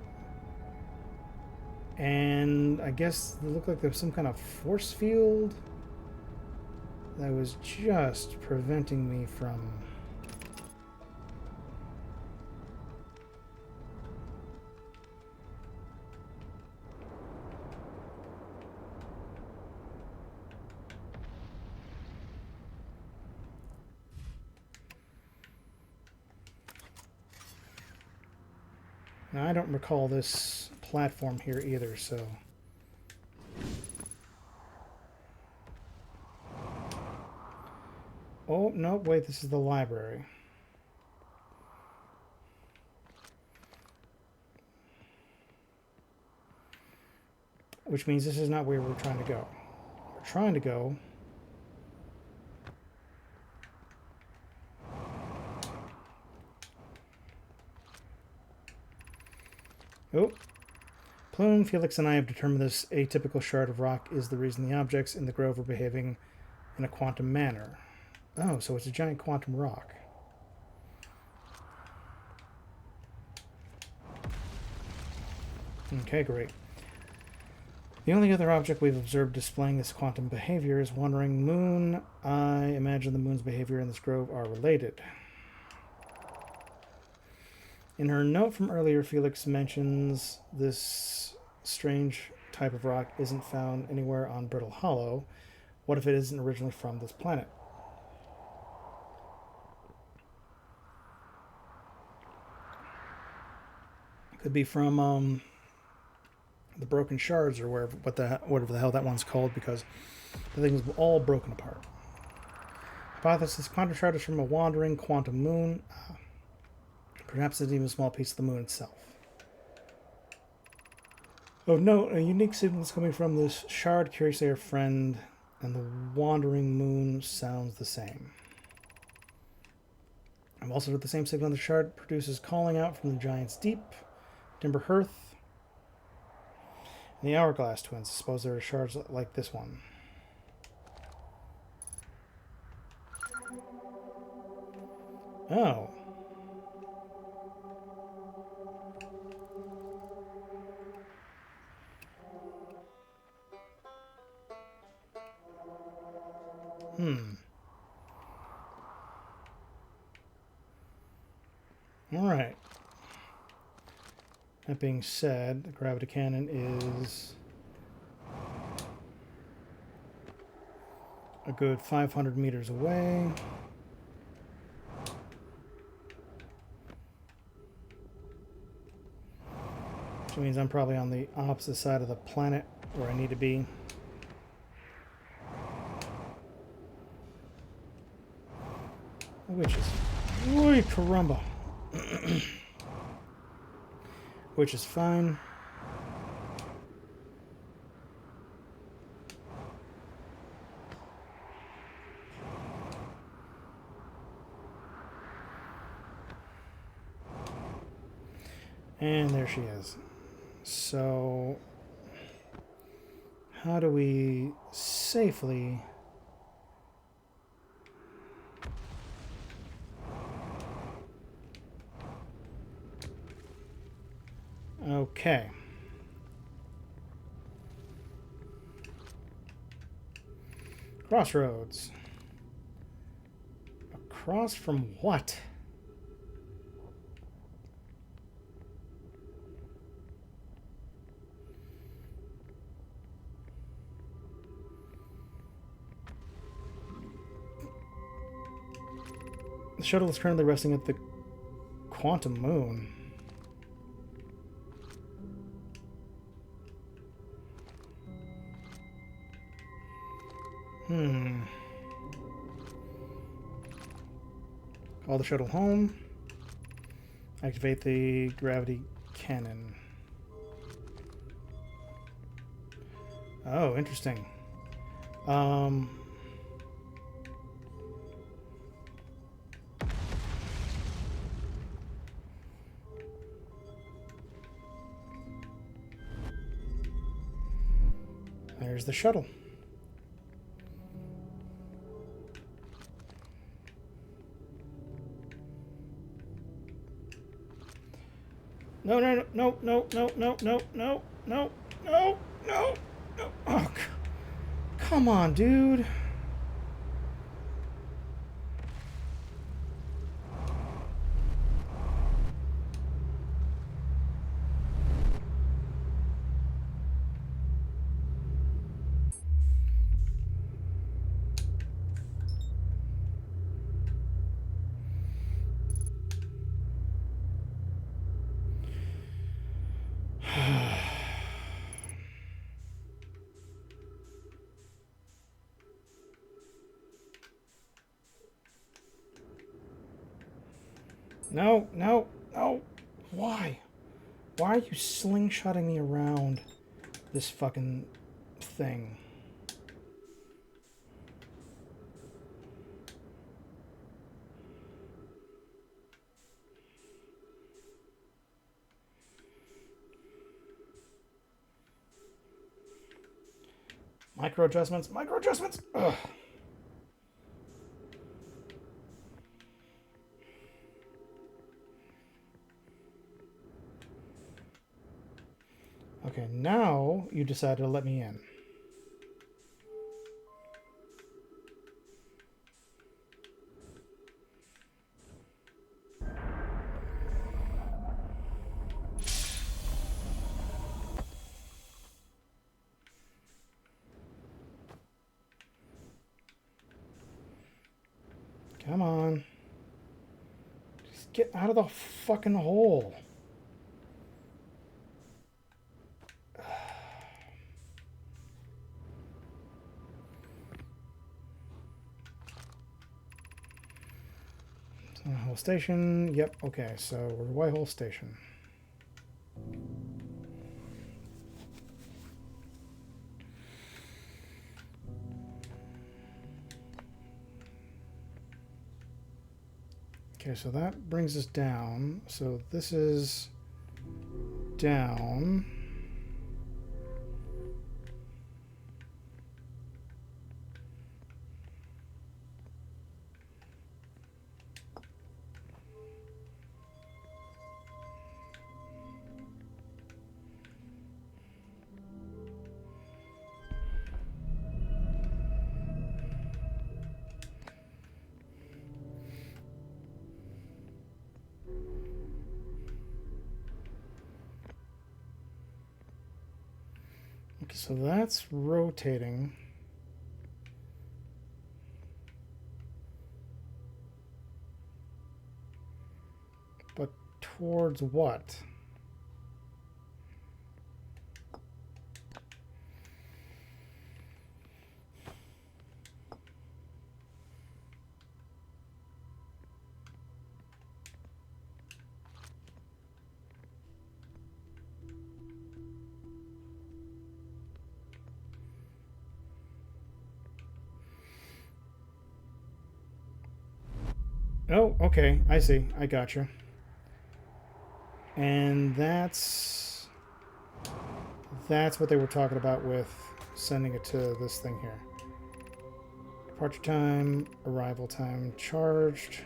Speaker 1: and I guess it looked like there was some kind of force field that was just preventing me from... Now, I don't recall this platform here either, so... Oh, no, wait, this is the library. Which means this is not where we're trying to go. We're trying to go... Oh. Plume, Felix, and I have determined this atypical shard of rock is the reason the objects in the grove are behaving in a quantum manner. Oh, so it's a giant quantum rock. Okay, great. The only other object we've observed displaying this quantum behavior is Wandering Moon. I imagine the moon's behavior in this grove are related. In her note from earlier, Felix mentions this strange type of rock isn't found anywhere on Brittle Hollow. What if it isn't originally from this planet? Could be from the Broken Shards or whatever the hell that one's called, because the thing is all broken apart. Hypothesis: quantum shard is from a wandering quantum moon. Perhaps it's even a small piece of the moon itself. Of note, a unique signal is coming from this shard. Curiously, our friend and the wandering moon sounds the same. I've also heard the same signal the shard produces calling out from the giant's deep. Timber Hearth. And the Hourglass Twins. I suppose there are shards like this one. Oh. Alright. That being said, the gravity cannon is a good 500 meters away. Which means I'm probably on the opposite side of the planet where I need to be. Which is... Oy, caramba! Which is fine. And there she is. So, how do we safely... Okay. Crossroads. Across from what? The shuttle is currently resting at the quantum moon. Call the shuttle home. Activate the gravity cannon. Oh, interesting. There's the shuttle. No, no, no, no, no, no, no, no, no, no, no, no. Oh, come on, dude. No, no, no. Why? Why are you slingshotting me around this fucking thing? Micro adjustments, micro adjustments. Ugh. Okay, now you decided to let me in. Come on. Just get out of the fucking hole. Hole station. Yep, okay, so we're White Hole Station. Okay, so that brings us down. So this is down. Okay, so that's rotating. But towards what? Oh, okay, I see. I got you. And that's what they were talking about with sending it to this thing here. Departure time, arrival time charged.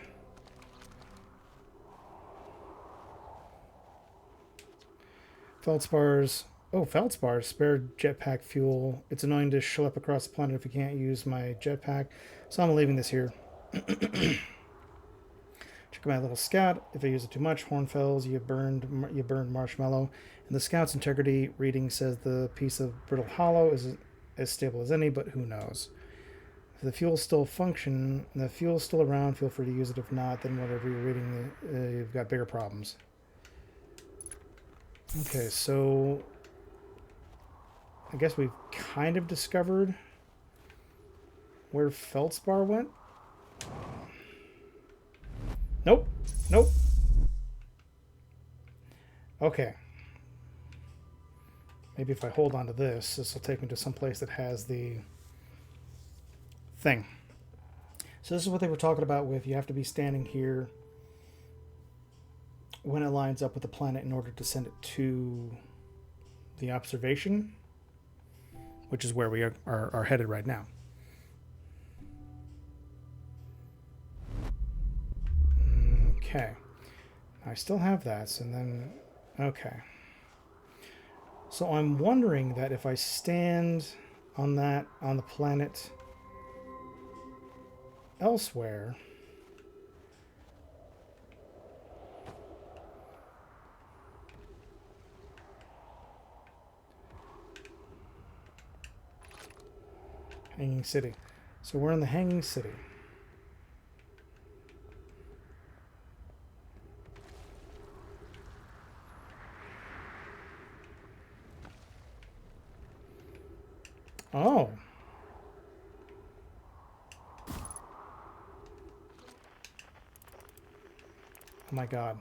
Speaker 1: Feldspars. Oh, feldspars. Spare jetpack fuel. It's annoying to schlep across the planet if you can't use my jetpack. So I'm leaving this here. Check my little scout. If I use it too much, hornfells, you burned marshmallow. And the scout's integrity reading says the piece of brittle hollow is as stable as any, but who knows? If the fuel still function, the fuel's still around, feel free to use it. If not, then whatever you're reading, you've got bigger problems. Okay, so I guess we've kind of discovered where Feldspar went. Nope. Nope. Okay. Maybe if I hold on to this, this will take me to some place that has the thing. So this is what they were talking about with you have to be standing here when it lines up with the planet in order to send it to the observation, which is where we are headed right now. Okay. I still have that, and then Okay. So I'm wondering that if I stand on that, on the planet elsewhere, Hanging City. So we're in the Hanging City. Oh. Oh my god.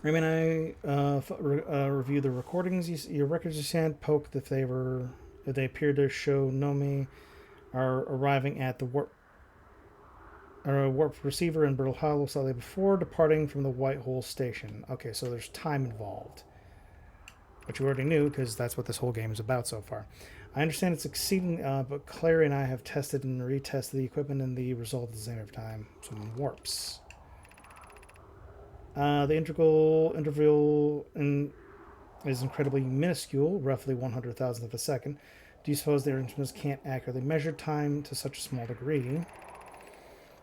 Speaker 1: Remy and I review the recordings. Your records you sent. Poke if they appear to show Nomi are arriving at the warp receiver in Brittle Hollow slightly before departing from the White Hole station. Okay, so there's time involved, which you already knew because that's what this whole game is about so far. I understand it's exceeding, but Clary and I have tested and retested the equipment, and the result is the same every time. Someone warps. The interval is incredibly minuscule, roughly 100,000th of a second. Do you suppose their instruments can't accurately measure time to such a small degree?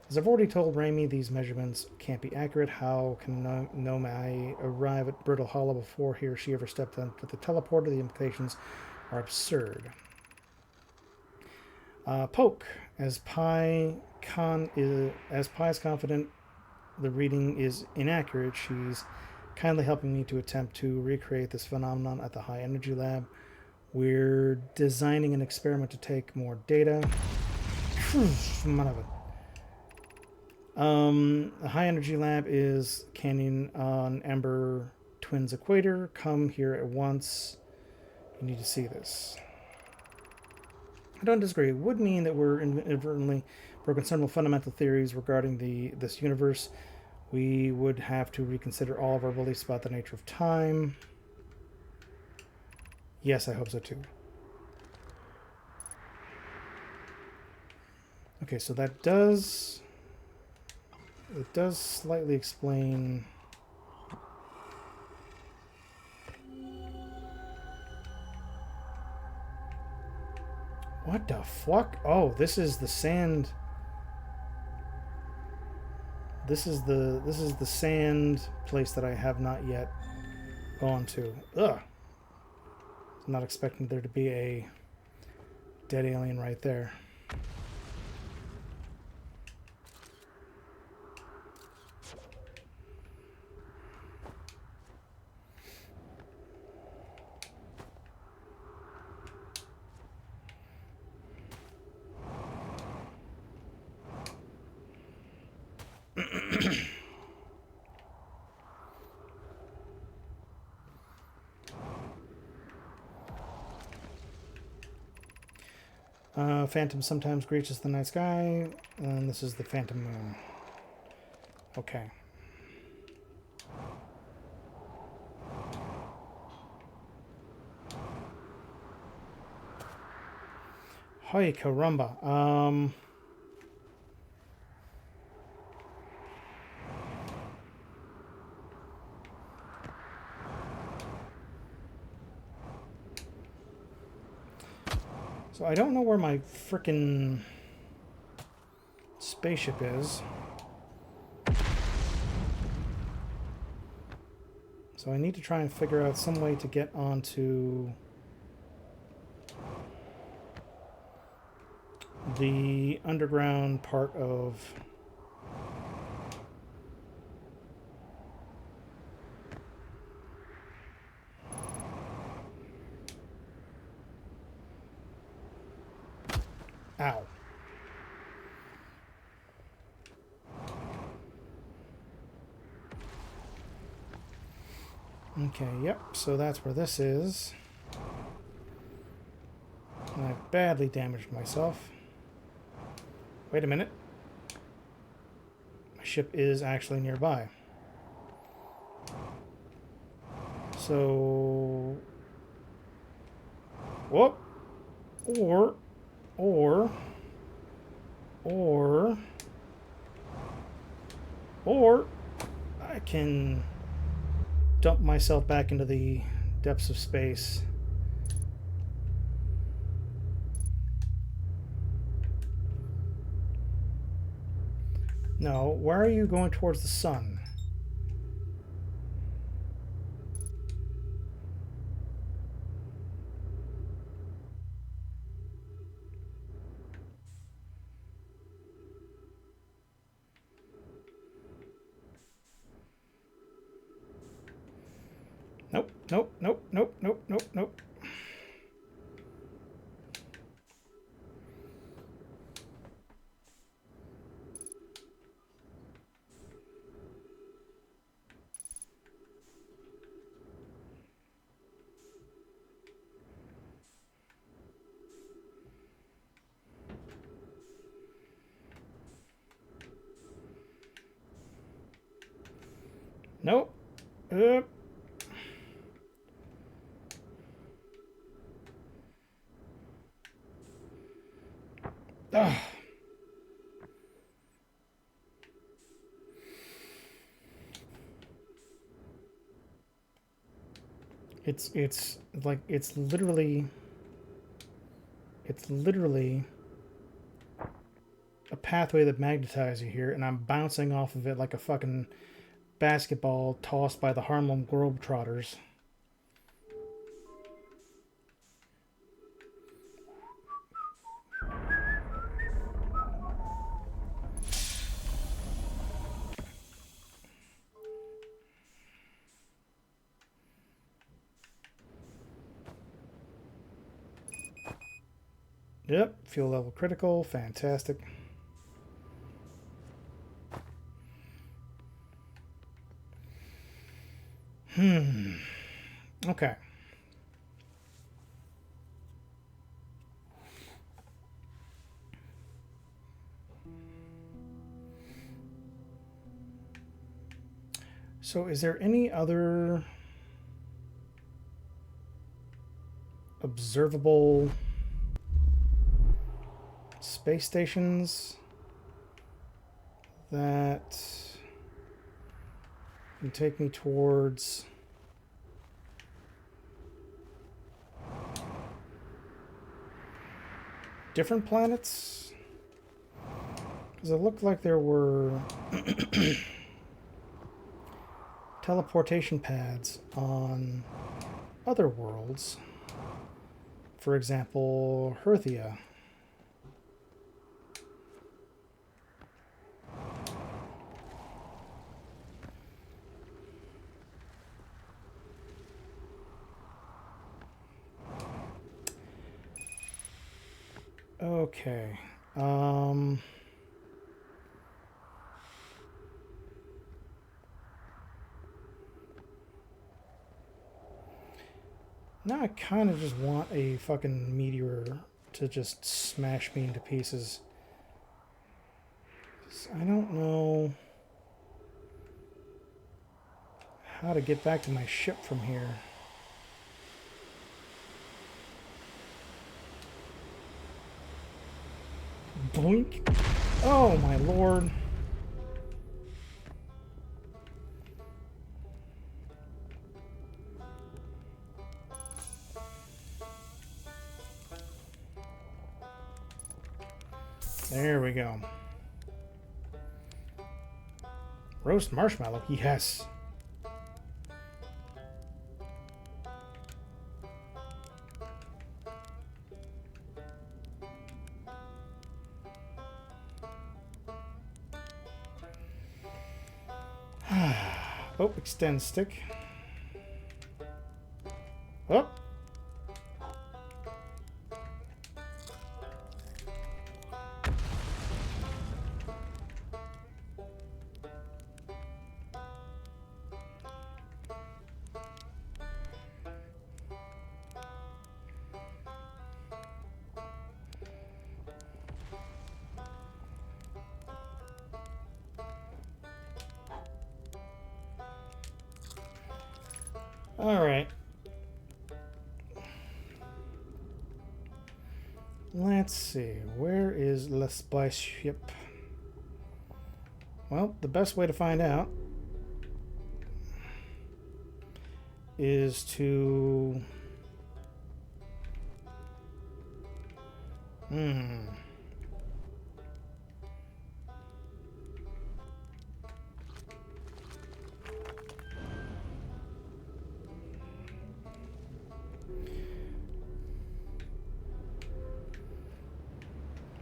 Speaker 1: As I've already told Raimi, these measurements can't be accurate. How can Nomai arrive at Brittle Hollow before he or she ever stepped onto the teleporter? The implications are absurd. Poke. As Pi is confident the reading is inaccurate, she's kindly helping me to attempt to recreate this phenomenon at the High Energy Lab. We're designing an experiment to take more data. The High Energy Lab is Canyon on Ember Twins Equator. Come here at once. You need to see this. I don't disagree. It would mean that we're inadvertently broken several fundamental theories regarding this universe. We would have to reconsider all of our beliefs about the nature of time. Yes, I hope so too. Okay, so that does... It does slightly explain... What the fuck? Oh, this is the sand... This is the sand place that I have not yet gone to. Ugh. I'm not expecting there to be a dead alien right there. Phantom sometimes reaches the night sky, and this is the Phantom Moon. Okay. Hi, caramba. So I don't know where my frickin' spaceship is. So I need to try and figure out some way to get onto the underground part of... Ow. Okay, yep, so that's where this is. And I badly damaged myself. Wait a minute. My ship is actually nearby. So... Whoop. Or, or, or, or I can dump myself back into the depths of space. No, why are you going towards the sun? Nope, nope, nope, nope, nope, nope, nope. Nope. Ugh. It's like it's literally a pathway that magnetizes you here, and I'm bouncing off of it like a fucking basketball tossed by the Harlem Globetrotters. Yep, fuel level critical, fantastic. Okay. So is there any other observable space stations that can take me towards different planets? Because it looked like there were teleportation pads on other worlds. For example, Herthia. Okay. Now I kind of just want a fucking meteor to just smash me into pieces. I don't know how to get back to my ship from here. Boink. Oh my lord. There we go. Roast marshmallow, yes. Oh, extend stick. Oh. All right. let's see. Where is the spaceship? Well, the best way to find out is to...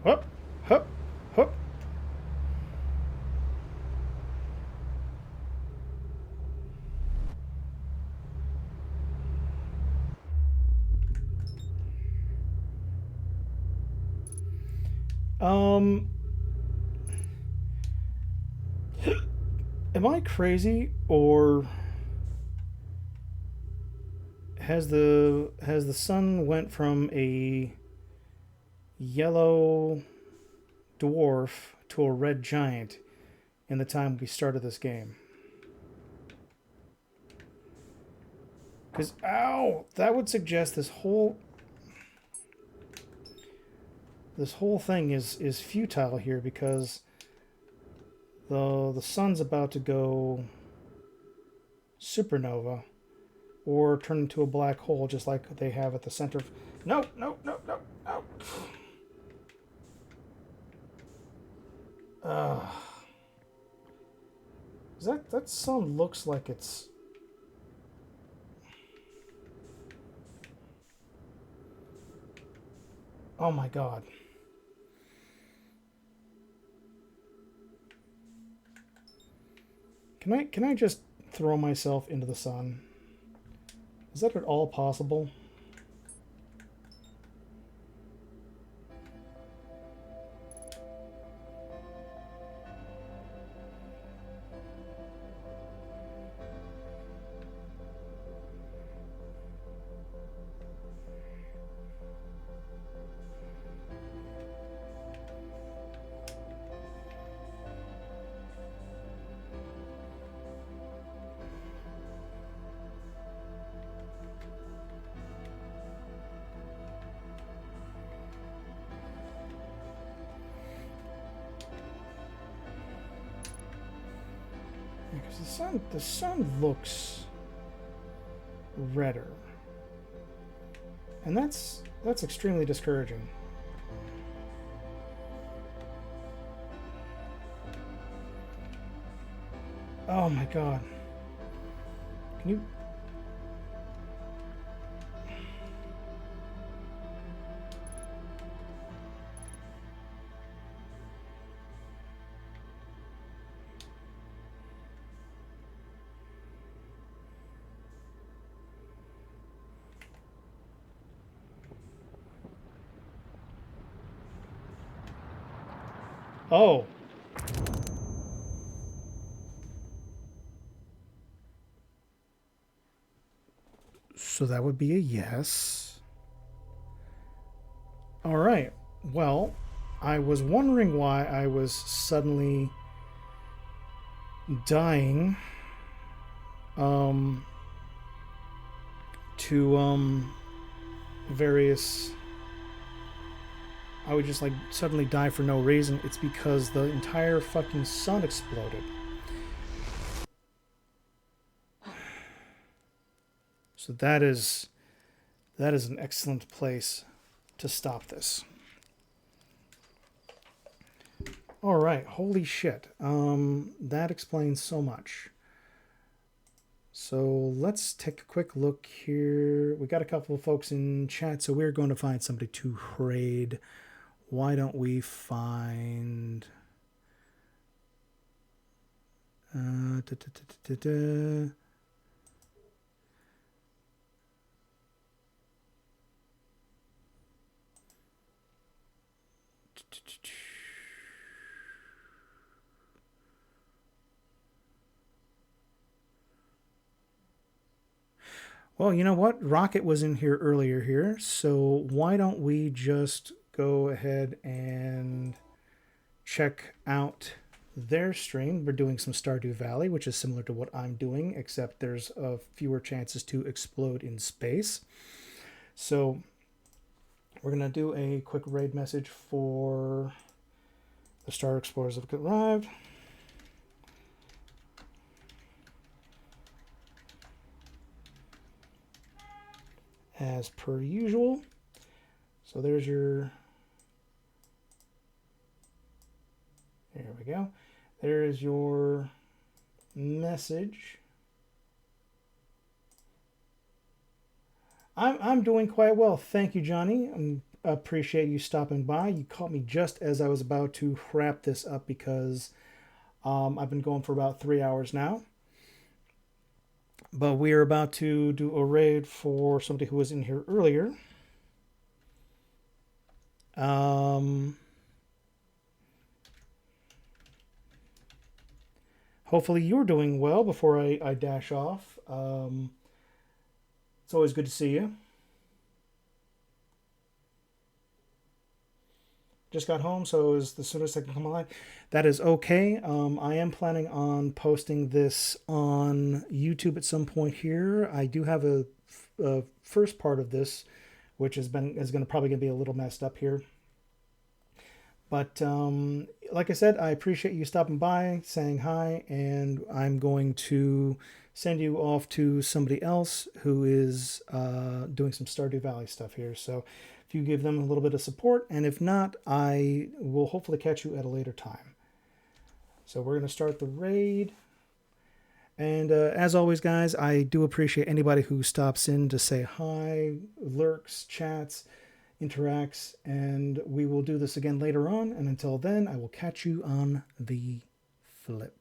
Speaker 1: Hup, hup, hup. Am I crazy, or has the sun went from a yellow dwarf to a red giant in the time we started this game? Because, ow, that would suggest this whole thing is futile here, because the sun's about to go supernova or turn into a black hole, just like they have at the center of... No, no, no, no, no. That sun looks like it's... Oh my god. Can I just throw myself into the sun? Is that at all possible? Because the sun looks redder, and that's extremely discouraging. Oh my god. Can you... Oh. So that would be a yes. All right. Well, I was wondering why I was suddenly dying to various... I would just like suddenly die for no reason. It's because the entire fucking sun exploded. So that is an excellent place to stop this. All right, holy shit. That explains so much. So let's take a quick look here. We got a couple of folks in chat, so we're going to find somebody to raid. Why don't we find... Well, you know what? Rocket was in here earlier here, so why don't we just go ahead and check out their stream. We're doing some Stardew Valley, which is similar to what I'm doing, except there's fewer chances to explode in space. So we're going to do a quick raid message for the Star Explorers have arrived. As per usual. So there's your... There we go. There is your message. I'm doing quite well. Thank you, Johnny. I appreciate you stopping by. You caught me just as I was about to wrap this up because I've been going for about 3 hours now. But we are about to do a raid for somebody who was in here earlier. Hopefully you're doing well before I dash off. It's always good to see you. Just got home, so as the soonest I can come alive. That is okay. I am planning on posting this on YouTube at some point here. I do have a first part of this, which is going to probably be a little messed up here. But like I said, I appreciate you stopping by, saying hi, and I'm going to send you off to somebody else who is doing some Stardew Valley stuff here. So if you give them a little bit of support, and if not, I will hopefully catch you at a later time. So we're going to start the raid. And as always, guys, I do appreciate anybody who stops in to say hi, lurks, chats, interacts, and we will do this again later on. And until then, I will catch you on the flip.